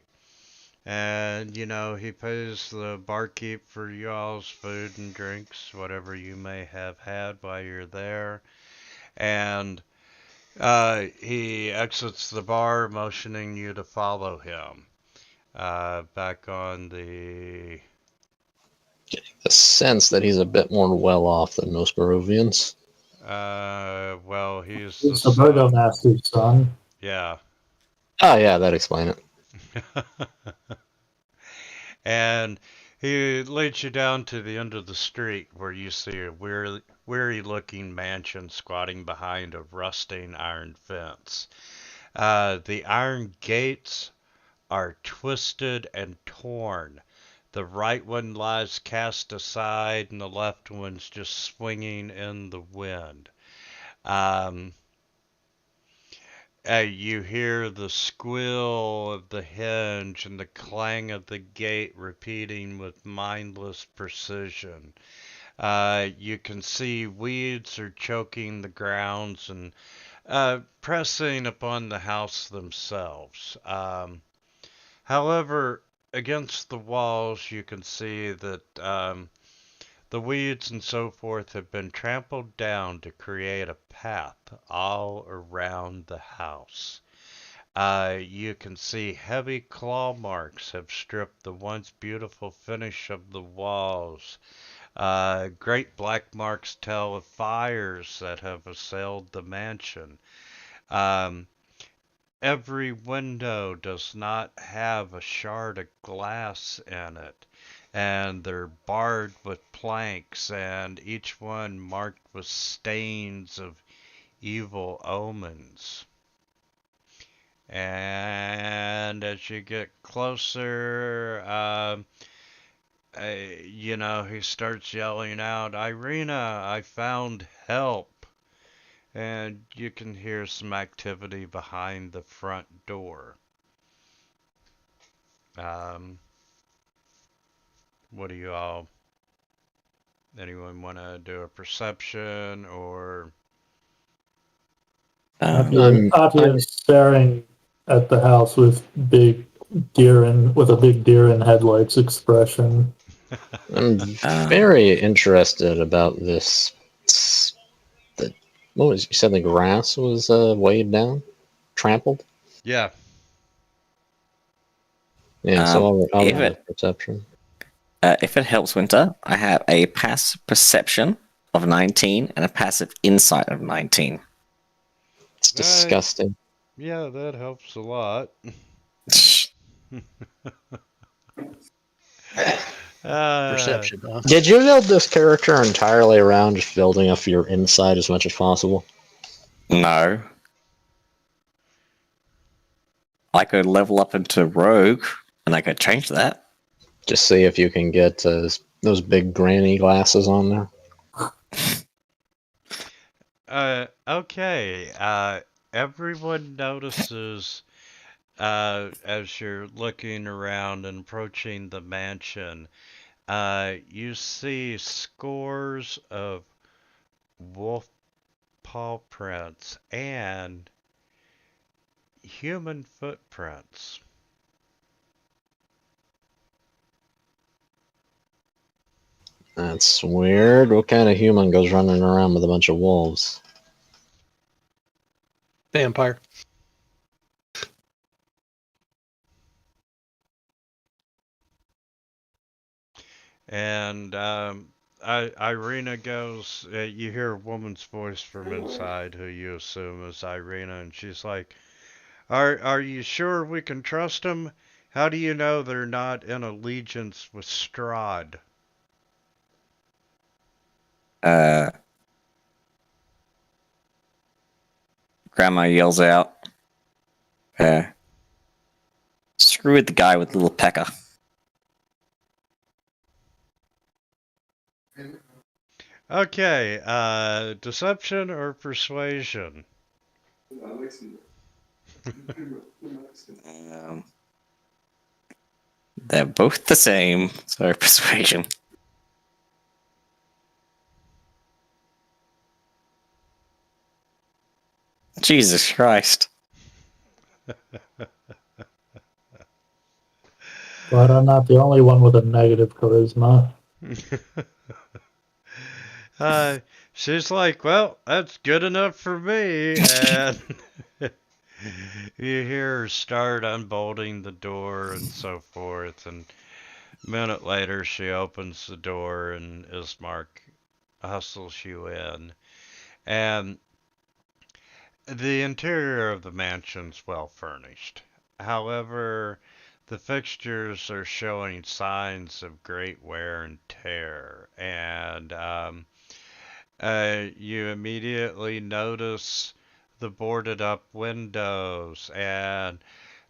And, he pays the barkeep for y'all's food and drinks, whatever you may have had while you're there. And he exits the bar, motioning you to follow him. Back on the. The sense that he's a bit more well off than most Barovians. Well, he's the It's the son. burgomaster's son. Yeah. Oh yeah, that explains it. And he leads you down to the end of the street where you see a weary looking mansion squatting behind a rusting iron fence. The iron gates are twisted and torn. The right one lies cast aside, and the left one's just swinging in the wind. Um, you hear the squeal of the hinge and the clang of the gate repeating with mindless precision. You can see weeds are choking the grounds and pressing upon the house themselves. However, against the walls, you can see that the weeds and so forth have been trampled down to create a path all around the house. You can see heavy claw marks have stripped the once beautiful finish of the walls. Great black marks tell of fires that have assailed the mansion. Um, every window does not have a shard of glass in it, and they're barred with planks, and each one marked with stains of evil omens. And as you get closer, he starts yelling out, Irina, I found help. And you can hear some activity behind the front door. Um, what do you all, anyone want to do a perception or? I'm Atia's staring at the house with a big deer in headlights expression. I'm Um, very interested about this. The, what was you said the grass was weighed down, trampled? Yeah. Yeah, so I'll if roll it a perception. if it helps, Winter, I have a passive perception of 19 and a passive insight of 19. It's Uh, disgusting. yeah, that helps a lot. uh, Perception, huh? Did you build this character entirely around just building up your inside as much as possible? No, I could level up into rogue, and I could change that. Just see if you can get those big granny glasses on there. okay. Everyone notices as you're looking around and approaching the mansion, you see scores of wolf paw prints and human footprints. That's weird. What kind of human goes running around with a bunch of wolves? Vampire. And Irina goes, you hear a woman's voice from inside who you assume is Irina, and she's like, are you sure we can trust them? How do you know they're not in allegiance with Strahd? Uh, Grandma yells out, uh, "Screw the guy with the little pecker." Okay, deception or persuasion? Um, they're both the same, so persuasion. Jesus Christ. But I'm not the only one with a negative charisma. uh, she's like, well, that's good enough for me. And you hear her start unbolting the door and so forth. And a minute later, she opens the door and Ismark hustles you in. And the interior of the mansion's well furnished. However, the fixtures are showing signs of great wear and tear, and you immediately notice the boarded up windows, and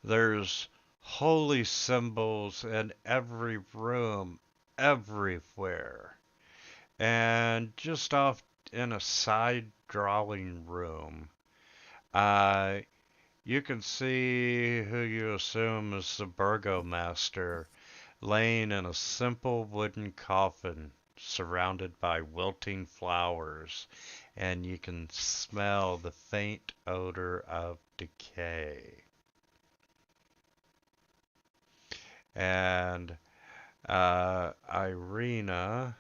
there's holy symbols in every room, everywhere. And just off in a side drawing room, uh, you can see who you assume is the burgomaster laying in a simple wooden coffin surrounded by wilting flowers, and you can smell the faint odor of decay. And Irina,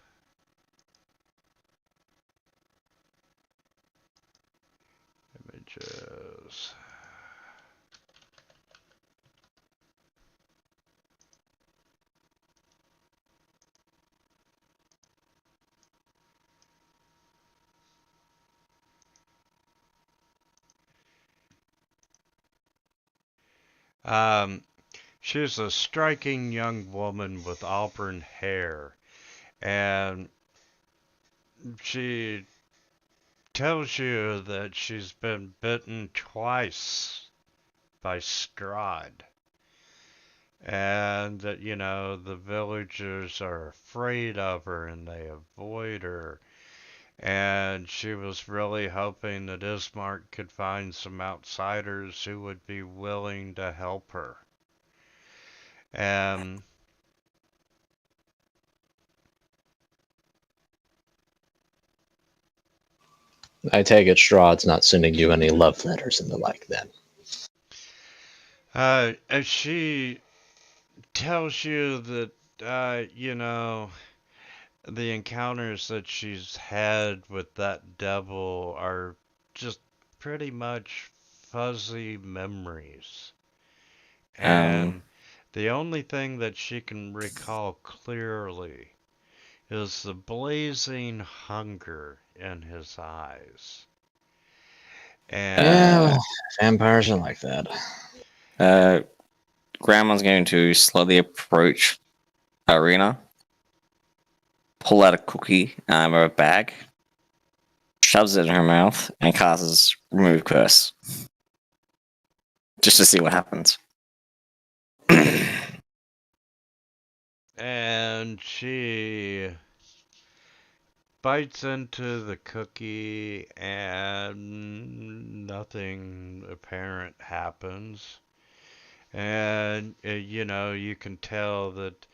images. Um, she's a striking young woman with auburn hair, and she tells you that she's been bitten twice by Strahd, and that, the villagers are afraid of her and they avoid her. And she was really hoping that Ismark could find some outsiders who would be willing to help her. And I take it Strahd's not sending you any love letters and the like then. she tells you that, the encounters that she's had with that devil are just pretty much fuzzy memories. Um, And the only thing that she can recall clearly is the blazing hunger in his eyes. Yeah, And well, vampires are like that. Grandma's going to slowly approach Irina, pull out a cookie out of her bag, shoves it in her mouth, and casts Remove Curse. Just to see what happens. and she bites into the cookie and nothing apparent happens. And you can tell that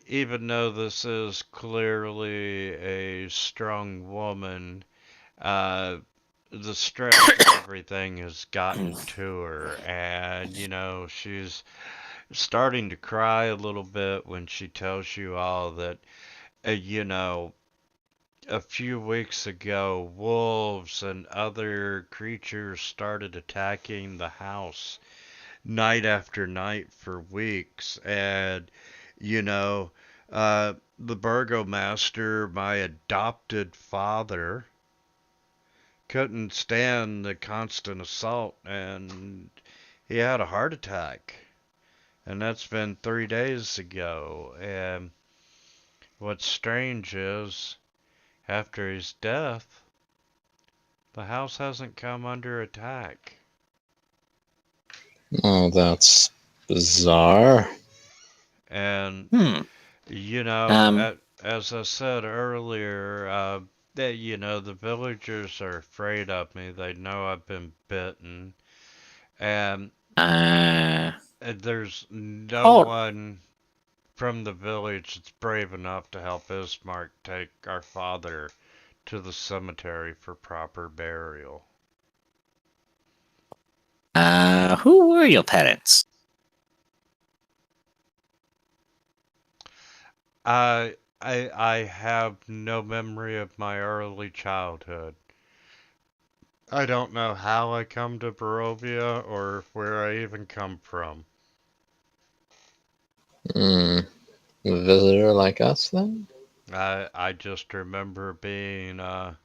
even though this is clearly a strong woman, the stress of everything has gotten to her, and she's starting to cry a little bit when she tells you all that, a few weeks ago, wolves and other creatures started attacking the house night after night for weeks. And, you know, the burgomaster, my adopted father, couldn't stand the constant assault and he had a heart attack. And that's been 3 days ago. And what's strange is, after his death, the house hasn't come under attack. Oh, that's bizarre. And, Hmm. Um. as I said earlier, the villagers are afraid of me. They know I've been bitten. And Uh. there's no Oh. one from the village that's brave enough to help Ismark take our father to the cemetery for proper burial. Who were your parents? I have no memory of my early childhood. I don't know how I come to Barovia or where I even come from. Hmm. A visitor like us, then? I just remember being, the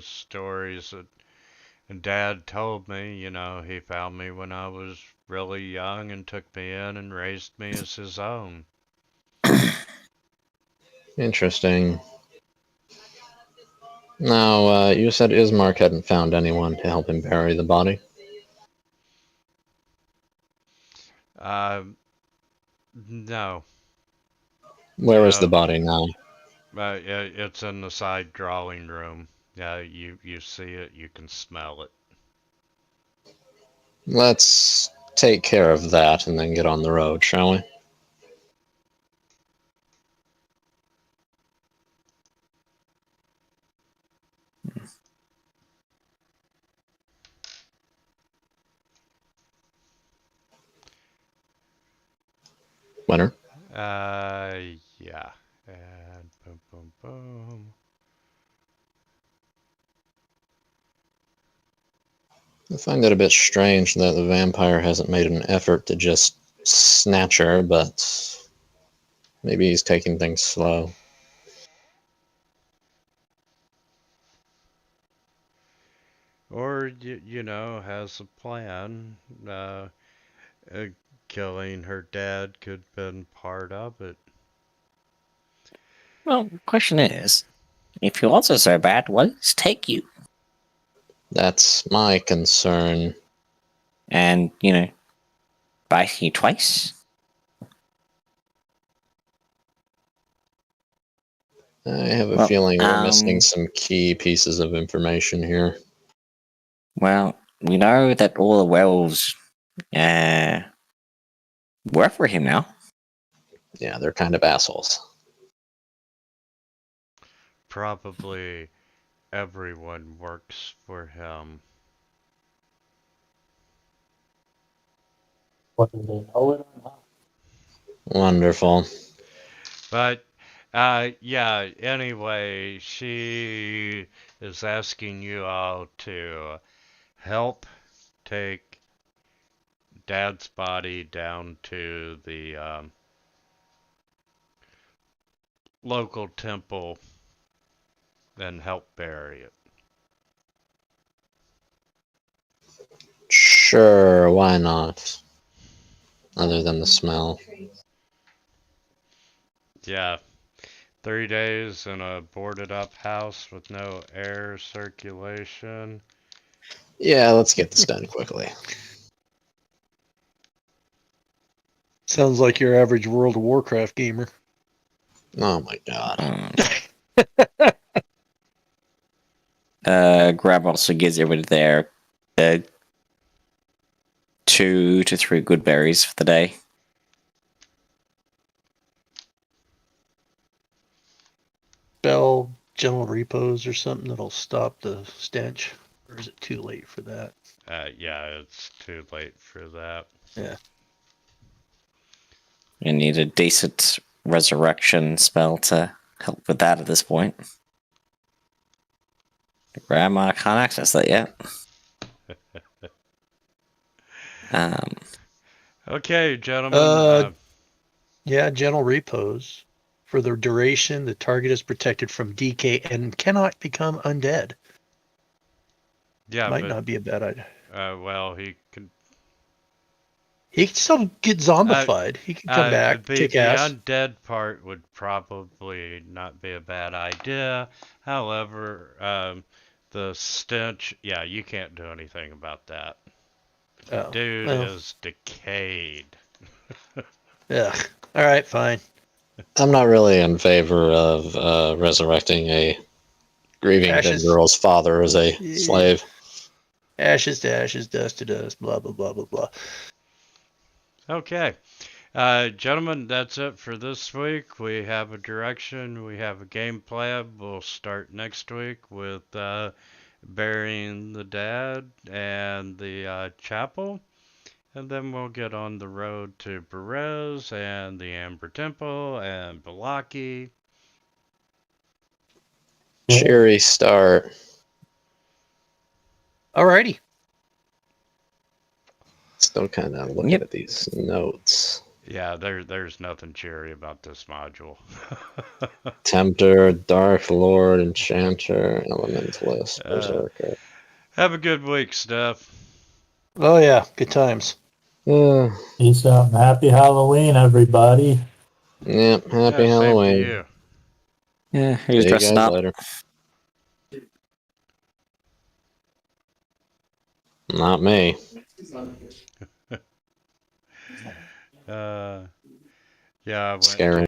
stories that Dad told me. He found me when I was really young and took me in and raised me as his own. Interesting. Now, you said Ismark hadn't found anyone to help him bury the body. No. Where is the No. body now? It's in the side drawing room. Yeah, you see it, you can smell it. Let's take care of that and then get on the road, shall we? Winner? Yeah. And boom, boom, boom. I find it a bit strange that the vampire hasn't made an effort to just snatch her, but maybe he's taking things slow. Or, has a plan. Uh, Killing her dad could have been part of it. Well, the question is, if he wants it so bad, what does take you? That's my concern. And, biting you twice? I have a Well, feeling we're missing some key pieces of information here. Well, we know that all the wells work for him now. Yeah, they're kind of assholes. Probably everyone works for him. What, do they know it or not? Wonderful. But, yeah, anyway, she is asking you all to help take Dad's body down to the local temple and help bury it. Sure, why not? Other than the smell. Yeah. 3 days in a boarded up house with no air circulation. Yeah, let's get this done quickly. Sounds like your average World of Warcraft gamer. Oh my god. Grab also gives everybody their 2 to 3 good berries for the day. Spell gentle repose or something that'll stop the stench. Or is it too late for that? Yeah, it's too late for that. Yeah. You need a decent resurrection spell to help with that at this point. Grandma can't access that yet. Okay, gentlemen. Yeah, gentle repose. For the duration, the target is protected from decay and cannot become undead. Yeah, Might but not be a bad idea. well, he can. He can still get zombified. He can come back, kick The ass. undead part would probably not be a bad idea. However, the stench, yeah, you can't do anything about that. Oh, Dude well. is decayed. Ugh. All right, fine. I'm not really in favor of resurrecting a grieving dead Ashes. girl's father as a slave. Ashes to ashes, dust to dust, blah, blah, blah, blah, blah. Okay. Gentlemen, that's it for this week. We have a direction, we have a game plan. We'll start next week with burying the dad and the chapel. And then we'll get on the road to Perez and the Amber Temple and Balaki. Cheery start. Alrighty. Still kind of looking at these notes. Yeah, there's nothing cheery about this module. Tempter, Dark Lord, Enchanter, Elementalist, Berserker. Have a good week, Steph. Oh, yeah. Good times. Peace out and happy Halloween, everybody. Yep, happy Yeah, same to Halloween. you. Yeah, who's See you dressing guys up? later. Not me. Uh, yeah, I went Scary.